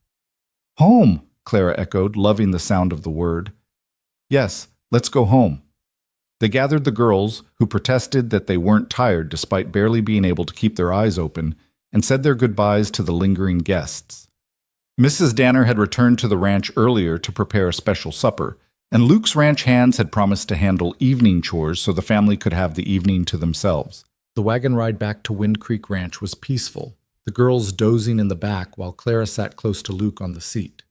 "Home," Clara echoed, loving the sound of the word. "Yes, let's go home." They gathered the girls, who protested that they weren't tired despite barely being able to keep their eyes open, and said their goodbyes to the lingering guests. Mrs. Danner had returned to the ranch earlier to prepare a special supper, and Luke's ranch hands had promised to handle evening chores so the family could have the evening to themselves. The wagon ride back to Wind Creek Ranch was peaceful, the girls dozing in the back while Clara sat close to Luke on the seat.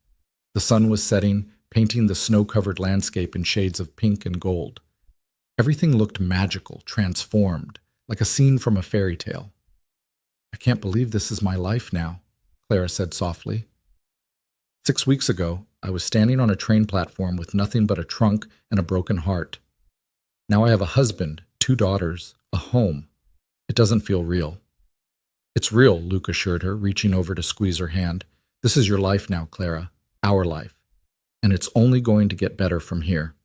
The sun was setting, painting the snow-covered landscape in shades of pink and gold. Everything looked magical, transformed, like a scene from a fairy tale. "I can't believe this is my life now," Clara said softly. 6 weeks ago, I was standing on a train platform with nothing but a trunk and a broken heart. Now I have a husband, 2 daughters, a home. It doesn't feel real. "It's real," Luke assured her, reaching over to squeeze her hand. "This is your life now, Clara, our life. And it's only going to get better from here."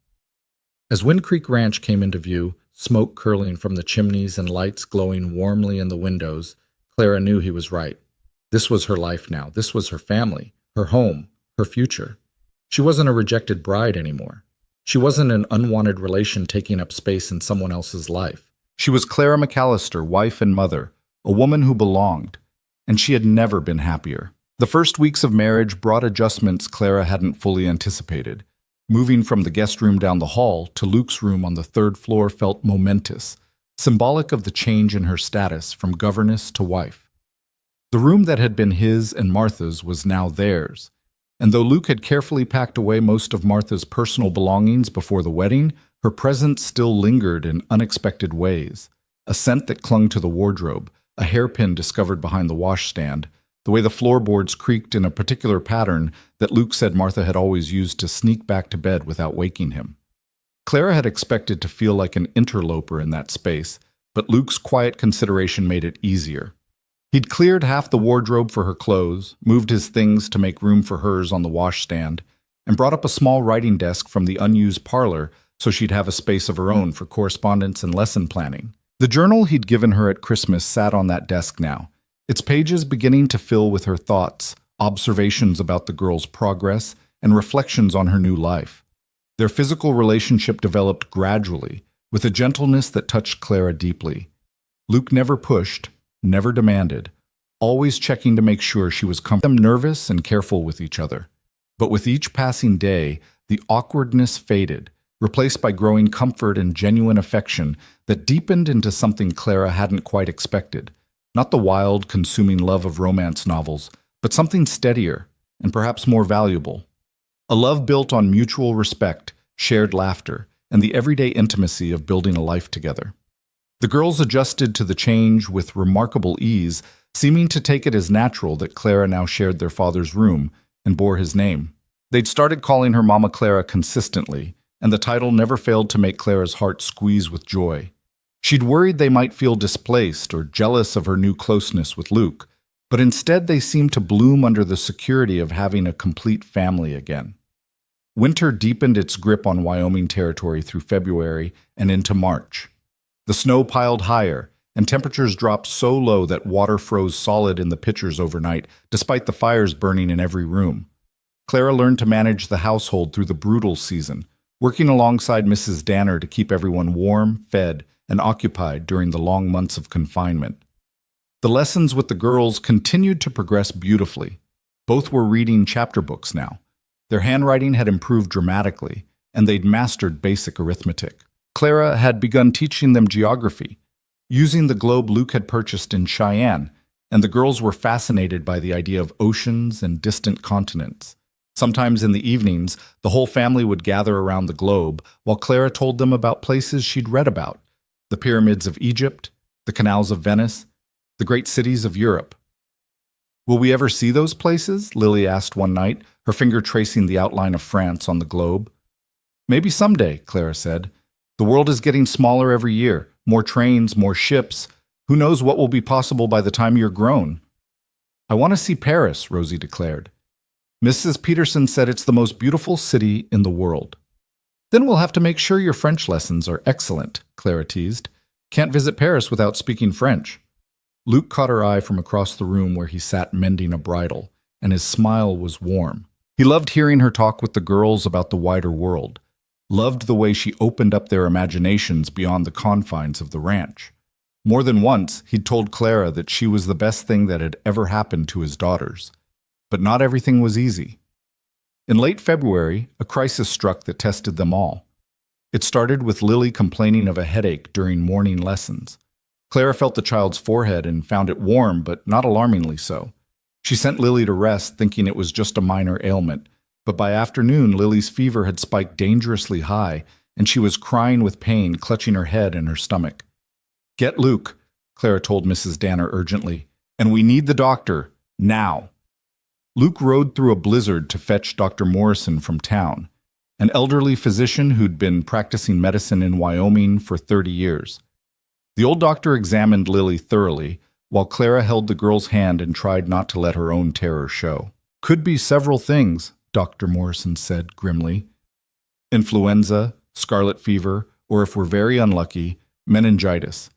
As Wind Creek Ranch came into view, smoke curling from the chimneys and lights glowing warmly in the windows, Clara knew he was right. This was her life now. This was her family, her home, her future. She wasn't a rejected bride anymore. She wasn't an unwanted relation taking up space in someone else's life. She was Clara McAllister, wife and mother, a woman who belonged, and she had never been happier. The first weeks of marriage brought adjustments Clara hadn't fully anticipated. Moving from the guest room down the hall to Luke's room on the 3rd floor felt momentous, symbolic of the change in her status from governess to wife. The room that had been his and Martha's was now theirs, and though Luke had carefully packed away most of Martha's personal belongings before the wedding, her presence still lingered in unexpected ways. A scent that clung to the wardrobe, a hairpin discovered behind the washstand, the way the floorboards creaked in a particular pattern that Luke said Martha had always used to sneak back to bed without waking him. Clara had expected to feel like an interloper in that space, but Luke's quiet consideration made it easier. He'd cleared half the wardrobe for her clothes, moved his things to make room for hers on the washstand, and brought up a small writing desk from the unused parlor so she'd have a space of her own for correspondence and lesson planning. The journal he'd given her at Christmas sat on that desk now, its pages beginning to fill with her thoughts, observations about the girl's progress, and reflections on her new life. Their physical relationship developed gradually, with a gentleness that touched Clara deeply. Luke never pushed, never demanded, always checking to make sure she was comfortable, nervous and careful with each other. But with each passing day, the awkwardness faded, replaced by growing comfort and genuine affection that deepened into something Clara hadn't quite expected. Not the wild, consuming love of romance novels, but something steadier and perhaps more valuable. A love built on mutual respect, shared laughter, and the everyday intimacy of building a life together. The girls adjusted to the change with remarkable ease, seeming to take it as natural that Clara now shared their father's room and bore his name. They'd started calling her Mama Clara consistently, and the title never failed to make Clara's heart squeeze with joy. She'd worried they might feel displaced or jealous of her new closeness with Luke, but instead they seemed to bloom under the security of having a complete family again. Winter deepened its grip on Wyoming territory through February and into March. The snow piled higher, and temperatures dropped so low that water froze solid in the pitchers overnight, despite the fires burning in every room. Clara learned to manage the household through the brutal season, working alongside Mrs. Danner to keep everyone warm, fed, and occupied during the long months of confinement. The lessons with the girls continued to progress beautifully. Both were reading chapter books now. Their handwriting had improved dramatically, and they'd mastered basic arithmetic. Clara had begun teaching them geography, using the globe Luke had purchased in Cheyenne, and the girls were fascinated by the idea of oceans and distant continents. Sometimes in the evenings, the whole family would gather around the globe while Clara told them about places she'd read about: the pyramids of Egypt, the canals of Venice, the great cities of Europe. "Will we ever see those places?" Lily asked one night, her finger tracing the outline of France on the globe. "Maybe someday," Clara said. "The world is getting smaller every year. More trains, more ships. Who knows what will be possible by the time you're grown?" "I want to see Paris," Rosie declared. "Mrs. Peterson said it's the most beautiful city in the world." "Then we'll have to make sure your French lessons are excellent," Clara teased. "Can't visit Paris without speaking French." Luke caught her eye from across the room where he sat mending a bridle, and his smile was warm. He loved hearing her talk with the girls about the wider world, loved the way she opened up their imaginations beyond the confines of the ranch. More than once, he'd told Clara that she was the best thing that had ever happened to his daughters. But not everything was easy. In late February, a crisis struck that tested them all. It started with Lily complaining of a headache during morning lessons. Clara felt the child's forehead and found it warm, but not alarmingly so. She sent Lily to rest, thinking it was just a minor ailment, but by afternoon, Lily's fever had spiked dangerously high, and she was crying with pain, clutching her head and her stomach. "Get Luke," Clara told Mrs. Danner urgently, "and we need the doctor, now." Luke rode through a blizzard to fetch Dr. Morrison from town, an elderly physician who'd been practicing medicine in Wyoming for 30 years. The old doctor examined Lily thoroughly, while Clara held the girl's hand and tried not to let her own terror show. "Could be several things," Dr. Morrison said grimly. "Influenza, scarlet fever, or if we're very unlucky, meningitis.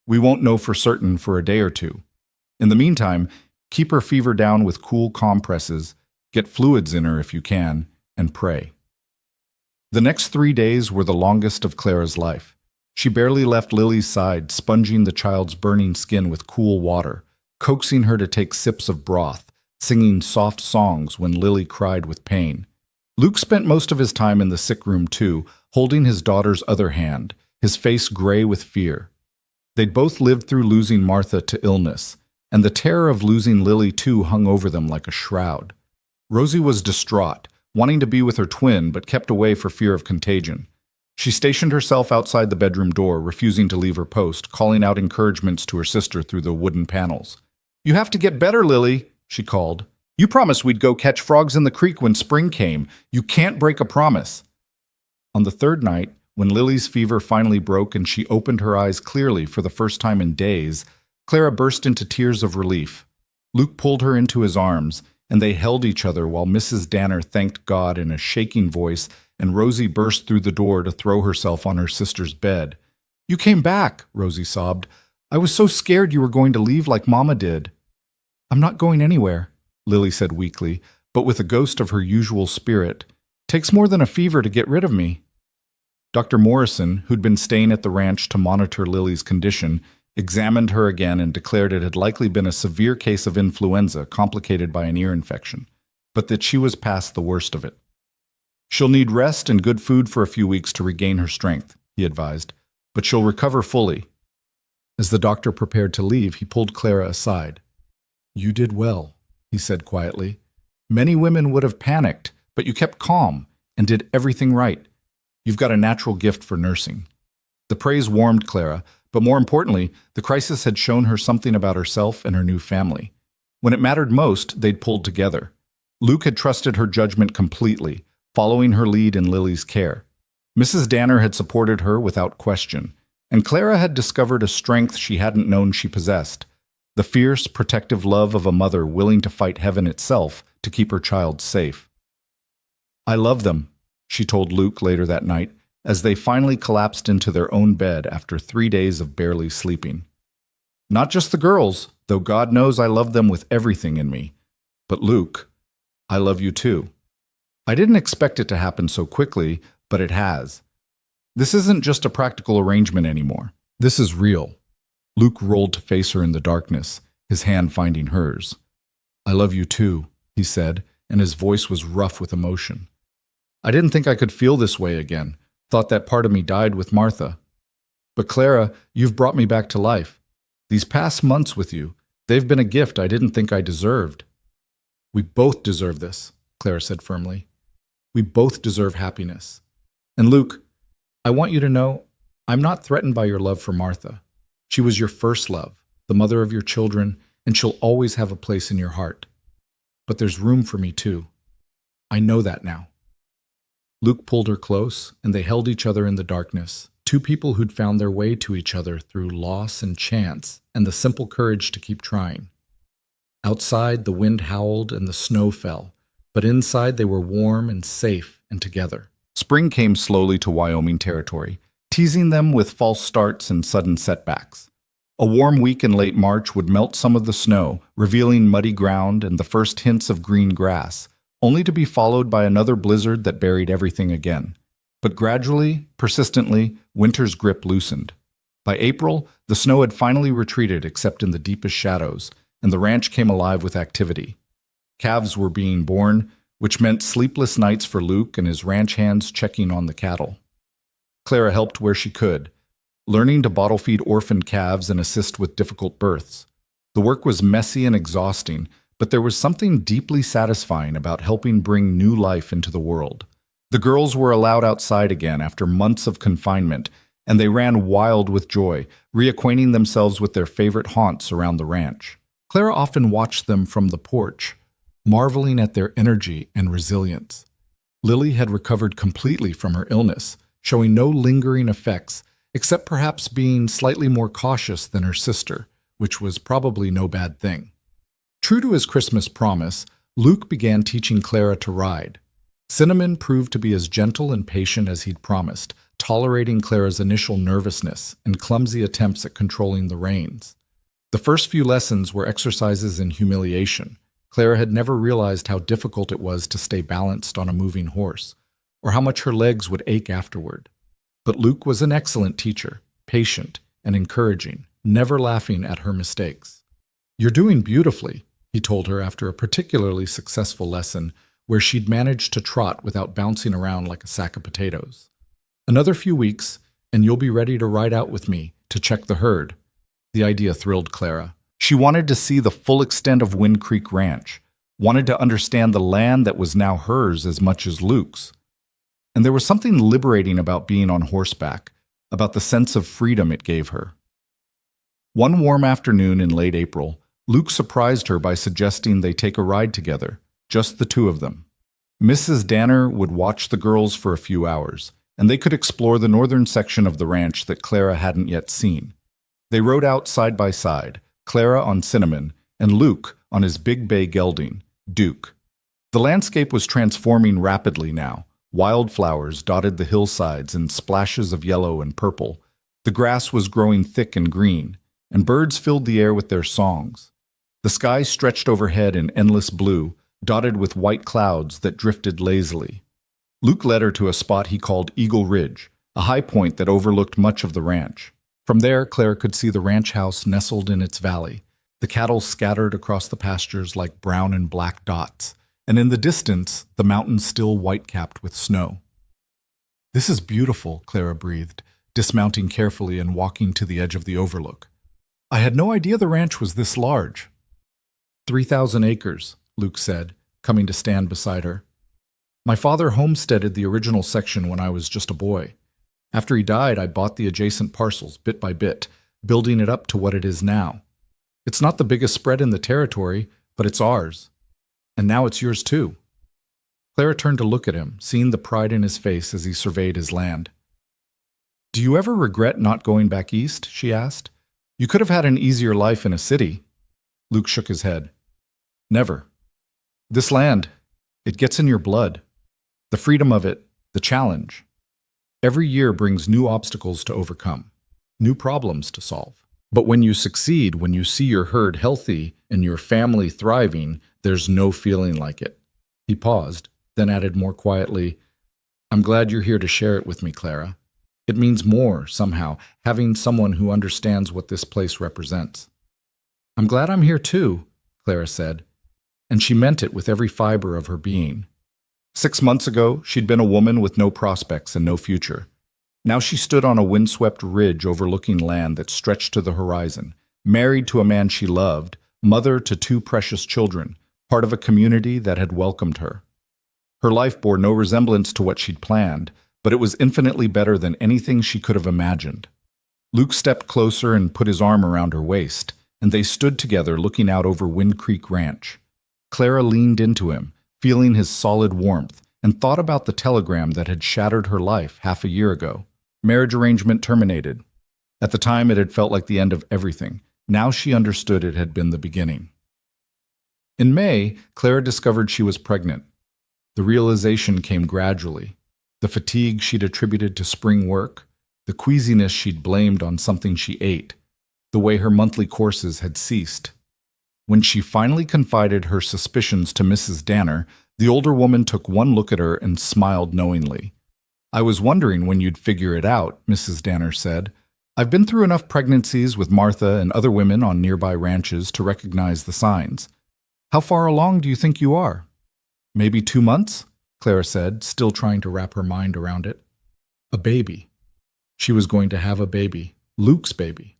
We won't know for certain for a day or two. In the meantime, keep her fever down with cool compresses, get fluids in her if you can, and pray." The next 3 days were the longest of Clara's life. She barely left Lily's side, sponging the child's burning skin with cool water, coaxing her to take sips of broth, singing soft songs when Lily cried with pain. Luke spent most of his time in the sick room too, holding his daughter's other hand, his face gray with fear. They'd both lived through losing Martha to illness, and the terror of losing Lily too hung over them like a shroud. Rosie was distraught, wanting to be with her twin but kept away for fear of contagion. She stationed herself outside the bedroom door, refusing to leave her post, calling out encouragements to her sister through the wooden panels. "You have to get better, Lily," she called. "You promised we'd go catch frogs in the creek when spring came. You can't break a promise." On the third night, when Lily's fever finally broke and she opened her eyes clearly for the first time in days, Clara burst into tears of relief. Luke pulled her into his arms, and they held each other while Mrs. Danner thanked God in a shaking voice and Rosie burst through the door to throw herself on her sister's bed. "You came back," Rosie sobbed. "I was so scared you were going to leave like Mama did." "I'm not going anywhere," Lily said weakly, but with a ghost of her usual spirit. "Takes more than a fever to get rid of me." Dr. Morrison, who'd been staying at the ranch to monitor Lily's condition, examined her again and declared it had likely been a severe case of influenza complicated by an ear infection, but that she was past the worst of it. "She'll need rest and good food for a few weeks to regain her strength," he advised, "but she'll recover fully." As the doctor prepared to leave, he pulled Clara aside. "You did well," he said quietly. "Many women would have panicked, but you kept calm and did everything right. You've got a natural gift for nursing." The praise warmed Clara, but more importantly, the crisis had shown her something about herself and her new family. When it mattered most, they'd pulled together. Luke had trusted her judgment completely, following her lead in Lily's care. Mrs. Danner had supported her without question, and Clara had discovered a strength she hadn't known she possessed, the fierce, protective love of a mother willing to fight heaven itself to keep her child safe. "I love them," she told Luke later that night, as they finally collapsed into their own bed after 3 days of barely sleeping. "Not just the girls, though God knows I love them with everything in me. But Luke, I love you too. I didn't expect it to happen so quickly, but it has. This isn't just a practical arrangement anymore. This is real." Luke rolled to face her in the darkness, his hand finding hers. "I love you too," he said, and his voice was rough with emotion. "I didn't think I could feel this way again. Thought that part of me died with Martha. But Clara, you've brought me back to life. These past months with you, they've been a gift I didn't think I deserved." "We both deserve this," Clara said firmly. "We both deserve happiness. And Luke, I want you to know, I'm not threatened by your love for Martha. She was your first love, the mother of your children, and she'll always have a place in your heart. But there's room for me too. I know that now." Luke pulled her close, and they held each other in the darkness, two people who'd found their way to each other through loss and chance and the simple courage to keep trying. Outside, the wind howled and the snow fell, but inside they were warm and safe and together. Spring came slowly to Wyoming territory, teasing them with false starts and sudden setbacks. A warm week in late March would melt some of the snow, revealing muddy ground and the first hints of green grass, only to be followed by another blizzard that buried everything again. But gradually, persistently, winter's grip loosened. By April, the snow had finally retreated except in the deepest shadows, and the ranch came alive with activity. Calves were being born, which meant sleepless nights for Luke and his ranch hands checking on the cattle. Clara helped where she could, learning to bottle feed orphaned calves and assist with difficult births. The work was messy and exhausting, but there was something deeply satisfying about helping bring new life into the world. The girls were allowed outside again after months of confinement, and they ran wild with joy, reacquainting themselves with their favorite haunts around the ranch. Clara often watched them from the porch, marveling at their energy and resilience. Lily had recovered completely from her illness, showing no lingering effects, except perhaps being slightly more cautious than her sister, which was probably no bad thing. True to his Christmas promise, Luke began teaching Clara to ride. Cinnamon proved to be as gentle and patient as he'd promised, tolerating Clara's initial nervousness and clumsy attempts at controlling the reins. The first few lessons were exercises in humiliation. Clara had never realized how difficult it was to stay balanced on a moving horse, or how much her legs would ache afterward. But Luke was an excellent teacher, patient and encouraging, never laughing at her mistakes. "You're doing beautifully," he told her after a particularly successful lesson where she'd managed to trot without bouncing around like a sack of potatoes. "Another few weeks, and you'll be ready to ride out with me to check the herd." The idea thrilled Clara. She wanted to see the full extent of Wind Creek Ranch, wanted to understand the land that was now hers as much as Luke's. And there was something liberating about being on horseback, about the sense of freedom it gave her. One warm afternoon in late April, Luke surprised her by suggesting they take a ride together, just the two of them. Mrs. Danner would watch the girls for a few hours, and they could explore the northern section of the ranch that Clara hadn't yet seen. They rode out side by side, Clara on Cinnamon, and Luke on his big bay gelding, Duke. The landscape was transforming rapidly now, Wildflowers dotted the hillsides in splashes of yellow and purple. The grass was growing thick and green, and birds filled the air with their songs. The sky stretched overhead in endless blue, dotted with white clouds that drifted lazily. Luke led her to a spot he called Eagle Ridge, a high point that overlooked much of the ranch. From there, Clara could see the ranch house nestled in its valley, the cattle scattered across the pastures like brown and black dots, and in the distance, the mountains still white-capped with snow. "This is beautiful," Clara breathed, dismounting carefully and walking to the edge of the overlook. "I had no idea the ranch was this large." 3,000 acres, Luke said, coming to stand beside her. "My father homesteaded the original section when I was just a boy. After he died, I bought the adjacent parcels bit by bit, building it up to what it is now. It's not the biggest spread in the territory, but it's ours. And now it's yours too." Clara turned to look at him, seeing the pride in his face as he surveyed his land. "Do you ever regret not going back east?" she asked. "You could have had an easier life in a city." Luke shook his head. "Never. This land, it gets in your blood. The freedom of it, the challenge. Every year brings new obstacles to overcome, new problems to solve. But when you succeed, when you see your herd healthy and your family thriving, there's no feeling like it." He paused, then added more quietly, "I'm glad you're here to share it with me, Clara. It means more, somehow, having someone who understands what this place represents." "I'm glad I'm here too," Clara said, and she meant it with every fiber of her being. 6 months ago, she'd been a woman with no prospects and no future. Now she stood on a windswept ridge overlooking land that stretched to the horizon, married to a man she loved, mother to 2 precious children, part of a community that had welcomed her. Her life bore no resemblance to what she'd planned, but it was infinitely better than anything she could have imagined. Luke stepped closer and put his arm around her waist, and they stood together looking out over Wind Creek Ranch. Clara leaned into him, feeling his solid warmth, and thought about the telegram that had shattered her life half a year ago. Marriage arrangement terminated. At the time, it had felt like the end of everything. Now she understood it had been the beginning. In May, Clara discovered she was pregnant. The realization came gradually. The fatigue she'd attributed to spring work, the queasiness she'd blamed on something she ate, the way her monthly courses had ceased. When she finally confided her suspicions to Mrs. Danner, the older woman took one look at her and smiled knowingly. "I was wondering when you'd figure it out," Mrs. Danner said. "I've been through enough pregnancies with Martha and other women on nearby ranches to recognize the signs. How far along do you think you are?" "Maybe 2 months?" Clara said, still trying to wrap her mind around it. A baby. She was going to have a baby. Luke's baby.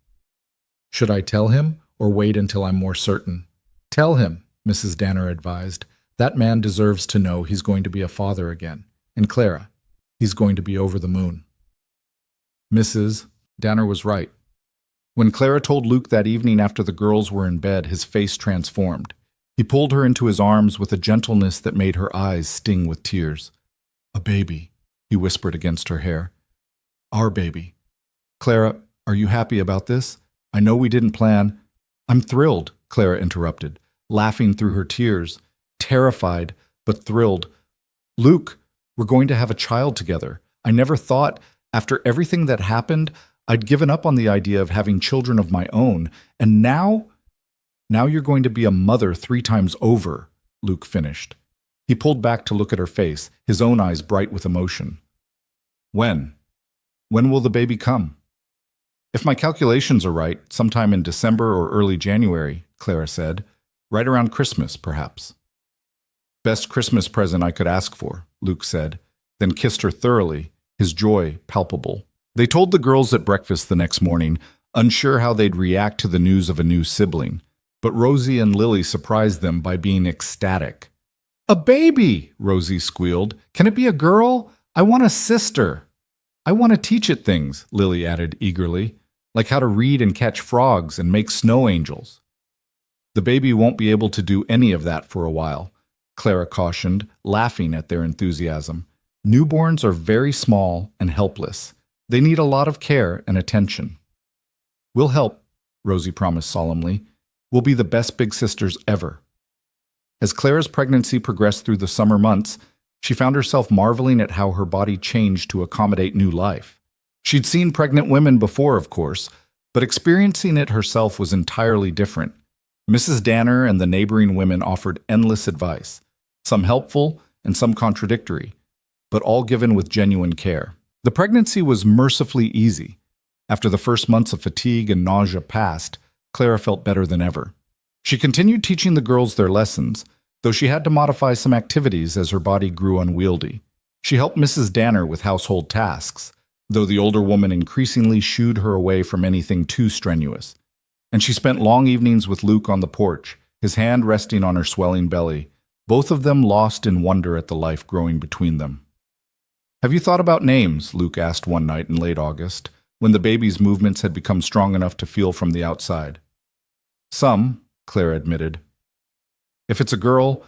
"Should I tell him, or wait until I'm more certain?" "Tell him," Mrs. Danner advised. "That man deserves to know he's going to be a father again. And Clara, he's going to be over the moon." Mrs. Danner was right. When Clara told Luke that evening after the girls were in bed, his face transformed. He pulled her into his arms with a gentleness that made her eyes sting with tears. "A baby," he whispered against her hair. "Our baby. Clara, are you happy about this? I know we didn't plan—" "I'm thrilled," Clara interrupted, laughing through her tears, terrified but thrilled. "Luke, we're going to have a child together. I never thought, after everything that happened, I'd given up on the idea of having children of my own. And now you're going to be a mother 3 times over," Luke finished. He pulled back to look at her face, his own eyes bright with emotion. "When? When will the baby come?" "If my calculations are right, sometime in December or early January," Clara said. "Right around Christmas, perhaps." "Best Christmas present I could ask for," Luke said, then kissed her thoroughly, his joy palpable. They told the girls at breakfast the next morning, unsure how they'd react to the news of a new sibling. But Rosie and Lily surprised them by being ecstatic. "A baby!" Rosie squealed. "Can it be a girl? I want a sister." "I want to teach it things," Lily added eagerly, "like how to read and catch frogs and make snow angels." "The baby won't be able to do any of that for a while," Clara cautioned, laughing at their enthusiasm. "Newborns are very small and helpless. They need a lot of care and attention." "We'll help," Rosie promised solemnly. "We'll be the best big sisters ever." As Clara's pregnancy progressed through the summer months, She found herself marveling at how her body changed to accommodate new life. She'd seen pregnant women before, of course, but experiencing it herself was entirely different. Mrs. Danner and the neighboring women offered endless advice, some helpful and some contradictory, but all given with genuine care. The pregnancy was mercifully easy. After the first months of fatigue and nausea passed, Clara felt better than ever. She continued teaching the girls their lessons, though she had to modify some activities as her body grew unwieldy. She helped Mrs. Danner with household tasks, though the older woman increasingly shooed her away from anything too strenuous. And she spent long evenings with Luke on the porch, his hand resting on her swelling belly, both of them lost in wonder at the life growing between them. "Have you thought about names?" Luke asked one night in late August, when the baby's movements had become strong enough to feel from the outside. "Some," Clara admitted. "If it's a girl,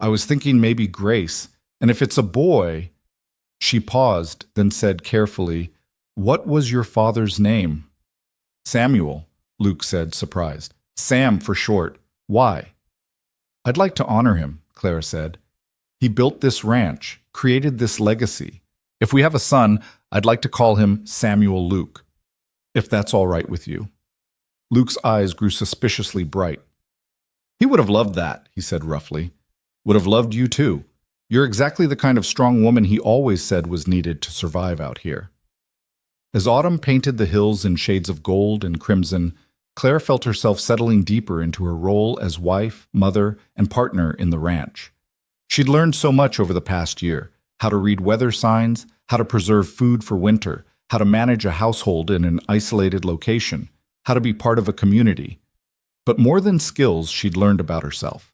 I was thinking maybe Grace, and if it's a boy—" She paused, then said carefully, "What was your father's name?" "Samuel," Luke said, surprised. "Sam for short. Why?" "I'd like to honor him," Clara said. "He built this ranch, created this legacy. If we have a son, I'd like to call him Samuel Luke, if that's all right with you." Luke's eyes grew suspiciously bright. "He would have loved that," he said roughly. "Would have loved you too. You're exactly the kind of strong woman he always said was needed to survive out here." As autumn painted the hills in shades of gold and crimson, Claire felt herself settling deeper into her role as wife, mother, and partner in the ranch. She'd learned so much over the past year: how to read weather signs, how to preserve food for winter, how to manage a household in an isolated location, how to be part of a community. But more than skills, she'd learned about herself.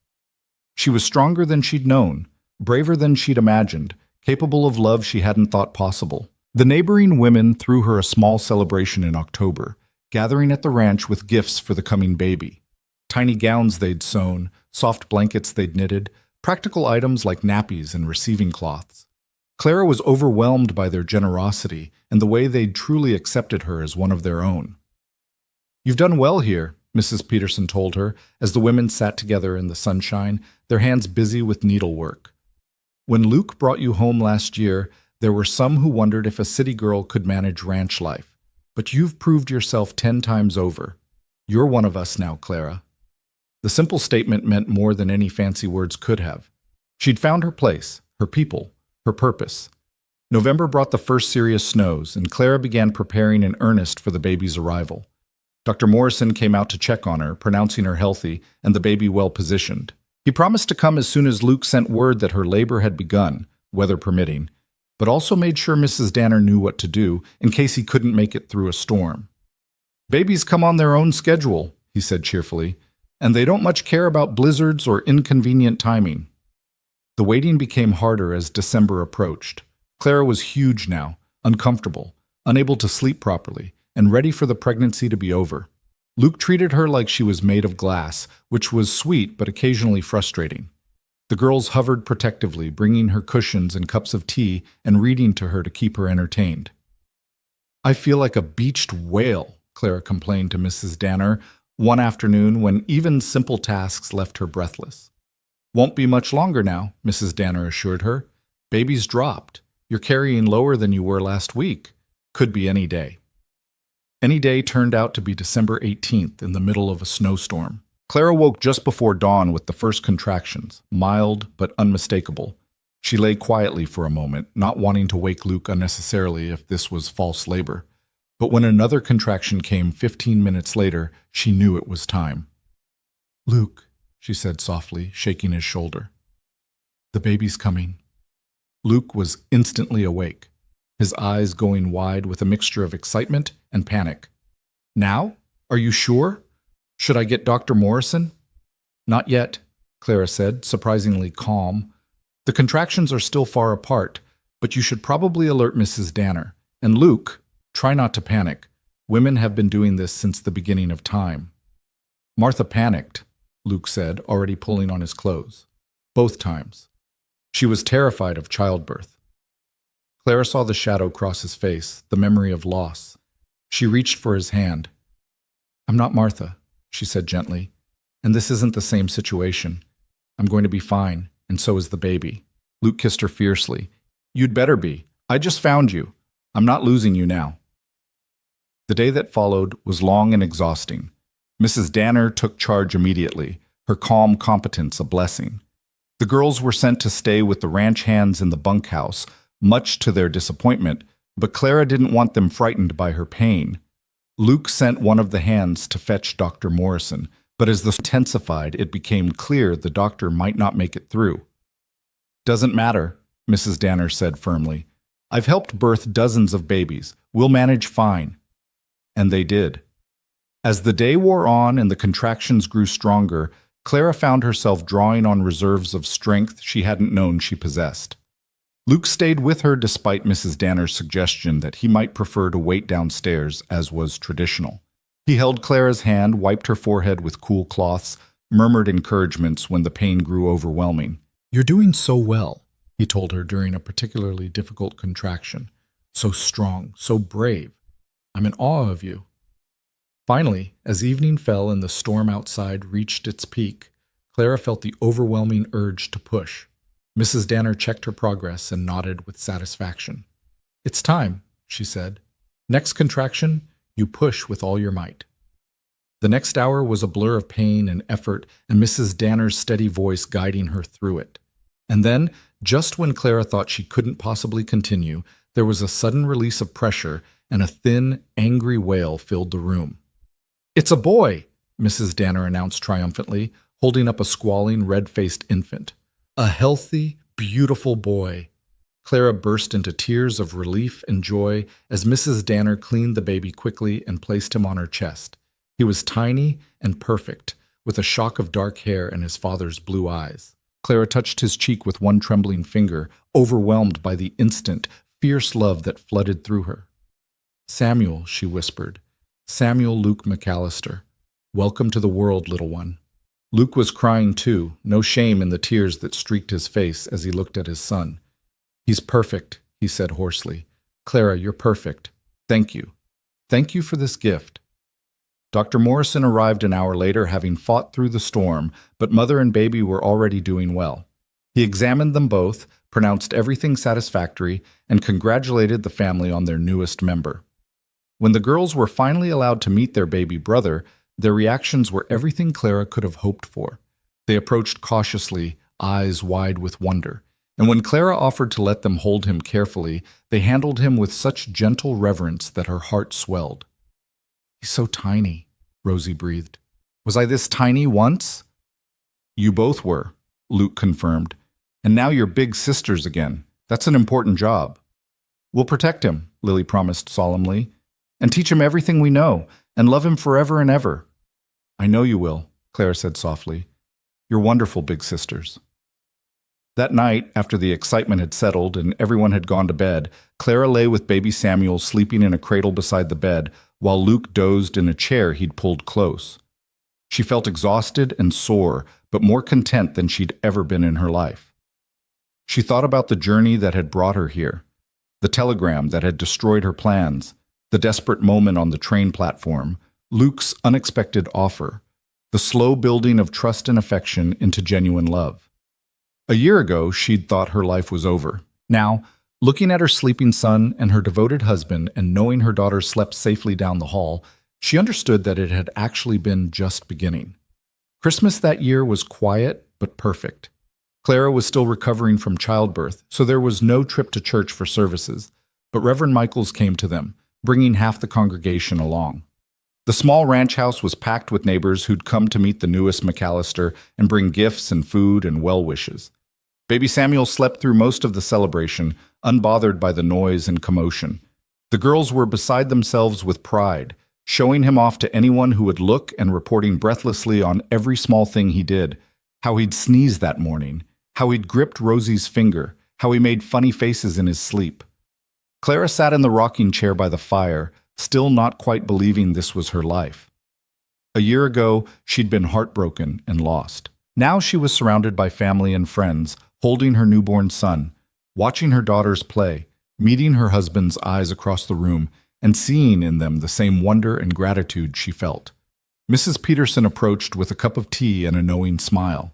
She was stronger than she'd known, braver than she'd imagined, capable of love she hadn't thought possible. The neighboring women threw her a small celebration in October, gathering at the ranch with gifts for the coming baby. Tiny gowns they'd sewn, soft blankets they'd knitted, practical items like nappies and receiving cloths. Clara was overwhelmed by their generosity and the way they'd truly accepted her as one of their own. "You've done well here," Mrs. Peterson told her, as the women sat together in the sunshine, their hands busy with needlework. "When Luke brought you home last year, there were some who wondered if a city girl could manage ranch life. But you've proved yourself 10 times over. You're one of us now, Clara." The simple statement meant more than any fancy words could have. She'd found her place, her people, her purpose. November brought the first serious snows, and Clara began preparing in earnest for the baby's arrival. Dr. Morrison came out to check on her, pronouncing her healthy and the baby well-positioned. He promised to come as soon as Luke sent word that her labor had begun, weather permitting, but also made sure Mrs. Danner knew what to do in case he couldn't make it through a storm. "Babies come on their own schedule," he said cheerfully, "and they don't much care about blizzards or inconvenient timing." The waiting became harder as December approached. Clara was huge now, uncomfortable, unable to sleep properly, and ready for the pregnancy to be over. Luke treated her like she was made of glass, which was sweet but occasionally frustrating. The girls hovered protectively, bringing her cushions and cups of tea and reading to her to keep her entertained. "I feel like a beached whale," Clara complained to Mrs. Danner one afternoon when even simple tasks left her breathless. "Won't be much longer now," Mrs. Danner assured her. "Baby's dropped. You're carrying lower than you were last week. Could be any day." Any day turned out to be December 18th in the middle of a snowstorm. Clara woke just before dawn with the first contractions, mild but unmistakable. She lay quietly for a moment, not wanting to wake Luke unnecessarily if this was false labor. But when another contraction came 15 minutes later, she knew it was time. "Luke," she said softly, shaking his shoulder. "The baby's coming." Luke was instantly awake, his eyes going wide with a mixture of excitement and panic. "Now? Are you sure? Should I get Dr. Morrison?" "Not yet," Clara said, surprisingly calm. "The contractions are still far apart, but you should probably alert Mrs. Danner. And Luke, try not to panic. Women have been doing this since the beginning of time." "Martha panicked," Luke said, already pulling on his clothes. "Both times. She was terrified of childbirth." Clara saw the shadow cross his face, the memory of loss. She reached for his hand. "I'm not Martha," she said gently, "and this isn't the same situation. I'm going to be fine, and so is the baby." Luke kissed her fiercely. You'd better be. I just found you. I'm not losing you now. The day that followed was long and exhausting. Mrs. Danner took charge immediately, her calm competence a blessing. The girls were sent to stay with the ranch hands in the bunkhouse, much to their disappointment, but Clara didn't want them frightened by her pain. Luke sent one of the hands to fetch Dr. Morrison, but as the intensified, it became clear the doctor might not make it through. Doesn't matter, Mrs. Danner said firmly. I've helped birth dozens of babies. We'll manage fine. And they did. As the day wore on and the contractions grew stronger, Clara found herself drawing on reserves of strength she hadn't known she possessed. Luke stayed with her despite Mrs. Danner's suggestion that he might prefer to wait downstairs, as was traditional. He held Clara's hand, wiped her forehead with cool cloths, murmured encouragements when the pain grew overwhelming. You're doing so well, he told her during a particularly difficult contraction. So strong, so brave. I'm in awe of you. Finally, as evening fell and the storm outside reached its peak, Clara felt the overwhelming urge to push. Mrs. Danner checked her progress and nodded with satisfaction. It's time, she said. Next contraction, you push with all your might. The next hour was a blur of pain and effort, and Mrs. Danner's steady voice guiding her through it. And then, just when Clara thought she couldn't possibly continue, there was a sudden release of pressure, and a thin, angry wail filled the room. It's a boy, Mrs. Danner announced triumphantly, holding up a squalling, red-faced infant. A healthy, beautiful boy. Clara burst into tears of relief and joy as Mrs. Danner cleaned the baby quickly and placed him on her chest. He was tiny and perfect, with a shock of dark hair and his father's blue eyes. Clara touched his cheek with one trembling finger, overwhelmed by the instant, fierce love that flooded through her. Samuel, she whispered. Samuel Luke McAllister. Welcome to the world, little one. Luke was crying too, no shame in the tears that streaked his face as he looked at his son. He's perfect, he said hoarsely. Clara, you're perfect. Thank you. Thank you for this gift. Dr. Morrison arrived an hour later, having fought through the storm, but mother and baby were already doing well. He examined them both, pronounced everything satisfactory, and congratulated the family on their newest member. When the girls were finally allowed to meet their baby brother, their reactions were everything Clara could have hoped for. They approached cautiously, eyes wide with wonder, and when Clara offered to let them hold him carefully, they handled him with such gentle reverence that her heart swelled. He's so tiny, Rosie breathed. Was I this tiny once? You both were, Luke confirmed. And now you're big sisters again. That's an important job. We'll protect him, Lily promised solemnly, and teach him everything we know, and love him forever and ever. I know you will, Clara said softly. You're wonderful big sisters. That night, after the excitement had settled and everyone had gone to bed, Clara lay with baby Samuel sleeping in a cradle beside the bed, while Luke dozed in a chair he'd pulled close. She felt exhausted and sore, but more content than she'd ever been in her life. She thought about the journey that had brought her here, the telegram that had destroyed her plans, the desperate moment on the train platform, Luke's unexpected offer, the slow building of trust and affection into genuine love. A year ago, she'd thought her life was over. Now, looking at her sleeping son and her devoted husband and knowing her daughter slept safely down the hall, she understood that it had actually been just beginning. Christmas that year was quiet but perfect. Clara was still recovering from childbirth, so there was no trip to church for services, but Reverend Michaels came to them, bringing half the congregation along. The small ranch house was packed with neighbors who'd come to meet the newest McAllister and bring gifts and food and well wishes. Baby Samuel slept through most of the celebration, unbothered by the noise and commotion. The girls were beside themselves with pride, showing him off to anyone who would look and reporting breathlessly on every small thing he did, how he'd sneezed that morning, how he'd gripped Rosie's finger, how he made funny faces in his sleep. Clara sat in the rocking chair by the fire, still not quite believing this was her life. A year ago, she'd been heartbroken and lost. Now she was surrounded by family and friends, holding her newborn son, watching her daughters play, meeting her husband's eyes across the room, and seeing in them the same wonder and gratitude she felt. Mrs. Peterson approached with a cup of tea and a knowing smile.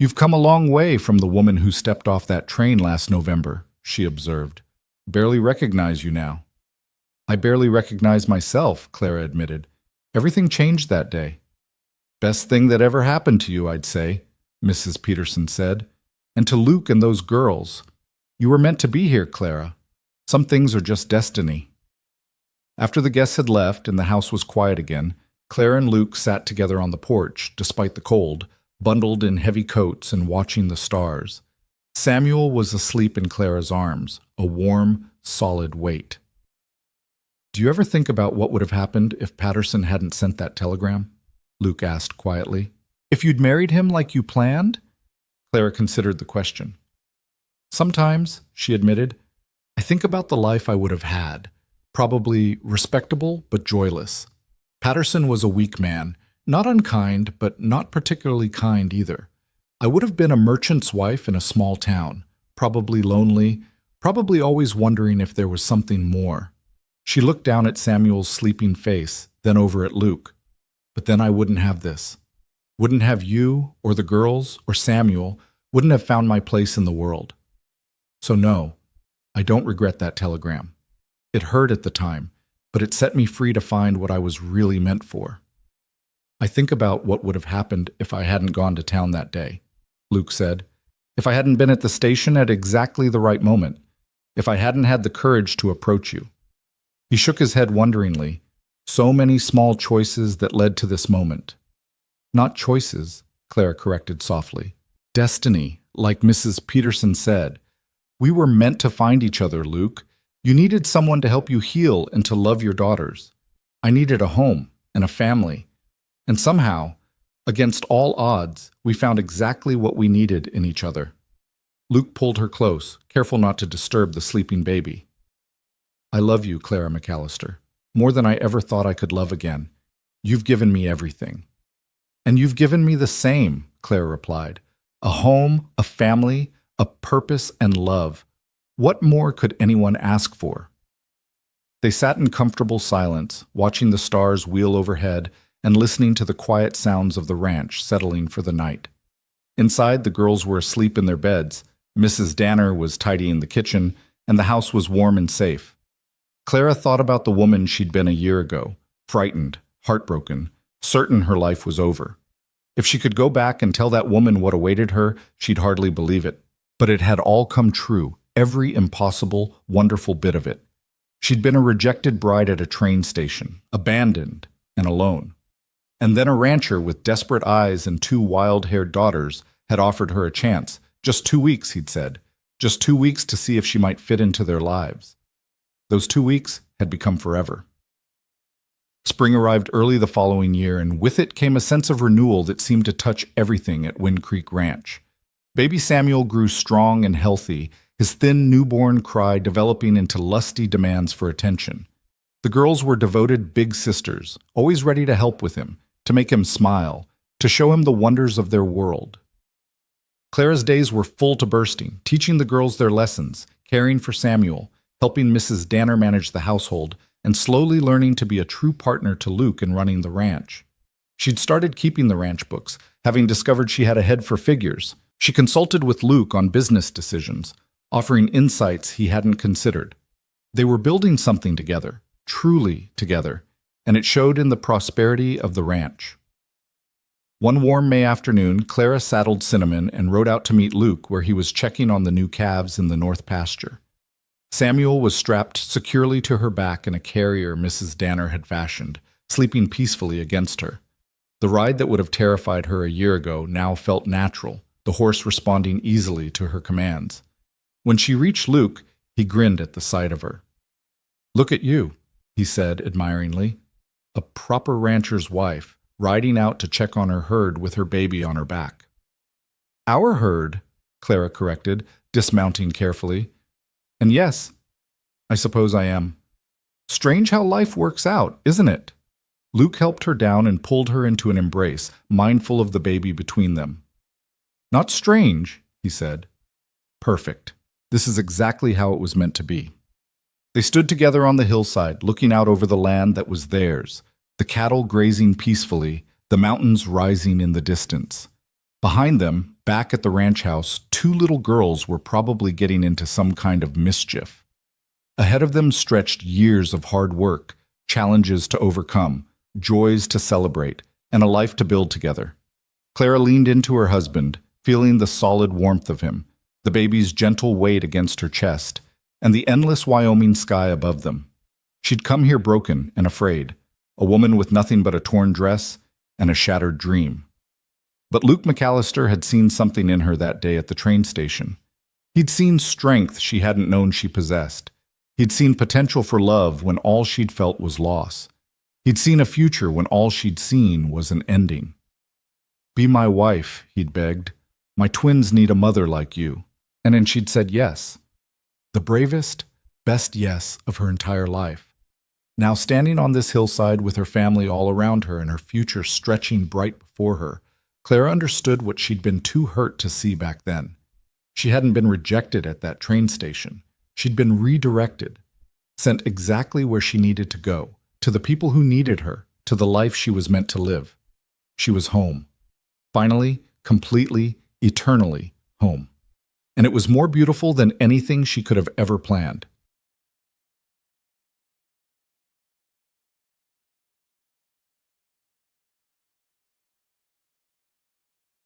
"You've come a long way from the woman who stepped off that train last November," she observed. "Barely recognize you now." "I barely recognize myself," Clara admitted. "Everything changed that day." "Best thing that ever happened to you, I'd say," Mrs. Peterson said. "And to Luke and those girls. You were meant to be here, Clara. Some things are just destiny." After the guests had left and the house was quiet again, Clara and Luke sat together on the porch, despite the cold, bundled in heavy coats and watching the stars. Samuel was asleep in Clara's arms, a warm, solid weight. "Do you ever think about what would have happened if Patterson hadn't sent that telegram?" Luke asked quietly. "If you'd married him like you planned?" Clara considered the question. "Sometimes," she admitted, "I think about the life I would have had. Probably respectable but joyless. Patterson was a weak man, not unkind, but not particularly kind either. I would have been a merchant's wife in a small town, probably lonely, probably always wondering if there was something more." She looked down at Samuel's sleeping face, then over at Luke. "But then I wouldn't have this. Wouldn't have you, or the girls, or Samuel, wouldn't have found my place in the world. So no, I don't regret that telegram. It hurt at the time, but it set me free to find what I was really meant for." "I think about what would have happened if I hadn't gone to town that day," Luke said. "If I hadn't been at the station at exactly the right moment. If I hadn't had the courage to approach you." He shook his head wonderingly. So many small choices that led to this moment. "Not choices," Clara corrected softly. "Destiny, like Mrs. Peterson said. We were meant to find each other, Luke. You needed someone to help you heal and to love your daughters. I needed a home and a family. And somehow, against all odds, we found exactly what we needed in each other." Luke pulled her close, careful not to disturb the sleeping baby. "I love you, Clara McAllister, more than I ever thought I could love again. You've given me everything." "And you've given me the same," Clara replied. "A home, a family, a purpose, and love. What more could anyone ask for?" They sat in comfortable silence, watching the stars wheel overhead and listening to the quiet sounds of the ranch settling for the night. Inside, the girls were asleep in their beds. Mrs. Danner was tidying the kitchen, and the house was warm and safe. Clara thought about the woman she'd been a year ago, frightened, heartbroken, certain her life was over. If she could go back and tell that woman what awaited her, she'd hardly believe it. But it had all come true, every impossible, wonderful bit of it. She'd been a rejected bride at a train station, abandoned and alone. And then a rancher with desperate eyes and 2 wild-haired daughters had offered her a chance. Just 2 weeks, he'd said. Just 2 weeks to see if she might fit into their lives. Those 2 weeks had become forever. Spring arrived early the following year, and with it came a sense of renewal that seemed to touch everything at Wind Creek Ranch. Baby Samuel grew strong and healthy, his thin newborn cry developing into lusty demands for attention. The girls were devoted big sisters, always ready to help with him, to make him smile, to show him the wonders of their world. Clara's days were full to bursting, teaching the girls their lessons, caring for Samuel, helping Mrs. Danner manage the household, and slowly learning to be a true partner to Luke in running the ranch. She'd started keeping the ranch books, having discovered she had a head for figures. She consulted with Luke on business decisions, offering insights he hadn't considered. They were building something together, truly together, and it showed in the prosperity of the ranch. One warm May afternoon, Clara saddled Cinnamon and rode out to meet Luke where he was checking on the new calves in the north pasture. Samuel was strapped securely to her back in a carrier Mrs. Danner had fashioned, sleeping peacefully against her. The ride that would have terrified her a year ago now felt natural, the horse responding easily to her commands. When she reached Luke, he grinned at the sight of her. "Look at you," he said admiringly. "A proper rancher's wife, riding out to check on her herd with her baby on her back." "Our herd," Clara corrected, dismounting carefully. "And yes, I suppose I am. Strange how life works out, isn't it?" Luke helped her down and pulled her into an embrace, mindful of the baby between them. "Not strange," he said. "Perfect. This is exactly how it was meant to be." They stood together on the hillside, looking out over the land that was theirs, the cattle grazing peacefully, the mountains rising in the distance. Behind them, Back at the ranch house, two little girls were probably getting into some kind of mischief. Ahead of them stretched years of hard work, challenges to overcome, joys to celebrate, and a life to build together. Clara leaned into her husband, feeling the solid warmth of him, the baby's gentle weight against her chest, and the endless Wyoming sky above them. She'd come here broken and afraid, a woman with nothing but a torn dress and a shattered dream. But Luke McAllister had seen something in her that day at the train station. He'd seen strength she hadn't known she possessed. He'd seen potential for love when all she'd felt was loss. He'd seen a future when all she'd seen was an ending. "Be my wife," he'd begged. "My twins need a mother like you." And then she'd said yes. The bravest, best yes of her entire life. Now standing on this hillside with her family all around her and her future stretching bright before her, Clara understood what she'd been too hurt to see back then. She hadn't been rejected at that train station. She'd been redirected, sent exactly where she needed to go, to the people who needed her, to the life she was meant to live. She was home. Finally, completely, eternally home. And it was more beautiful than anything she could have ever planned.